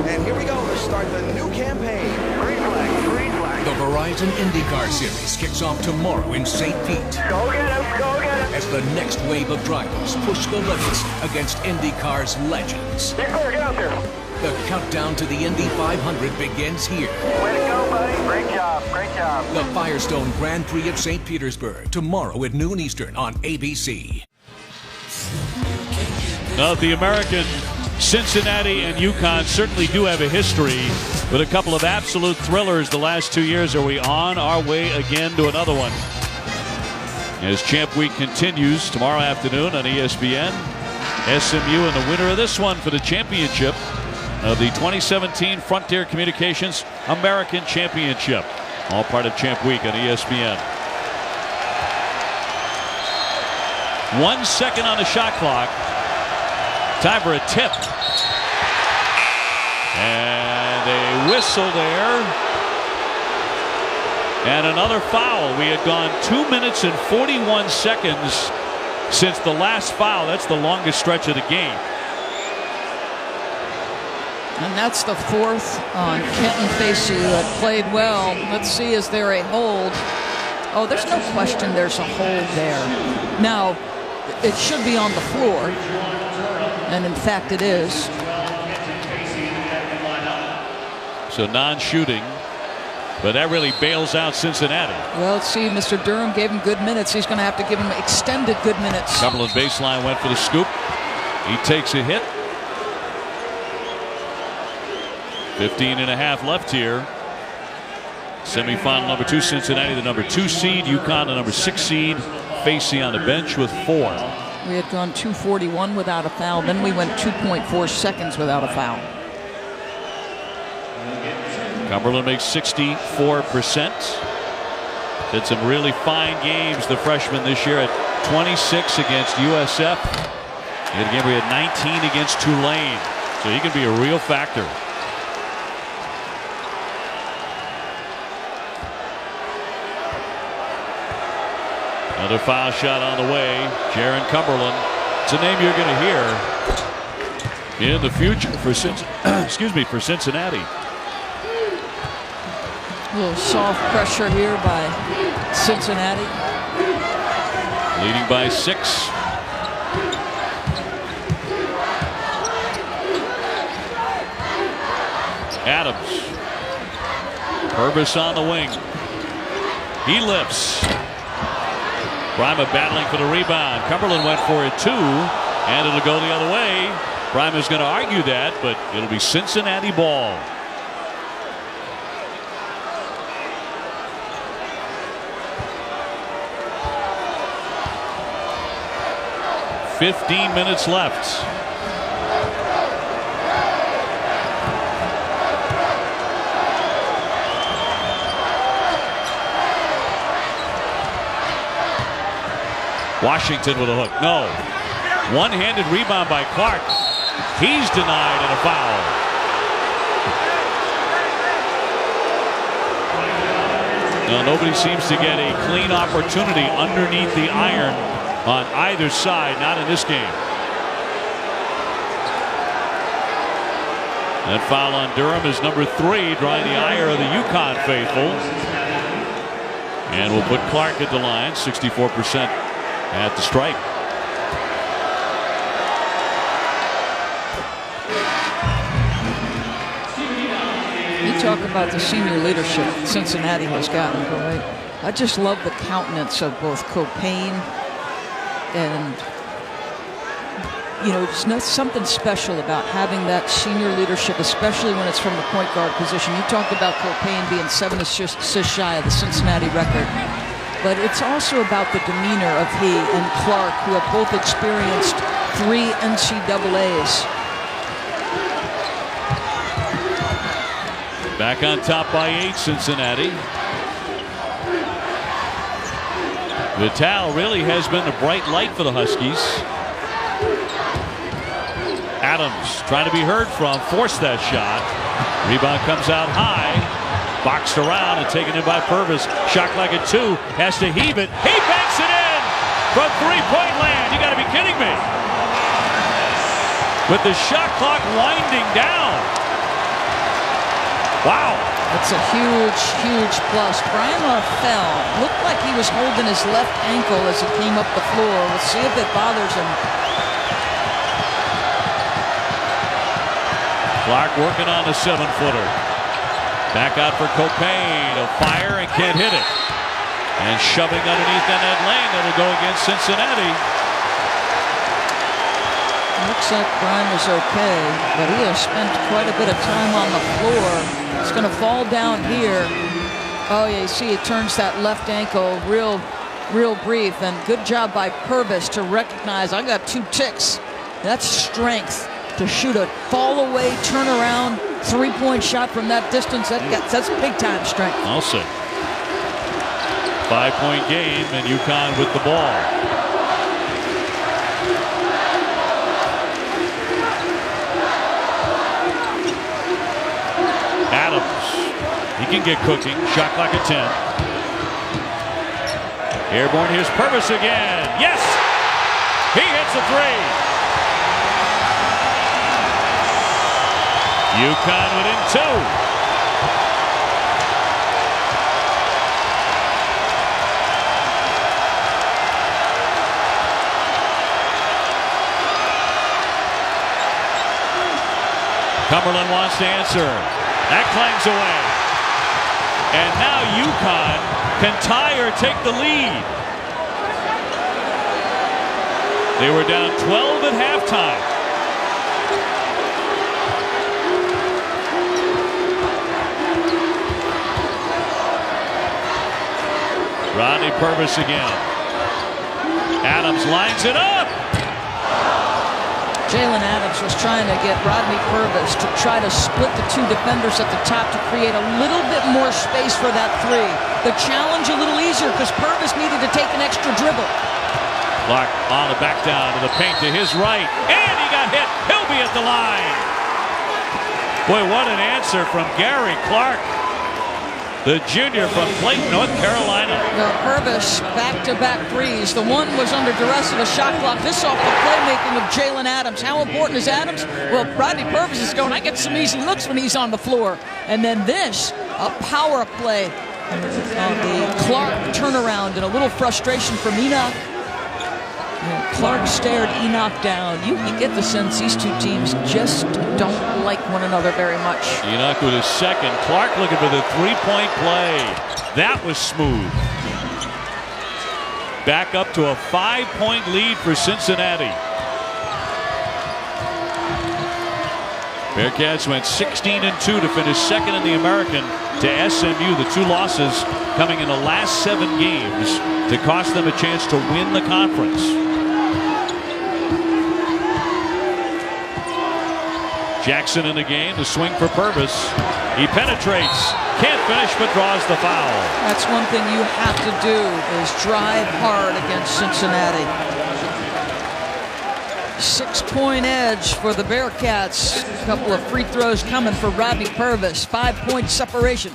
And here we go to start the new campaign. Green flag, green flag. The Verizon IndyCar Series kicks off tomorrow in St. Pete. Go get him, go get him. As the next wave of drivers push the limits against IndyCar's legends. Get out there. The countdown to the Indy 500 begins here. Way to go, buddy. Great job, great job. The Firestone Grand Prix of St. Petersburg, tomorrow at noon Eastern on ABC. Now, the American Cincinnati and UConn certainly do have a history with a couple of absolute thrillers the last 2 years. Are we on our way again to another one? As Champ Week continues tomorrow afternoon on ESPN, SMU and the winner of this one for the championship of the 2017 Frontier Communications American Championship. All part of Champ Week on ESPN. 1 second on the shot clock. Time for a tip. And a whistle there. And another foul. We had gone 2 minutes and 41 seconds since the last foul. That's the longest stretch of the game. And that's the fourth on Kenton Facey, who had played well. Let's see, is there a hold? Oh, there's no question there's a hold there. Now, it should be on the floor. And in fact, it is. So non-shooting. But that really bails out Cincinnati. Well, let's see, Mr. Durham gave him good minutes. He's going to have to give him extended good minutes. Cumberland baseline went for the scoop. He takes a hit. 15.5 left here. Semifinal number 2, Cincinnati, the number 2 seed. UConn, the number 6 seed. Facey on the bench with 4. We had gone 2:41 without a foul. Then we went 2.4 seconds without a foul. Cumberland makes 64%. Did some really fine games, the freshman this year, at 26 against USF. And again, we had 19 against Tulane. So he can be a real factor. Another foul shot on the way. Jaron Cumberland. It's a name you're going to hear in the future for Cincinnati. A little soft pressure here by Cincinnati. Leading by 6. Adams. Purvis on the wing. He lifts. Brima battling for the rebound. Cumberland went for it too, and it'll go the other way. Brima's going to argue that, but it'll be Cincinnati ball. "15 minutes left." Washington with a hook. No. One-handed rebound by Clark. He's denied and a foul. Now, nobody seems to get a clean opportunity underneath the iron on either side. Not in this game. That foul on Durham is number 3, drawing the ire of the UConn faithful. And we'll put Clark at the line, 64% at the strike. You talk about the senior leadership Cincinnati has gotten, right? I just love the countenance of both Copain and, you know, it's not something special about having that senior leadership, especially when it's from the point guard position. You talked about Copain being 7 assists shy of the Cincinnati record. But it's also about the demeanor of he and Clark, who have both experienced 3 NCAAs. Back on top by 8, Cincinnati. Vital really has been a bright light for the Huskies. Adams trying to be heard from, forced that shot. Rebound comes out high. Boxed around and taken in by Purvis. Shot like a 2. Has to heave it. He banks it in from three-point land. You got to be kidding me. With the shot clock winding down. Wow. That's a huge, huge plus. Brian Lafell looked like he was holding his left ankle as he came up the floor. We'll see if it bothers him. Clark working on the 7-footer. Back out for Copain. He'll fire and can't hit it. And shoving underneath in that lane. That'll go against Cincinnati. Looks like Brian was okay, but he has spent quite a bit of time on the floor. It's going to fall down here. Oh, yeah, you see it turns that left ankle real brief. And good job by Purvis to recognize I got 2 ticks. That's strength to shoot a fall away, turn around, 3-point shot from that distance. That's big time strength. I'll say. 5-point game and UConn with the ball. Adams, he can get cooking. Shot clock at 10. Airborne, here's Purvis again. Yes! He hits a 3. UConn within 2. Cumberland wants to answer. That clangs away. And now UConn can tie or take the lead. They were down 12 at halftime. Rodney Purvis again. Adams lines it up. Jalen Adams was trying to get Rodney Purvis to try to split the 2 defenders at the top to create a little bit more space for that 3. The challenge a little easier because Purvis needed to take an extra dribble. Clark on the back down to the paint to his right. And he got hit. He'll be at the line. Boy, what an answer from Gary Clark, the junior from Clayton, North Carolina. Purvis back-to-back 3s. The one was under duress of the shot clock. This off the playmaking of Jalen Adams. How important is Adams? Well, Rodney Purvis is going, I get some easy looks when he's on the floor. And then this, a power play on the Clark turnaround and a little frustration from Enoch. And Clark stared Enoch down. You get the sense these 2 teams just don't like one another very much. Enoch with his second. Clark looking for the 3-point play. That was smooth. Back up to a 5-point lead for Cincinnati. Bearcats went 16-2 to finish second in the American to SMU. The 2 losses coming in the last 7 games to cost them a chance to win the conference. Jackson in the game, the swing for Purvis. He penetrates, can't finish, but draws the foul. That's one thing you have to do is drive hard against Cincinnati. 6-point edge for the Bearcats. A couple of free throws coming for Rodney Purvis. 5-point separation.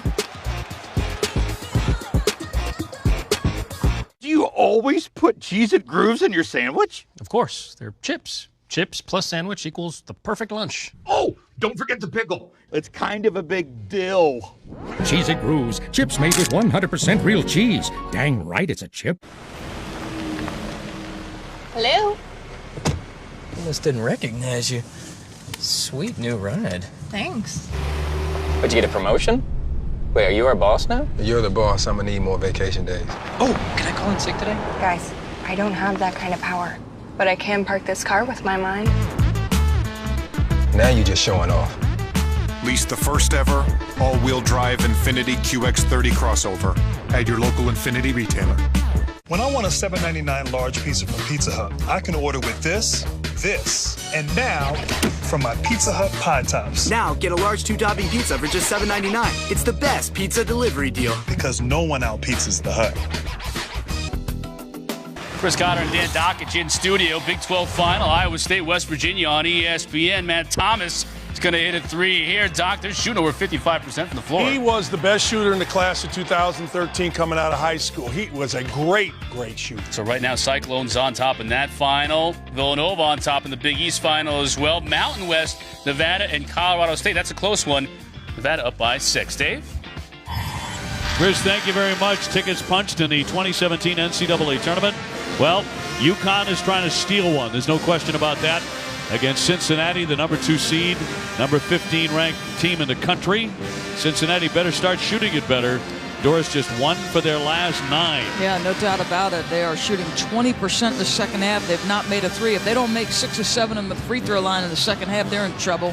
Do you always put Cheez-It Grooves in your sandwich? Of course, they're chips. Chips plus sandwich equals the perfect lunch. Oh, don't forget the pickle. It's kind of a big deal. Cheez-It Grooves, chips made with 100% real cheese. Dang right it's a chip. Hello? Almost didn't recognize you. Sweet new ride. Thanks. But you get a promotion? Wait, are you our boss now? You're the boss. I'm gonna need more vacation days. Oh, can I call in sick today? Guys, I don't have that kind of power, but I can park this car with my mind. Now you're just showing off. Lease the first ever all-wheel drive Infiniti QX30 crossover at your local Infiniti retailer. When I want a $7.99 large pizza from Pizza Hut, I can order with this this. And now, from my Pizza Hut Pie Tops. Now, get a large 2-topping pizza for just $7.99. It's the best pizza delivery deal. Because no one out-pizzas the Hut. Chris Cotter and Dan Dockich in studio. Big 12 final, Iowa State, West Virginia on ESPN. Matt Thomas is going to hit a three here. Doc, they're shooting over 55% from the floor. He was the best shooter in the class of 2013 coming out of high school. He was a great shooter. So right now, Cyclones on top in that final. Villanova on top in the Big East final as well. Mountain West, Nevada, and Colorado State. That's a close one. Nevada up by 6. Dave? Chris, thank you very much. Tickets punched in the 2017 NCAA tournament. Well, UConn is trying to steal one. There's no question about that. Against Cincinnati, the number 2 seed, number 15 ranked team in the country. Cincinnati better start shooting it better. Doris just 1 for their last 9. Yeah, no doubt about it. They are shooting 20% in the second half. They've not made a 3. If they don't make 6 or 7 on the free throw line in the second half, they're in trouble.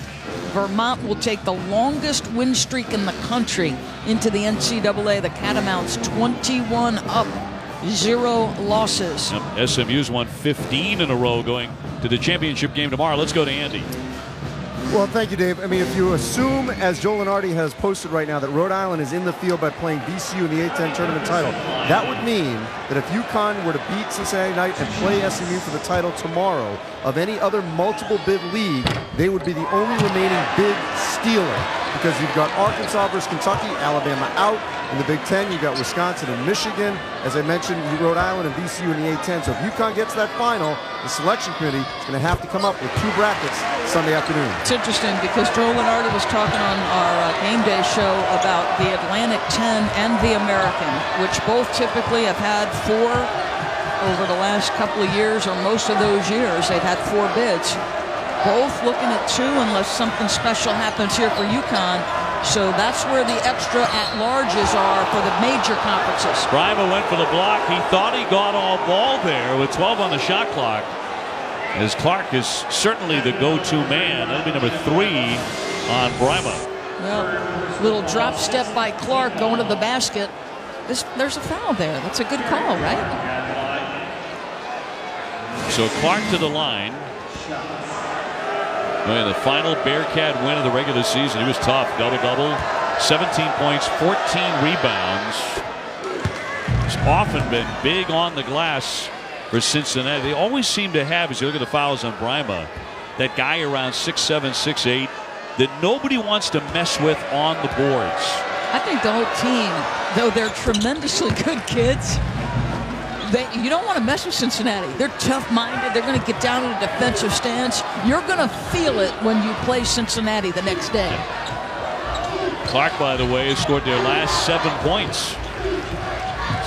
Vermont will take the longest win streak in the country into the NCAA. The Catamounts 21 up. 0 losses. Yep. SMU's won 15 in a row going to the championship game tomorrow. Let's go to Andy. Well, thank you, Dave. I mean, if you assume, as Joel Lenardi has posted right now, that Rhode Island is in the field by playing VCU in the A-10 tournament title, that would mean that if UConn were to beat Cincinnati Knight and play SMU for the title tomorrow of any other multiple bid league, they would be the only remaining bid stealer. Because you've got Arkansas versus Kentucky, Alabama out. In the Big Ten, you've got Wisconsin and Michigan. As I mentioned, Rhode Island and VCU in the A-10. So if UConn gets that final, the selection committee is going to have to come up with 2 brackets Sunday afternoon. It's interesting because Joel Lenardi was talking on our game day show about the Atlantic 10 and the American, which both typically have had 4 over the last couple of years, or most of those years. They've had 4 bids. Both looking at 2 unless something special happens here for UConn. So that's where the extra at-larges are for the major conferences. Brima went for the block. He thought he got all ball there with 12 on the shot clock. As Clark is certainly the go-to man. That'll be number 3 on Brima. Well, little drop step by Clark going to the basket. There's a foul there. That's a good call, right? So Clark to the line. The final Bearcat win of the regular season. He was tough. Double-double. 17 points, 14 rebounds. He's often been big on the glass for Cincinnati. They always seem to have, as you look at the fouls on Brima, that guy around 6'7", 6'8", that nobody wants to mess with on the boards. I think the whole team, though they're tremendously good kids, you don't want to mess with Cincinnati. They're tough-minded. They're going to get down in a defensive stance. You're going to feel it when you play Cincinnati the next day. Clark, by the way, has scored their last 7 points.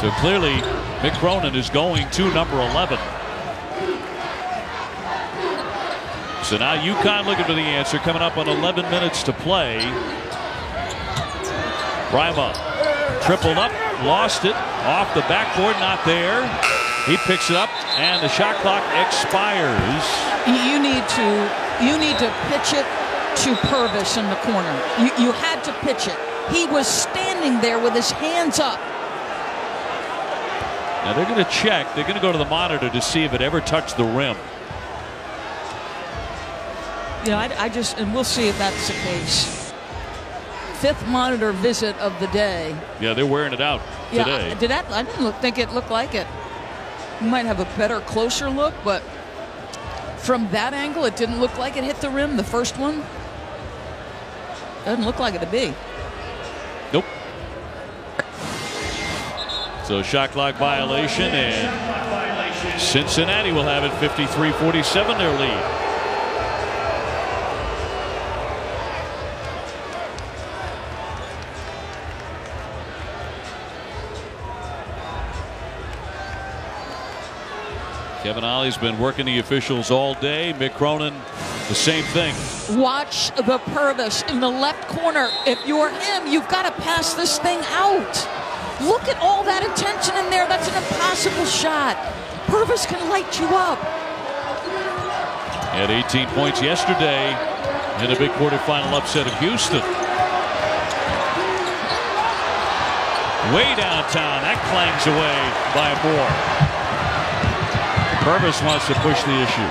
So clearly, Mick Cronin is going to number 11. So now UConn looking for the answer. Coming up on 11 minutes to play. Brima tripled up. Lost it off the backboard, not there. He picks it up, and the shot clock expires. You need to pitch it to Purvis in the corner. You had to pitch it. He was standing there with his hands up. Now they're going to check. They're going to go to the monitor to see if it ever touched the rim. And we'll see if that's the case. 5th monitor visit of the day. Yeah, they're wearing it out today. I didn't think it looked like it. You might have a better, closer look, but from that angle, it didn't look like it hit the rim, the first one. Doesn't look like it to be. Nope. So shot clock violation, and Cincinnati will have it 53-47, their lead. Kevin Ollie's been working the officials all day. Mick Cronin, the same thing. Watch the Purvis in the left corner. If you're him, you've got to pass this thing out. Look at all that attention in there. That's an impossible shot. Purvis can light you up. He had 18 points yesterday in a big quarterfinal upset of Houston. Way downtown. That clangs away by Moore. Purvis wants to push the issue.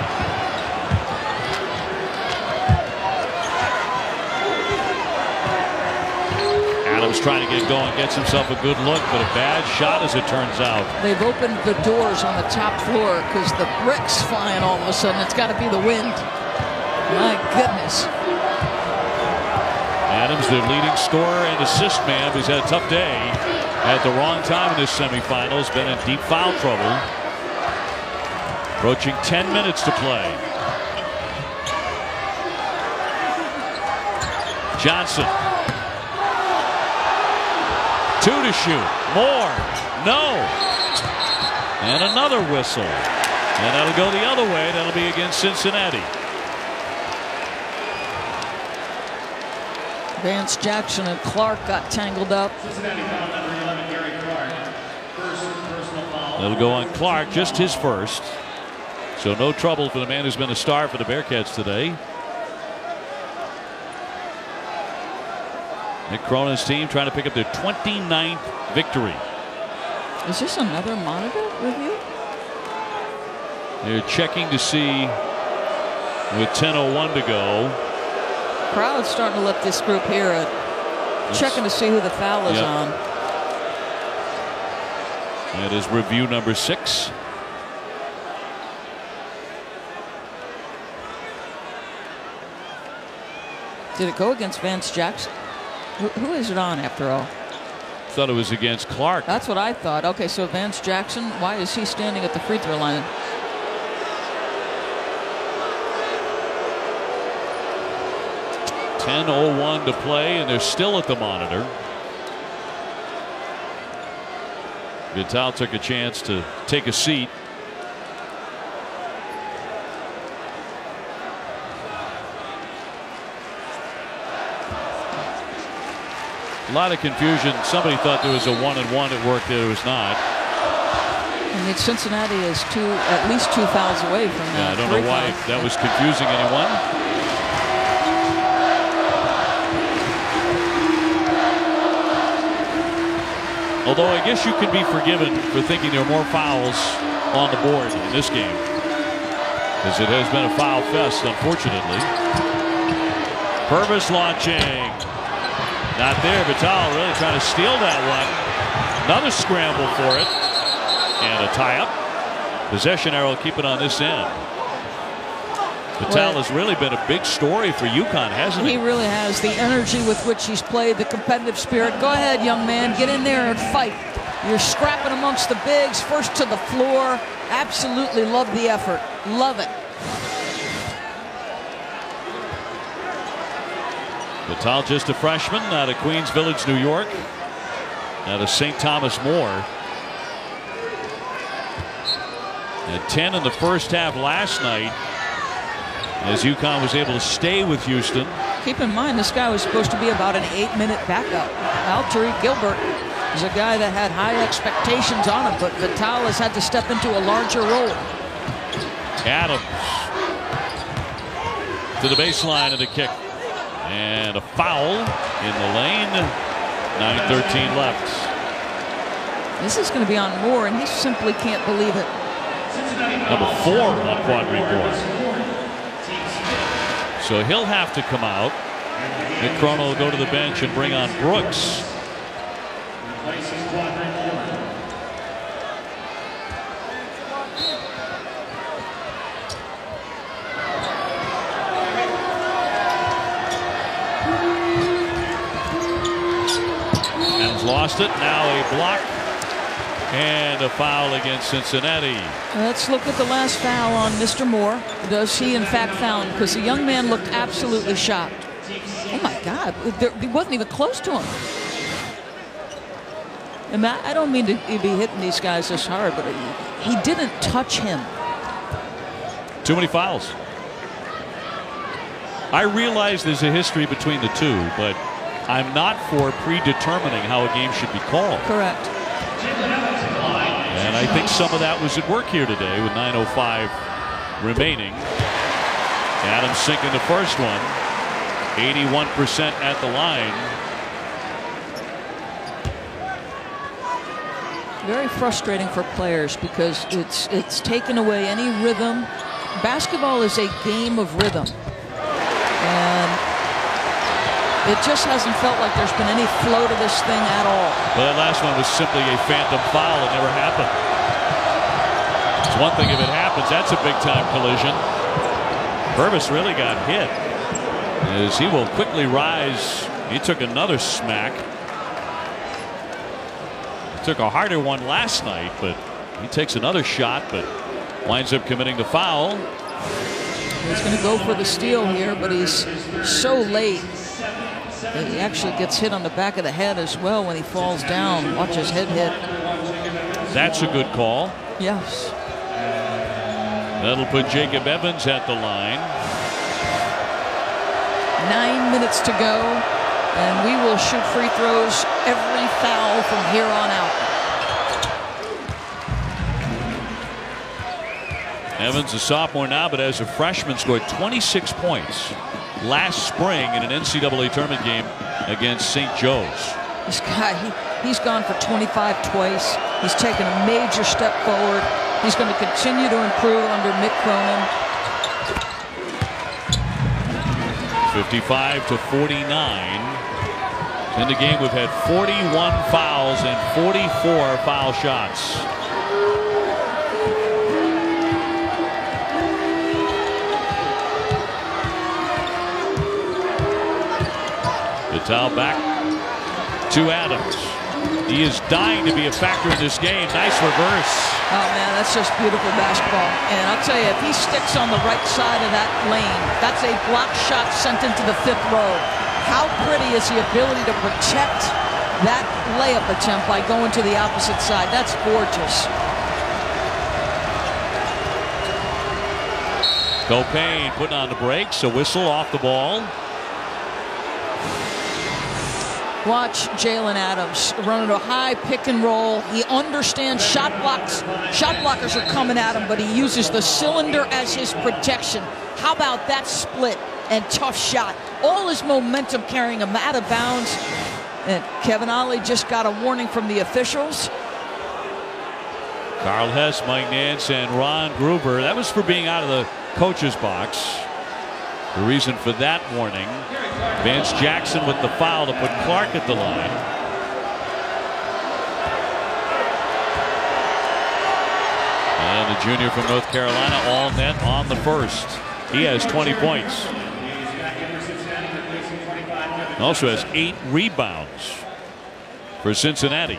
Adams trying to get going, gets himself a good look, but a bad shot as it turns out. They've opened the doors on the top floor because the bricks flying all of a sudden. It's got to be the wind. My goodness. Adams, their leading scorer and assist man, who's had a tough day at the wrong time in this semifinals, been in deep foul trouble. Approaching 10 minutes to play. Johnson. 2 to shoot. More. No. And another whistle. And that'll go the other way. That'll be against Cincinnati. Vance Jackson and Clark got tangled up. That'll go on Clark, just his first. So no trouble for the man who's been a star for the Bearcats today. Nick Cronin's team trying to pick up their 29th victory. Is this another monitor review? They're checking to see with 10:01 to go. Crowd's starting to let this group hear it. Checking to see who the foul is on. That is review number 6. Did it go against Vance Jackson? Who is it on after all? Thought it was against Clark. That's what I thought. Okay, so Vance Jackson, why is he standing at the free throw line? .10:01 to play, and they're still at the monitor. Vital took a chance to take a seat. A lot of confusion. Somebody thought there was a 1-and-1 at work. There was not. I mean, Cincinnati is at least 2 fouls away from that. I don't know why that was confusing anyone. Although I guess you can be forgiven for thinking there are more fouls on the board in this game, as it has been a foul fest, unfortunately. Purvis launching. Not there. Vital really trying to steal that one. Another scramble for it. And a tie-up. Possession arrow, keep it on this end. Vital has really been a big story for UConn, hasn't he? He really has. The energy with which he's played, the competitive spirit. Go ahead, young man. Get in there and fight. You're scrapping amongst the bigs, first to the floor. Absolutely love the effort. Love it. Vital, just a freshman out of Queens Village, New York. Out of St. Thomas More. At 10 in the first half last night, as UConn was able to stay with Houston. Keep in mind, this guy was supposed to be about an 8-minute backup. Tariq Gilbert is a guy that had high expectations on him, but Vital has had to step into a larger role. Adams to the baseline and a kick. And a foul in the lane. 9:13 left. This is going to be on Moore, and he simply can't believe it. Number 4 on Quadri Moore. So he'll have to come out. Nick Cronin will go to the bench and bring on Brooks. Lost it. Now a block and a foul against Cincinnati. Let's look at the last foul on Mr. Moore. Does he in fact foul him? Because the young man looked absolutely shocked. Oh my God, he wasn't even close to him. And I don't mean to be hitting these guys this hard, but he didn't touch him. Too many fouls. I realize there's a history between the two, but I'm not for predetermining how a game should be called. Correct. And I think some of that was at work here today with 9:05 remaining. Adams sinking the first one. 81% at the line. Very frustrating for players because it's taken away any rhythm. Basketball is a game of rhythm. And It just hasn't felt like there's been any flow to this thing at all. Well, that last one was simply a phantom foul. It never happened. It's one thing if it happens. That's a big-time collision. Purvis really got hit as he will quickly rise. He took another smack. He took a harder one last night, but he takes another shot, but winds up committing the foul. He's going to go for the steal here, but he's so late that he actually gets hit on the back of the head as well when he falls down. Watch his head hit. That's a good call. Yes. That'll put Jacob Evans at the line. 9 minutes to go, and we will shoot free throws every foul from here on out. Evans, a sophomore now, but as a freshman scored 26 points last spring in an NCAA tournament game against St. Joe's. This guy, he's gone for 25 twice. He's taken a major step forward. He's going to continue to improve under Mick Cronin. 55-49. In the game, we've had 41 fouls and 44 foul shots. Vitale back to Adams. He is dying to be a factor in this game. Nice reverse. Oh, man, that's just beautiful basketball. And I'll tell you, if he sticks on the right side of that lane, that's a block shot sent into the fifth row. How pretty is the ability to protect that layup attempt by going to the opposite side? That's gorgeous. Copain putting on the brakes. A whistle off the ball. Watch Jalen Adams running a high pick and roll. He understands shot blocks. Shot blockers are coming at him, but he uses the cylinder as his protection. How about that split and tough shot? All his momentum carrying him out of bounds. And Kevin Ollie just got a warning from the officials. Carl Hess, Mike Nance, and Ron Gruber. That was for being out of the coach's box. The reason for that warning, Vance Jackson with the foul to put Clark at the line. And the junior from North Carolina, all net on the first. He has 20 points. Also has 8 rebounds for Cincinnati.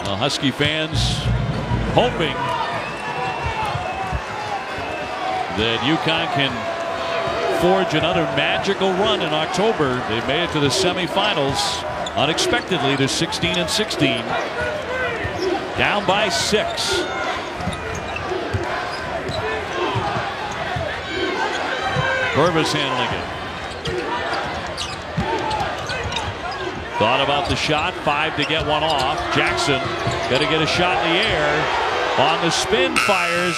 Well, Husky fans hoping that UConn can forge another magical run in October. They made it to the semifinals unexpectedly. They're 16-16, down by 6. Purvis handling it. Thought about the shot, 5 to get one off. Jackson got to get a shot in the air. On the spin, fires.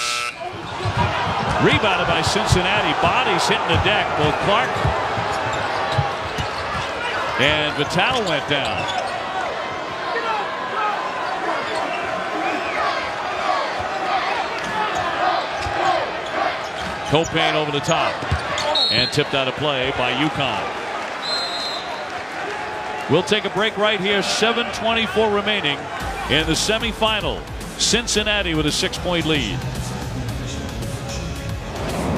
Rebounded by Cincinnati. Bodies hitting the deck. Both Clark and Vitale went down. Copain over the top and tipped out of play by UConn. We'll take a break right here. 7:24 remaining in the semifinal. Cincinnati with a 6-point lead.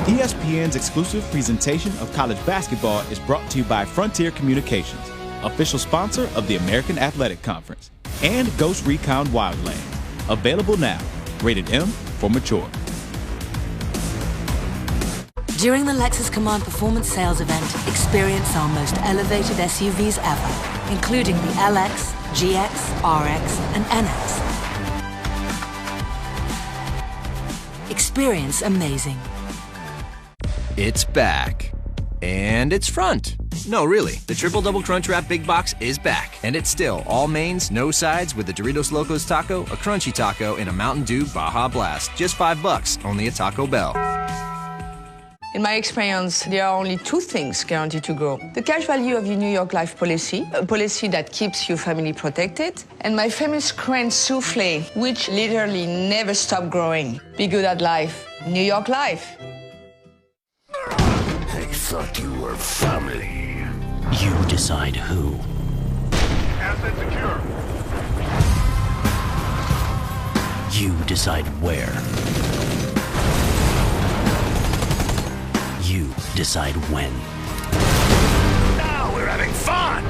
ESPN's exclusive presentation of college basketball is brought to you by Frontier Communications, official sponsor of the American Athletic Conference, and Ghost Recon Wildlands. Available now. Rated M for mature. During the Lexus Command Performance Sales event, experience our most elevated SUVs ever, including the LX, GX, RX, and NX. Experience amazing. It's back. And it's front. No, really. The Triple Double Crunch Wrap Big Box is back. And it's still all mains, no sides with a Doritos Locos Taco, a Crunchy Taco, and a Mountain Dew Baja Blast. Just $5, only at Taco Bell. In my experience, there are only two things guaranteed to grow. The cash value of your New York Life policy, a policy that keeps your family protected, and my famous Crane souffle, which literally never stops growing. Be good at life. New York Life. I thought you were family. You decide who. Asset secure. You decide where. You decide when. Now we're having fun!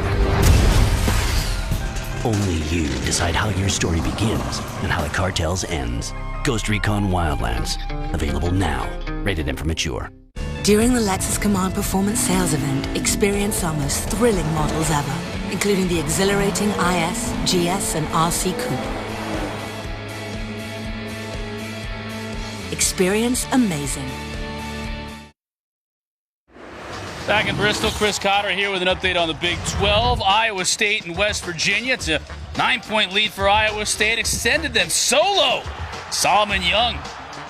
Only you decide how your story begins and how the cartel's ends. Ghost Recon Wildlands. Available now. Rated M for mature. During the Lexus Command Performance Sales Event, experience our most thrilling models ever, including the exhilarating IS, GS, and RC Coupe. Experience amazing. Back in Bristol, Chris Cotter here with an update on the Big 12. Iowa State and West Virginia. It's a 9-point lead for Iowa State. Extended them solo. Solomon Young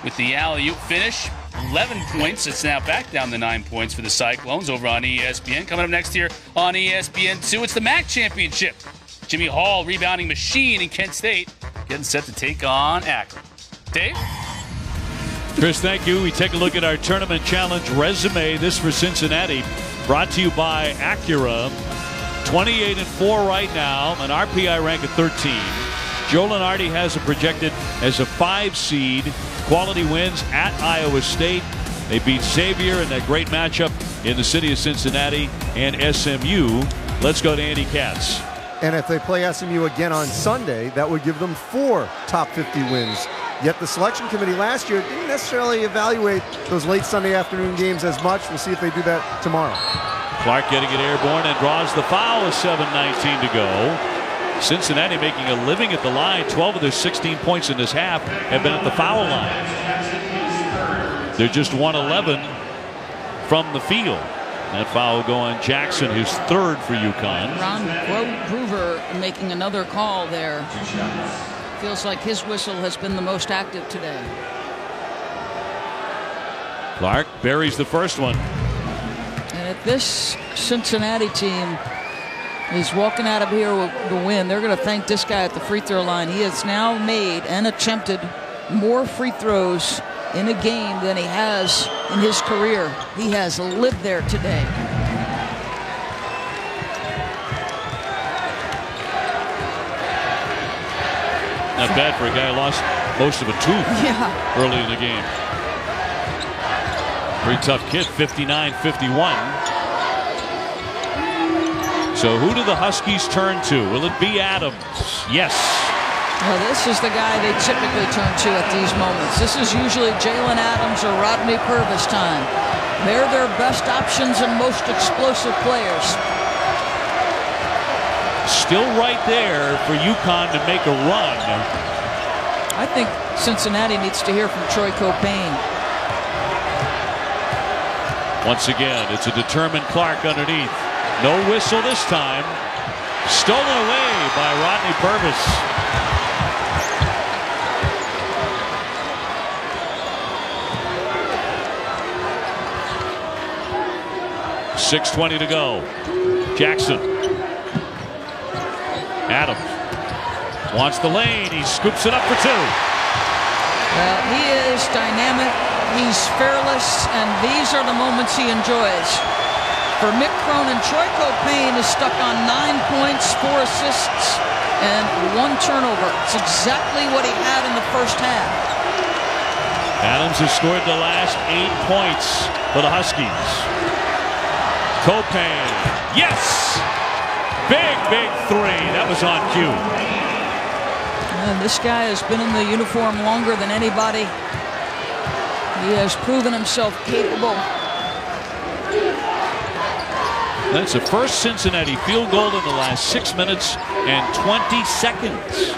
with the alley-oop finish. 11 points. It's now back down to 9 points for the Cyclones over on ESPN. Coming up next here on ESPN2, it's the MAC Championship. Jimmy Hall, rebounding machine in Kent State, getting set to take on Akron. Dave? Chris, thank you. We take a look at our tournament challenge resume. This for Cincinnati, brought to you by Acura. 28-4 right now, an RPI rank of 13. Joe Lunardi has it projected as a 5 seed. Quality wins at Iowa State. They beat Xavier in that great matchup in the city of Cincinnati and SMU. Let's go to Andy Katz. And if they play SMU again on Sunday, that would give them 4 top 50 wins. Yet the selection committee last year didn't necessarily evaluate those late Sunday afternoon games as much. We'll see if they do that tomorrow. Clark getting it airborne and draws the foul with 7:19 to go. Cincinnati making a living at the line. 12 of their 16 points in this half have been at the foul line. They're just 1-11 from the field. That foul will go on Jackson, his 3rd for UConn. Ron Groover making another call there. Feels like his whistle has been the most active today. Clark buries the first one. And if this Cincinnati team is walking out of here with the win, they're going to thank this guy at the free throw line. He has now made and attempted more free throws in a game than he has in his career. He has lived there today. Not bad for a guy who lost most of a tooth early in the game. Pretty tough kid, 59-51. So who do the Huskies turn to? Will it be Adams? Yes. Well, this is the guy they typically turn to at these moments. This is usually Jalen Adams or Rodney Purvis time. They're their best options and most explosive players. Still right there for UConn to make a run. I think Cincinnati needs to hear from Troy Copain. Once again, it's a determined Clark underneath. No whistle this time. Stolen away by Rodney Purvis. .620 to go. Jackson. Adams wants the lane. He scoops it up for 2. Well, he is dynamic. He's fearless, and these are the moments he enjoys. For Mick Cronin, Troy Copain is stuck on 9 points, 4 assists, and 1 turnover. It's exactly what he had in the first half. Adams has scored the last 8 points for the Huskies. Copain, yes! Big 3. That was on cue. And this guy has been in the uniform longer than anybody. He has proven himself capable. That's the first Cincinnati field goal in the last 6 minutes and 20 seconds.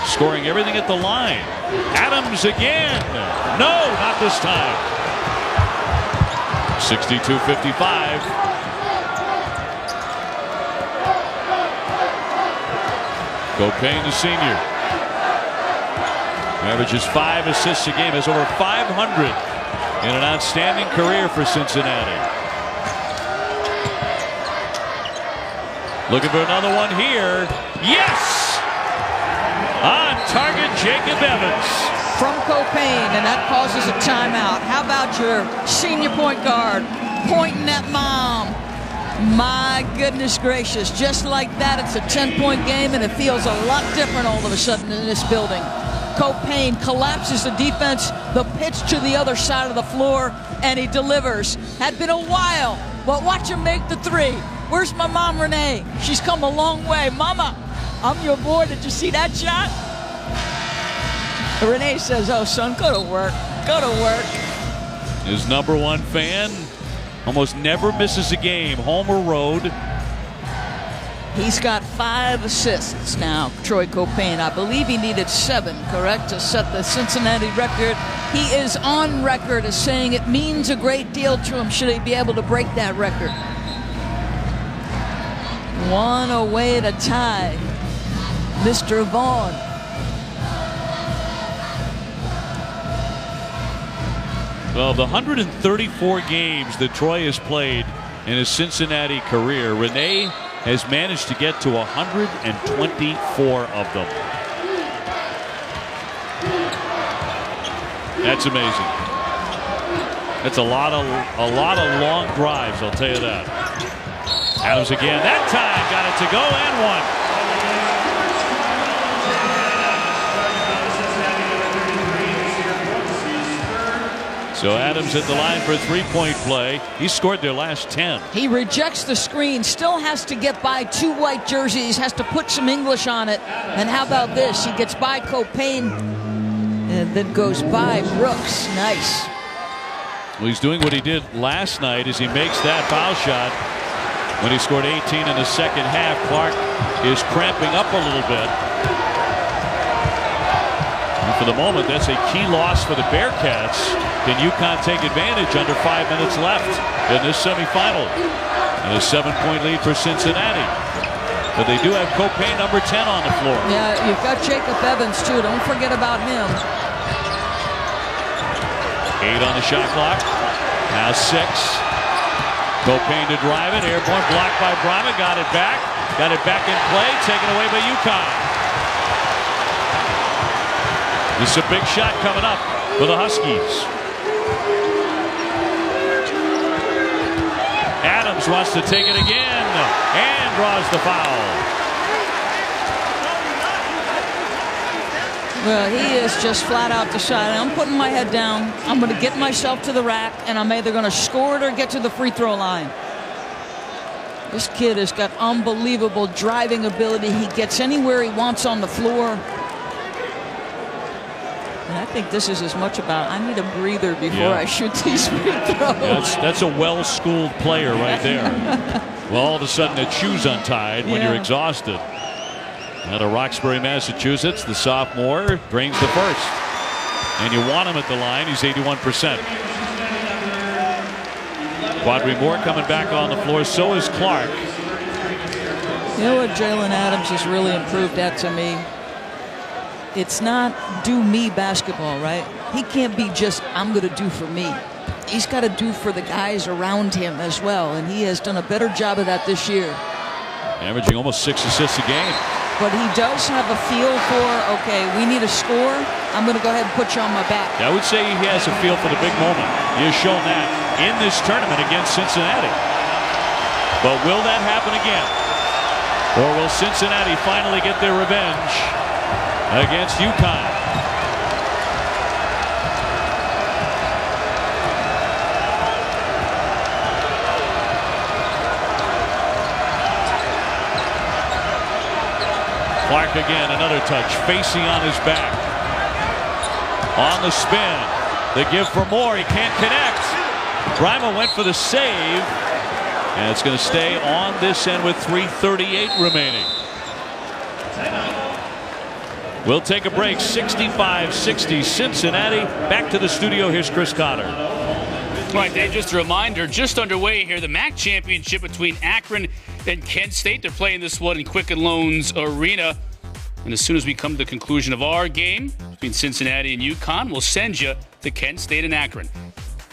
Scoring everything at the line. Adams again. No, not this time. 62-55. Copain, the senior, averages 5 assists a game, has over 500 in an outstanding career for Cincinnati. Looking for another one here. Yes! On target, Jacob Evans. From Copain, and that causes a timeout. How about your senior point guard pointing at mom? My goodness gracious, just like that, it's a 10-point game, and it feels a lot different all of a sudden in this building. Copain collapses the defense, the pitch to the other side of the floor, and he delivers. Had been a while, but watch him make the three. Where's my mom, Renee? She's come a long way. Mama, I'm your boy. Did you see that shot? Renee says, oh, son, go to work. Go to work. His #1 fan almost never misses a game, home or road. He's got 5 assists now, Troy Copain. I believe he needed 7, correct, to set the Cincinnati record. He is on record as saying it means a great deal to him should he be able to break that record. 1 away to tie Mr. Vaughn. Well, the 134 games that Troy has played in his Cincinnati career, Renee has managed to get to 124 of them. That's amazing. That's a lot of long drives, I'll tell you that. Adams again. That time got it to go and one. So Adams at the line for a three-point play. He scored their last 10. He rejects the screen, still has to get by 2 white jerseys, has to put some English on it. And how about this? He gets by Copain and then goes by Brooks. Nice. Well, he's doing what he did last night as he makes that foul shot. When he scored 18 in the second half, Clark is cramping up a little bit. And for the moment, that's a key loss for the Bearcats. Can UConn take advantage under 5 minutes left in this semifinal? And a 7-point lead for Cincinnati. But they do have Copain #10 on the floor. Yeah, you've got Jacob Evans, too. Don't forget about him. 8 on the shot clock. Now 6. Copain to drive it. Airborne blocked by Brahma. Got it back. Got it back in play. Taken away by UConn. This is a big shot coming up for the Huskies. Adams wants to take it again and draws the foul. Well, he is just flat out deciding, I'm putting my head down. I'm going to get myself to the rack, and I'm either going to score it or get to the free throw line. This kid has got unbelievable driving ability. He gets anywhere he wants on the floor. And I think this is as much about, I need a breather before I shoot these free throws. That's a well-schooled player right there. Well, all of a sudden, that shoe's untied when you're exhausted. Out of Roxbury, Massachusetts, the sophomore drains the first. And you want him at the line. He's 81%. Quadri Moore coming back on the floor. So is Clark. You know what Jalen Adams has really improved at to me? It's not do me basketball, right? He can't be just I'm going to do for me. He's got to do for the guys around him as well. And he has done a better job of that this year. Averaging almost 6 assists a game. But he does have a feel for, okay, we need a score. I'm going to go ahead and put you on my back. I would say he has a feel for the big moment. He has shown that in this tournament against Cincinnati. But will that happen again? Or will Cincinnati finally get their revenge against UConn? Clark again, another touch, facing on his back. On the spin, the give for Moore, he can't connect. Grima went for the save, and it's going to stay on this end with 3:38 remaining. We'll take a break, 65-60 Cincinnati. Back to the studio, here's Chris Cotter. All right, Dave, just a reminder, just underway here, the MAC championship between Akron and Kent State. They're playing this one in Quicken Loans Arena. And as soon as we come to the conclusion of our game between Cincinnati and UConn, we'll send you to Kent State and Akron.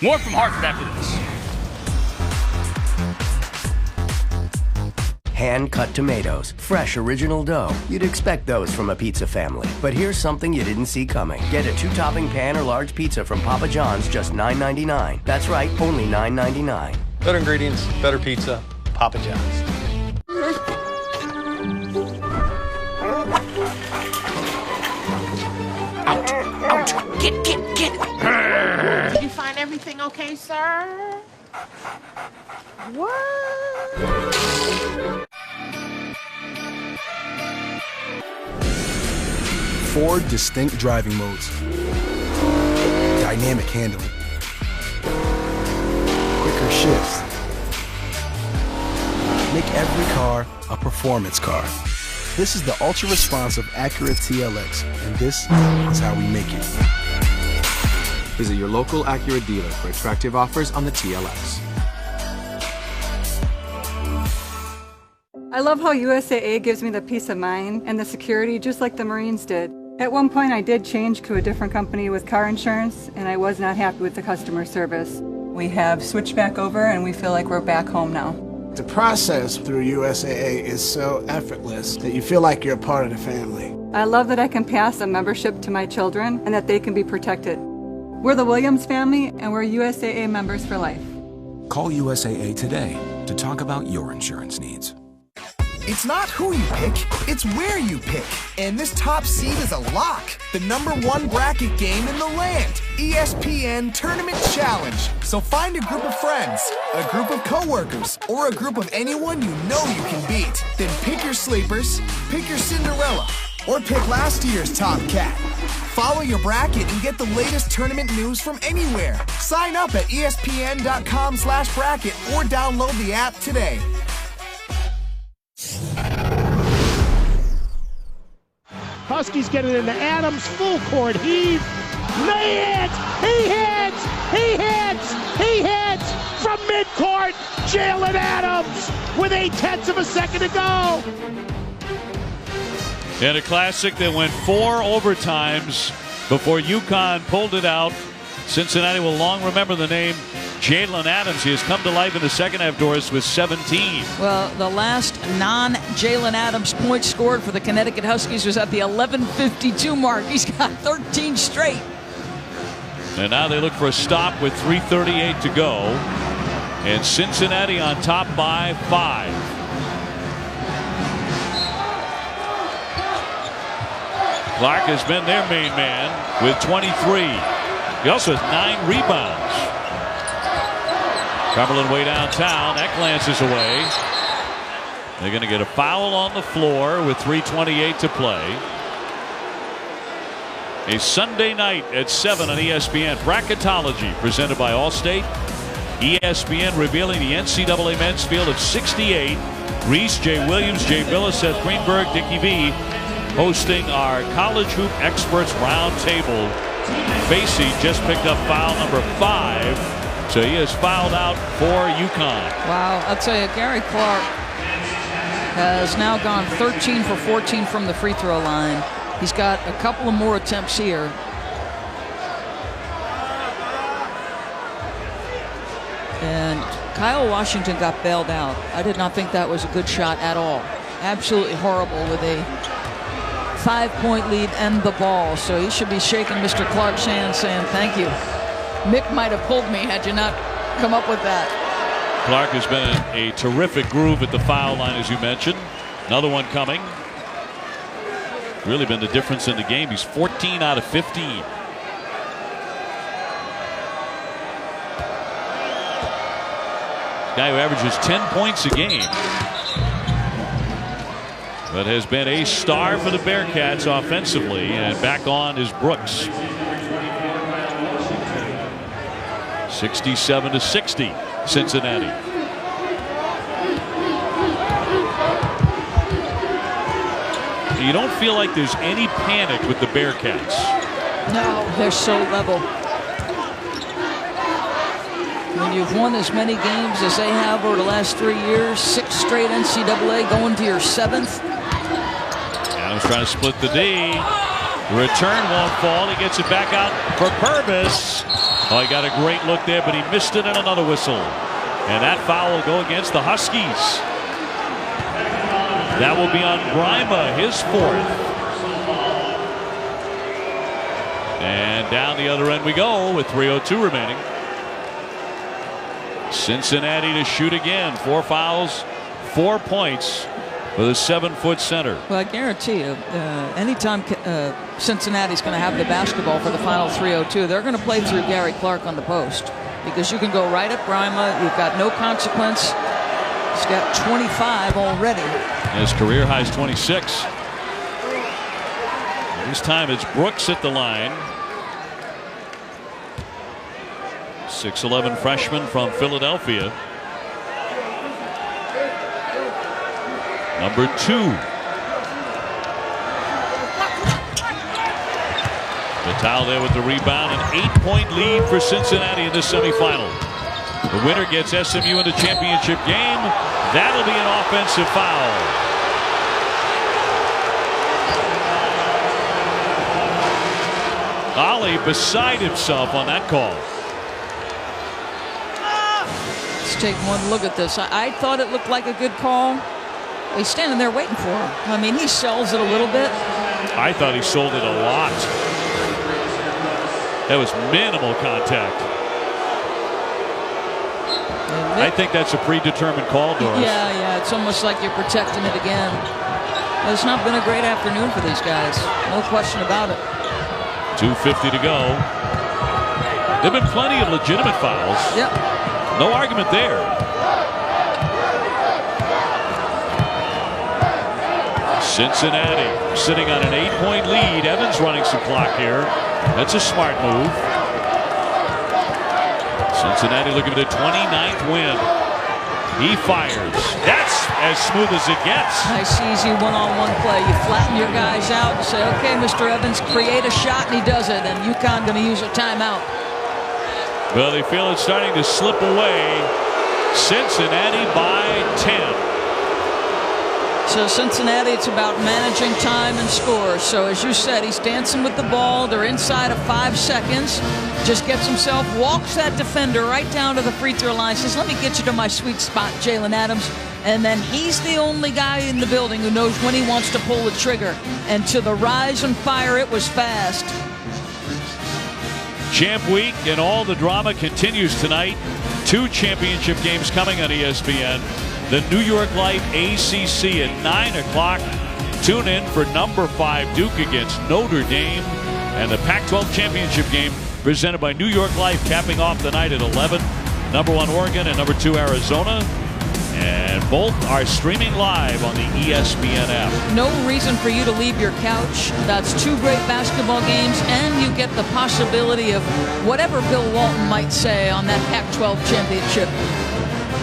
More from Hartford after this. Hand-cut tomatoes, fresh original dough. You'd expect those from a pizza family. But here's something you didn't see coming. Get a 2-topping pan or large pizza from Papa John's, just $9.99. That's right, only $9.99. Better ingredients, better pizza, Papa John's. Out! Get! Did you find everything okay, sir? What? 4 distinct driving modes. Dynamic handling. Quicker shifts. Make every car a performance car. This is the ultra-responsive Acura TLX, and this is how we make it. Visit your local Acura dealer for attractive offers on the TLX. I love how USAA gives me the peace of mind and the security just like the Marines did. At one point I did change to a different company with car insurance and I was not happy with the customer service. We have switched back over and we feel like we're back home now. The process through USAA is so effortless that you feel like you're a part of the family. I love that I can pass a membership to my children and that they can be protected. We're the Williams family and we're USAA members for life. Call USAA today to talk about your insurance needs. It's not who you pick, it's where you pick. And this top seed is a lock. The #1 bracket game in the land. ESPN Tournament Challenge. So find a group of friends, a group of coworkers, or a group of anyone you know you can beat. Then pick your sleepers, pick your Cinderella, or pick last year's top cat. Follow your bracket and get the latest tournament news from anywhere. Sign up at espn.com/bracket or download the app today. Huskies get it into Adams, full court heave. He hits! He hits! He hits! He hits! From midcourt, Jalen Adams with 0.8 of a second to go. And a classic that went 4 overtimes before UConn pulled it out. Cincinnati will long remember the name Jalen Adams. He has come to life in the second half, Doris, with 17. Well, the last non-Jalen Adams point scored for the Connecticut Huskies was at the 11:52 mark. He's got 13 straight. And now they look for a stop with 3:38 to go. And Cincinnati on top by 5. Clark has been their main man with 23. He also has 9 rebounds. Cumberland way downtown. That glances away. They're going to get a foul on the floor with 3:28 to play. A Sunday night at 7 on ESPN. Bracketology presented by Allstate. ESPN revealing the NCAA men's field of 68. Reese, Jay Williams, Jay Billis, Seth Greenberg, Dickie V hosting our College Hoop Experts Roundtable. Facey just picked up foul number 5. So he is fouled out for UConn. Wow, I'll tell you, Gary Clark has now gone 13 for 14 from the free throw line. He's got a couple of more attempts here. And Kyle Washington got bailed out. I did not think that was a good shot at all. Absolutely horrible with a 5-point lead and the ball. So he should be shaking Mr. Clark's hand saying thank you. Mick might have pulled me had you not come up with that. Clark has been in a terrific groove at the foul line, as you mentioned. Another one coming. Really been the difference in the game. He's 14 out of 15. Guy who averages 10 points a game, but has been a star for the Bearcats offensively. And back on is Brooks. 67-60, Cincinnati. You don't feel like there's any panic with the Bearcats. No, they're so level. When you've won as many games as they have over the last 3 years, 6 straight NCAA, going to your 7th. Adams trying to split the D. The return won't fall. He gets it back out for Purvis. Oh, he got a great look there, but he missed it, and another whistle. And that foul will go against the Huskies. That will be on Grima, his 4th. And down the other end we go with 3:02 remaining. Cincinnati to shoot again. 4 fouls, 4 points for the 7-foot center. Well, I guarantee you, anytime Cincinnati's going to have the basketball for the final 3:02, they're going to play through Gary Clark on the post, because you can go right at Grima. You've got no consequence. He's got 25 already. His career high is 26. This time it's Brooks at the line. 6'11" freshman from Philadelphia. Number 2. Vitale there with the rebound. An 8-point lead for Cincinnati in this semifinal. The winner gets SMU in the championship game. That'll be an offensive foul. Ollie beside himself on that call. Let's take one look at this. I thought it looked like a good call. He's standing there waiting for him. I mean, he sells it a little bit. I thought he sold it a lot. That was minimal contact. I think that's a predetermined call, Doris. Yeah, it's almost like you're protecting it again. It's not been a great afternoon for these guys. No question about it. 2:50 to go. There have been plenty of legitimate fouls. Yep. No argument there. Cincinnati sitting on an 8-point lead. Evans running some clock here. That's a smart move. Cincinnati looking for the 29th win. He fires. That's as smooth as it gets. Nice, easy one-on-one play. You flatten your guys out and say, okay, Mr. Evans, create a shot, and he does it. And UConn going to use a timeout. Well, they feel it's starting to slip away. Cincinnati by 10. So Cincinnati, it's about managing time and scores. So as you said, he's dancing with the ball. They're inside of 5 seconds. Just gets himself, walks that defender right down to the free throw line. Says, let me get you to my sweet spot, Jalen Adams. And then he's the only guy in the building who knows when he wants to pull the trigger. And to the rise and fire, it was fast. Champ Week and all the drama continues tonight. 2 championship games coming on ESPN. The New York Life ACC at 9 o'clock. Tune in for number 5 Duke against Notre Dame. And the Pac-12 championship game presented by New York Life capping off the night at 11. Number 1 Oregon and number 2 Arizona. And both are streaming live on the ESPN app. No reason for you to leave your couch. That's 2 great basketball games, and you get the possibility of whatever Bill Walton might say on that Pac-12 championship.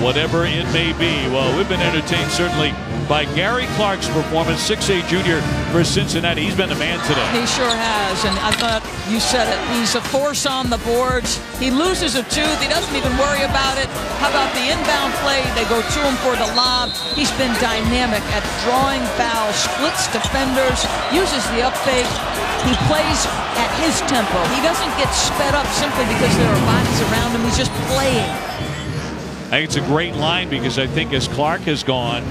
Whatever it may be. Well, we've been entertained certainly by Gary Clark's performance, 6'8" junior for Cincinnati. He's been the man today. He sure has, and I thought you said it. He's a force on the boards. He loses a tooth. He doesn't even worry about it. How about the inbound play? They go to him for the lob. He's been dynamic at drawing fouls, splits defenders, uses the up fake. He plays at his tempo. He doesn't get sped up simply because there are bodies around him. He's just playing. I think it's a great line because I think as Clark has gone,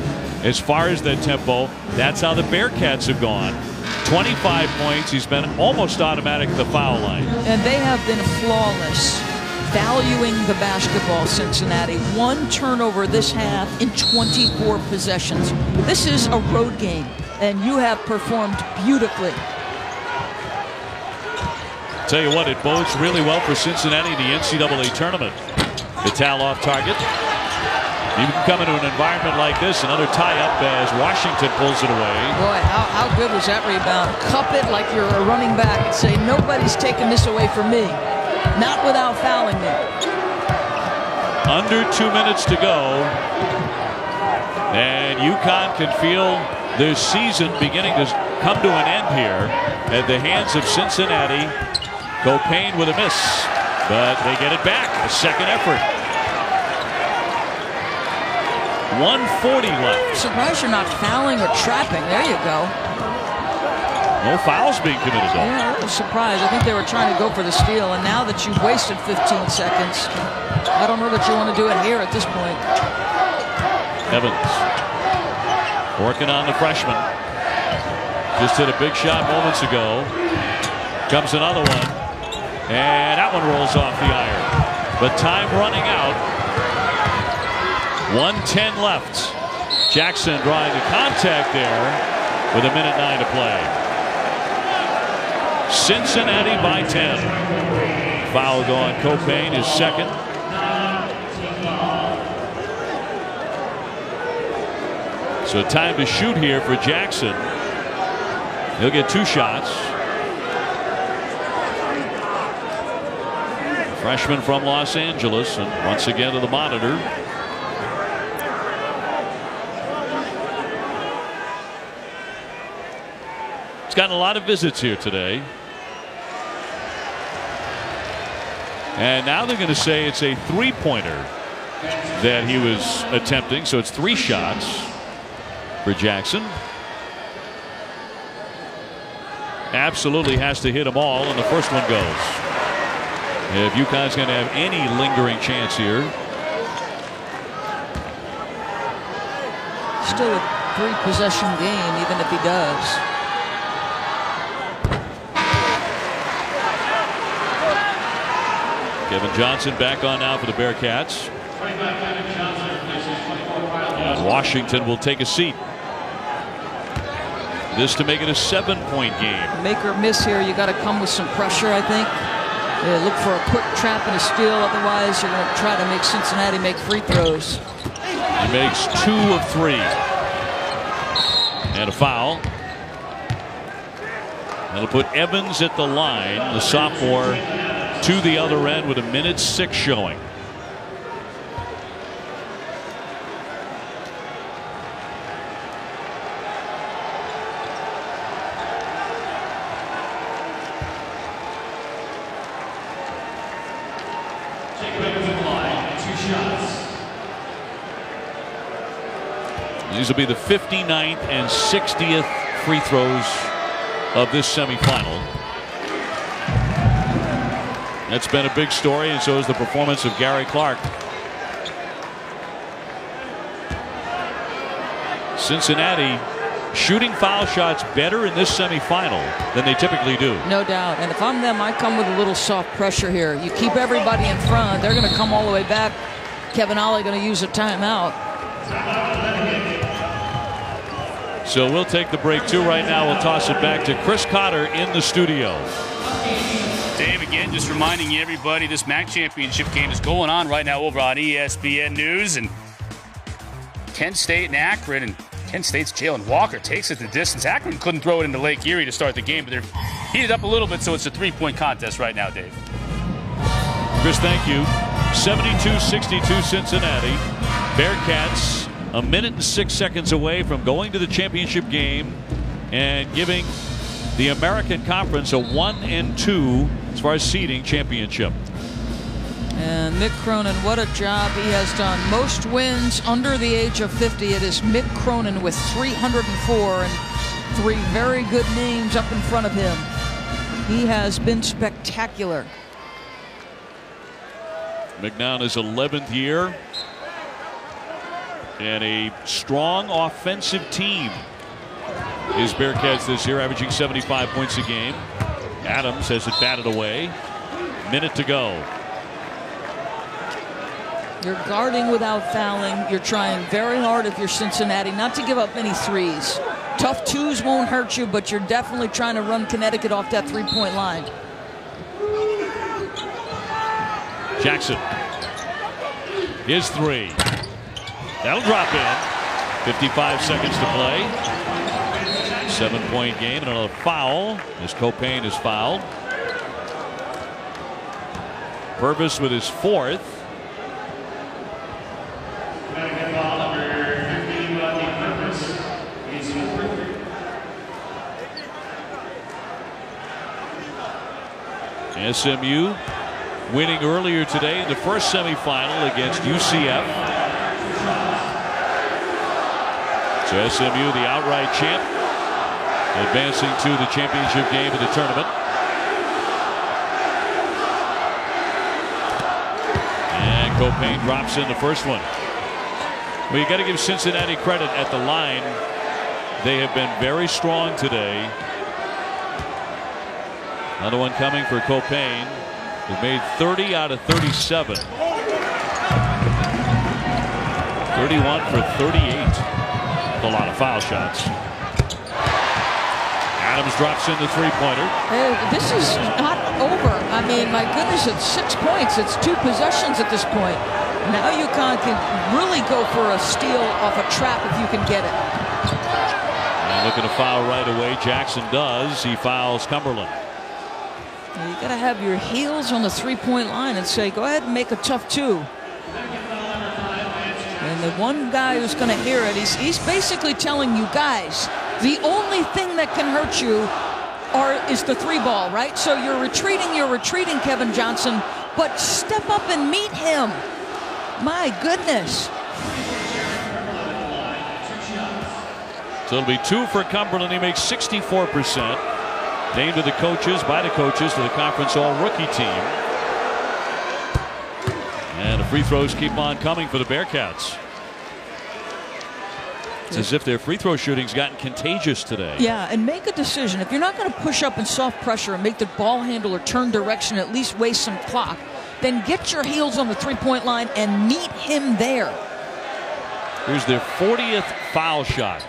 as far as that tempo, that's how the Bearcats have gone. 25 points. He's been almost automatic at the foul line. And they have been flawless, valuing the basketball, Cincinnati. 1 turnover this half in 24 possessions. This is a road game, and you have performed beautifully. Tell you what, it bodes really well for Cincinnati in the NCAA tournament. Vitale off target. You can come into an environment like this, another tie-up as Washington pulls it away. Boy, how good was that rebound? Cup it like you're a running back and say, nobody's taking this away from me. Not without fouling me. Under 2 minutes to go. And UConn can feel their season beginning to come to an end here at the hands of Cincinnati. Copain with a miss, but they get it back. A second effort. 1:40 left. Surprised you're not fouling or trapping. There you go. No fouls being committed, though. Yeah, I was surprised. I think they were trying to go for the steal, and now that you've wasted 15 seconds, I don't know that you want to do it here at this point. Evans working on the freshman. Just hit a big shot moments ago. Comes another one, and that one rolls off the iron. But time running out. 1:10 left. Jackson drawing the contact there with 1:09 to play. Cincinnati by 10. Foul going. Copain is second. So time to shoot here for Jackson. He'll get 2 shots. Freshman from Los Angeles, and once again to the monitor. He's gotten a lot of visits here today. And now they're going to say it's a 3-pointer that he was attempting. So it's 3 shots for Jackson. Absolutely has to hit them all, and the first one goes. If UConn's going to have any lingering chance here. Still a 3-possession game, even if he does. Kevin Johnson back on now for the Bearcats. And Washington will take a seat. This to make it a 7-point game. Make or miss here, you got to come with some pressure, I think. Look for a quick trap and a steal. Otherwise, you're going to try to make Cincinnati make free throws. He makes 2 of 3. And a foul. That'll put Evans at the line, the sophomore, to the other end with 1:06 showing. These will be the 59th and 60th free throws of this semifinal. That's been a big story, and so is the performance of Gary Clark. Cincinnati shooting foul shots better in this semifinal than they typically do. No doubt. And if I'm them, I come with a little soft pressure here. You keep everybody in front. They're going to come all the way back. Kevin Ollie going to use a timeout. So we'll take the break too. Right now we'll toss it back to Chris Cotter in the studio. Dave, again, just reminding everybody this MAC championship game is going on right now over on ESPN News. And Kent State and Akron, and Kent State's Jalen Walker takes it the distance. Akron couldn't throw it into Lake Erie to start the game, but they're heated up a little bit, so it's a 3-point contest right now, Dave. Chris, thank you. 72-62 Cincinnati. Bearcats 1:06 away from going to the championship game and giving the American Conference a 1-2 as far as seeding championship. And Mick Cronin, what a job he has done. Most wins under the age of 50. It is Mick Cronin with 304 and 3 very good names up in front of him. He has been spectacular. Mick now in his 11th year. And a strong offensive team is Bearcats this year, averaging 75 points a game. Adams has it batted away. Minute to go. You're guarding without fouling. You're trying very hard if you're Cincinnati not to give up many threes. Tough twos won't hurt you, but you're definitely trying to run Connecticut off that 3-point line. Jackson. His 3. That'll drop in. 55 seconds to play. 7-point game and another foul as Copain is fouled. Purvis with his 4th. SMU winning earlier today in the first semifinal against UCF. So SMU, the outright champ advancing to the championship game of the tournament. And Copain drops in the first one. Well, you got to give Cincinnati credit at the line. They have been very strong today. Another one coming for Copain. They've made 30 out of 37. 31 for 38. A lot of foul shots. Adams drops in the three-pointer. Hey, this is not over. I mean, my goodness, it's 6 points. It's 2 possessions at this point. Now UConn can really go for a steal off a trap if you can get it. And looking to foul right away. Jackson does. He fouls Cumberland. You got to have your heels on the three-point line and say, go ahead and make a tough 2. And the one guy who's going to hear it, he's basically telling you guys, the only thing that can hurt you is the 3-ball, right? So you're retreating, Kevin Johnson, but step up and meet him. My goodness. So it'll be 2 for Cumberland. He makes 64%. Named to the coaches, by the coaches, to the conference all-rookie team. And the free throws keep on coming for the Bearcats. It's as if their free throw shooting's gotten contagious today. Yeah, and make a decision. If you're not going to push up in soft pressure and make the ball handler turn direction, at least waste some clock, then get your heels on the three-point line and meet him there. Here's their 40th foul shot.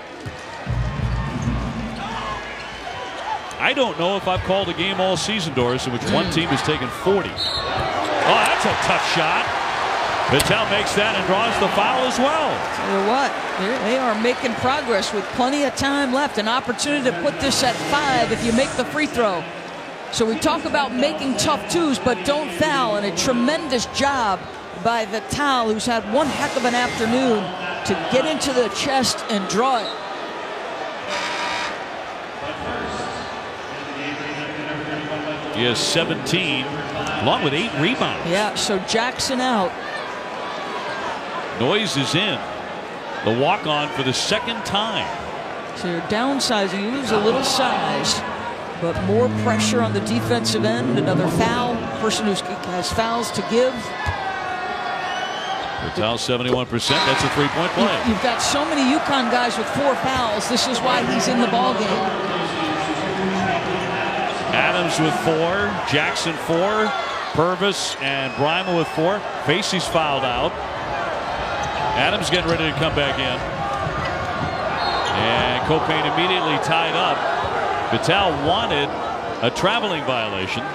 I don't know if I've called a game all season, Doris, in which one team has taken 40. Oh, that's a tough shot. Vitale makes that and draws the foul as well. Tell you what, they are making progress with plenty of time left. An opportunity to put this at 5 if you make the free throw. So we talk about making tough 2s, but don't foul. And a tremendous job by Vitale, who's had one heck of an afternoon, to get into the chest and draw it. He has 17, along with 8 rebounds. Yeah, so Jackson out. Noyes is in. The walk-on for the second time. So you're downsizing. You lose a little size, but more pressure on the defensive end. Another foul. Person who has fouls to give. Vitale 71%. That's a three-point play. You've got so many UConn guys with 4 fouls. This is why he's in the ballgame. Adams with 4, Jackson 4, Purvis and Bryma with 4. Facey's fouled out. Adams getting ready to come back in. And Copain immediately tied up. Vitale wanted a traveling violation.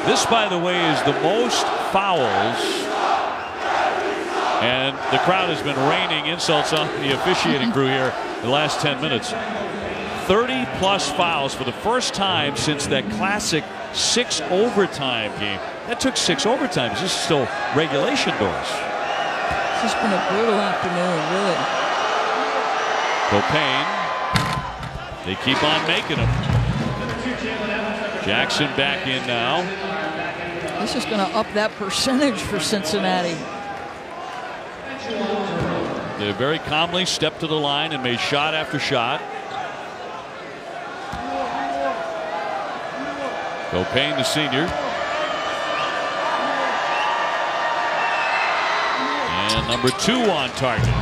This, by the way, is the most fouls. And the crowd has been raining insults on the officiating crew here the last 10 minutes. 30-plus fouls for the first time since that classic 6 overtime game. That took 6 overtimes. This is still regulation, Doris. It's just been a brutal afternoon, really. Copain. They keep on making them. Jackson back in now. This is going to up that percentage for Cincinnati. They very calmly stepped to the line and made shot after shot. Copain, the senior. And number 2 on target.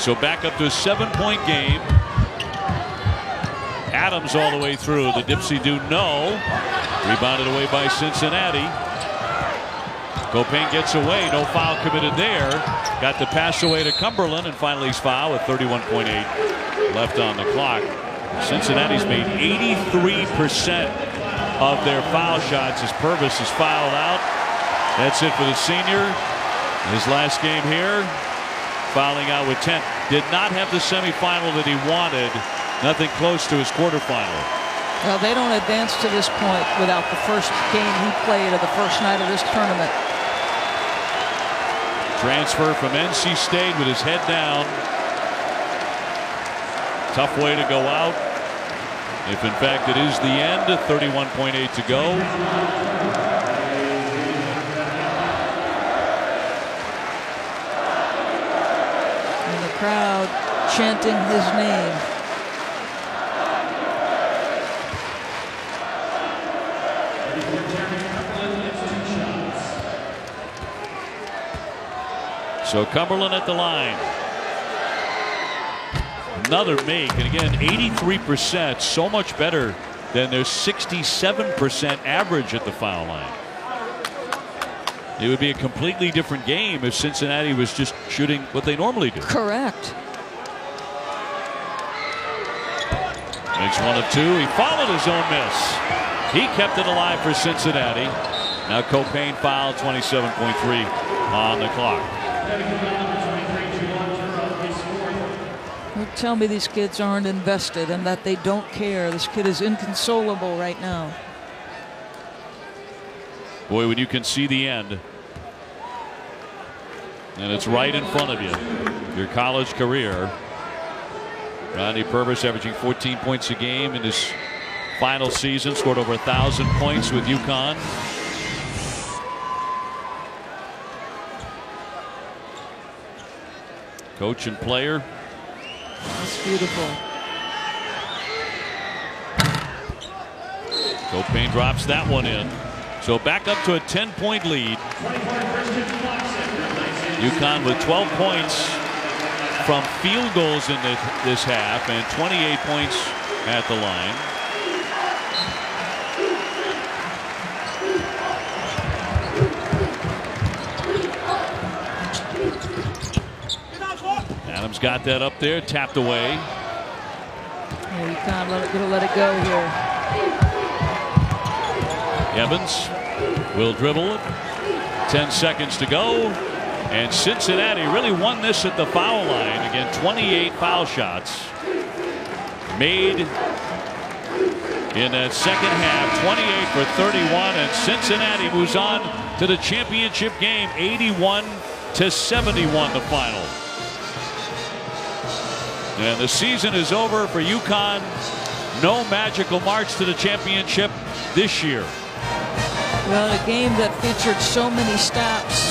So back up to a 7-point game. Adams all the way through. The Dipsy do no. Rebounded away by Cincinnati. Copain gets away. No foul committed there. Got the pass away to Cumberland, and finally he's fouled with 31.8 left on the clock. Cincinnati's made 83% of their foul shots as Purvis is fouled out. That's it for the senior. His last game here, fouling out with 10. Did not have the semifinal that he wanted. Nothing close to his quarterfinal. Well, they don't advance to this point without the first game he played of the first night of this tournament. Transfer from NC State with his head down. Tough way to go out. If in fact it is the end, 31.8 to go. crowd chanting his name. So Cumberland at the line. Another make, and again 83%, so much better than their 67% average at the foul line. It would be a completely different game if Cincinnati was just shooting what they normally do. Correct. Makes one of two. He followed his own miss. He kept it alive for Cincinnati. Now Copain fouled, 27.3 on the clock. Don't tell me these kids aren't invested and that they don't care. This kid is inconsolable right now. Boy, when you can see the end, and it's right in front of you, your college career. Ronnie Purvis averaging 14 points a game in his final season, scored over 1,000 points with UConn. Coach and player. That's beautiful. Copain drops that one in. So back up to a 10-point lead. UConn with 12 points from field goals in this half and 28 points at the line. Adams got that up there, tapped away. Oh, UConn gonna let it go here. Evans will dribble. 10 seconds to go. And Cincinnati really won this at the foul line. Again, 28 foul shots made in that second half. 28 for 31. And Cincinnati moves on to the championship game. 81-71 the final. And the season is over for UConn. No magical march to the championship this year. Well, a game that featured so many stops,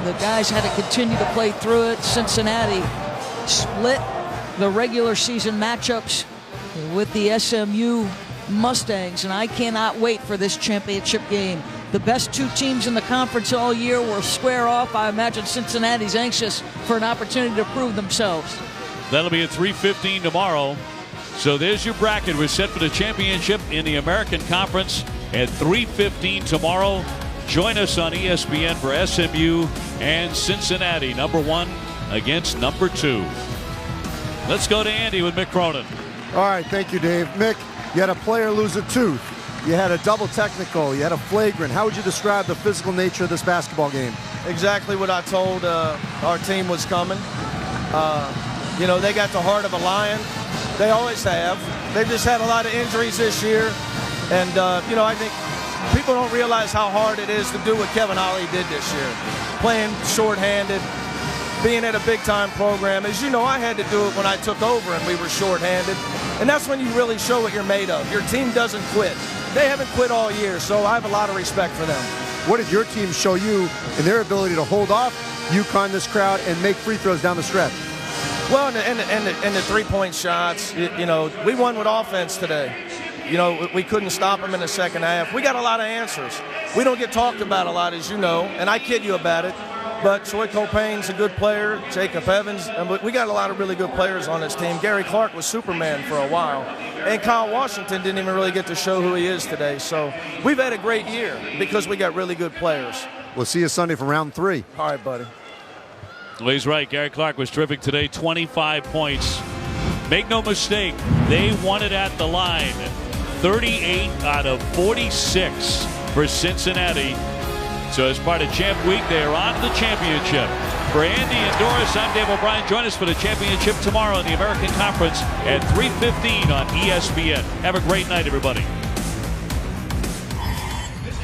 the guys had to continue to play through it. Cincinnati split the regular season matchups with the SMU Mustangs, and I cannot wait for this championship game. The best two teams in the conference all year will square off. I imagine Cincinnati's anxious for an opportunity to prove themselves. That'll be at 3:15 tomorrow. So there's your bracket. We're set for the championship in the American Conference at 3:15 tomorrow. Join us on ESPN for SMU and Cincinnati, #1 against #2. Let's go to Andy with Mick Cronin. All right, thank you, Dave. Mick, you had a player lose a tooth. You had a double technical. You had a flagrant. How would you describe the physical nature of this basketball game? Exactly what I told our team was coming. You know, they got the heart of a lion. They always have. They've just had a lot of injuries this year. And, you know, I think people don't realize how hard it is to do what Kevin Ollie did this year. Playing shorthanded, being at a big-time program. As you know, I had to do it when I took over and we were shorthanded. And that's when you really show what you're made of. Your team doesn't quit. They haven't quit all year, so I have a lot of respect for them. What did your team show you in their ability to hold off UConn, this crowd, and make free throws down the stretch? Well, and the three-point shots, you know, we won with offense today. You know, we couldn't stop them in the second half. We got a lot of answers. We don't get talked about a lot, as you know, and I kid you about it. But Troy Copain's a good player, Jacob Evans, and we got a lot of really good players on this team. Gary Clark was Superman for a while, and Kyle Washington didn't even really get to show who he is today. So we've had a great year because we got really good players. We'll see you Sunday for round 3. All right, buddy. Well, he's right. Gary Clark was terrific today, 25 points. Make no mistake, they won it at the line. 38 out of 46 for Cincinnati. So as part of Champ Week, they are on to the championship. For Andy and Doris, I'm Dave O'Brien. Join us for the championship tomorrow in the American Conference at 3:15 on ESPN. Have a great night, everybody.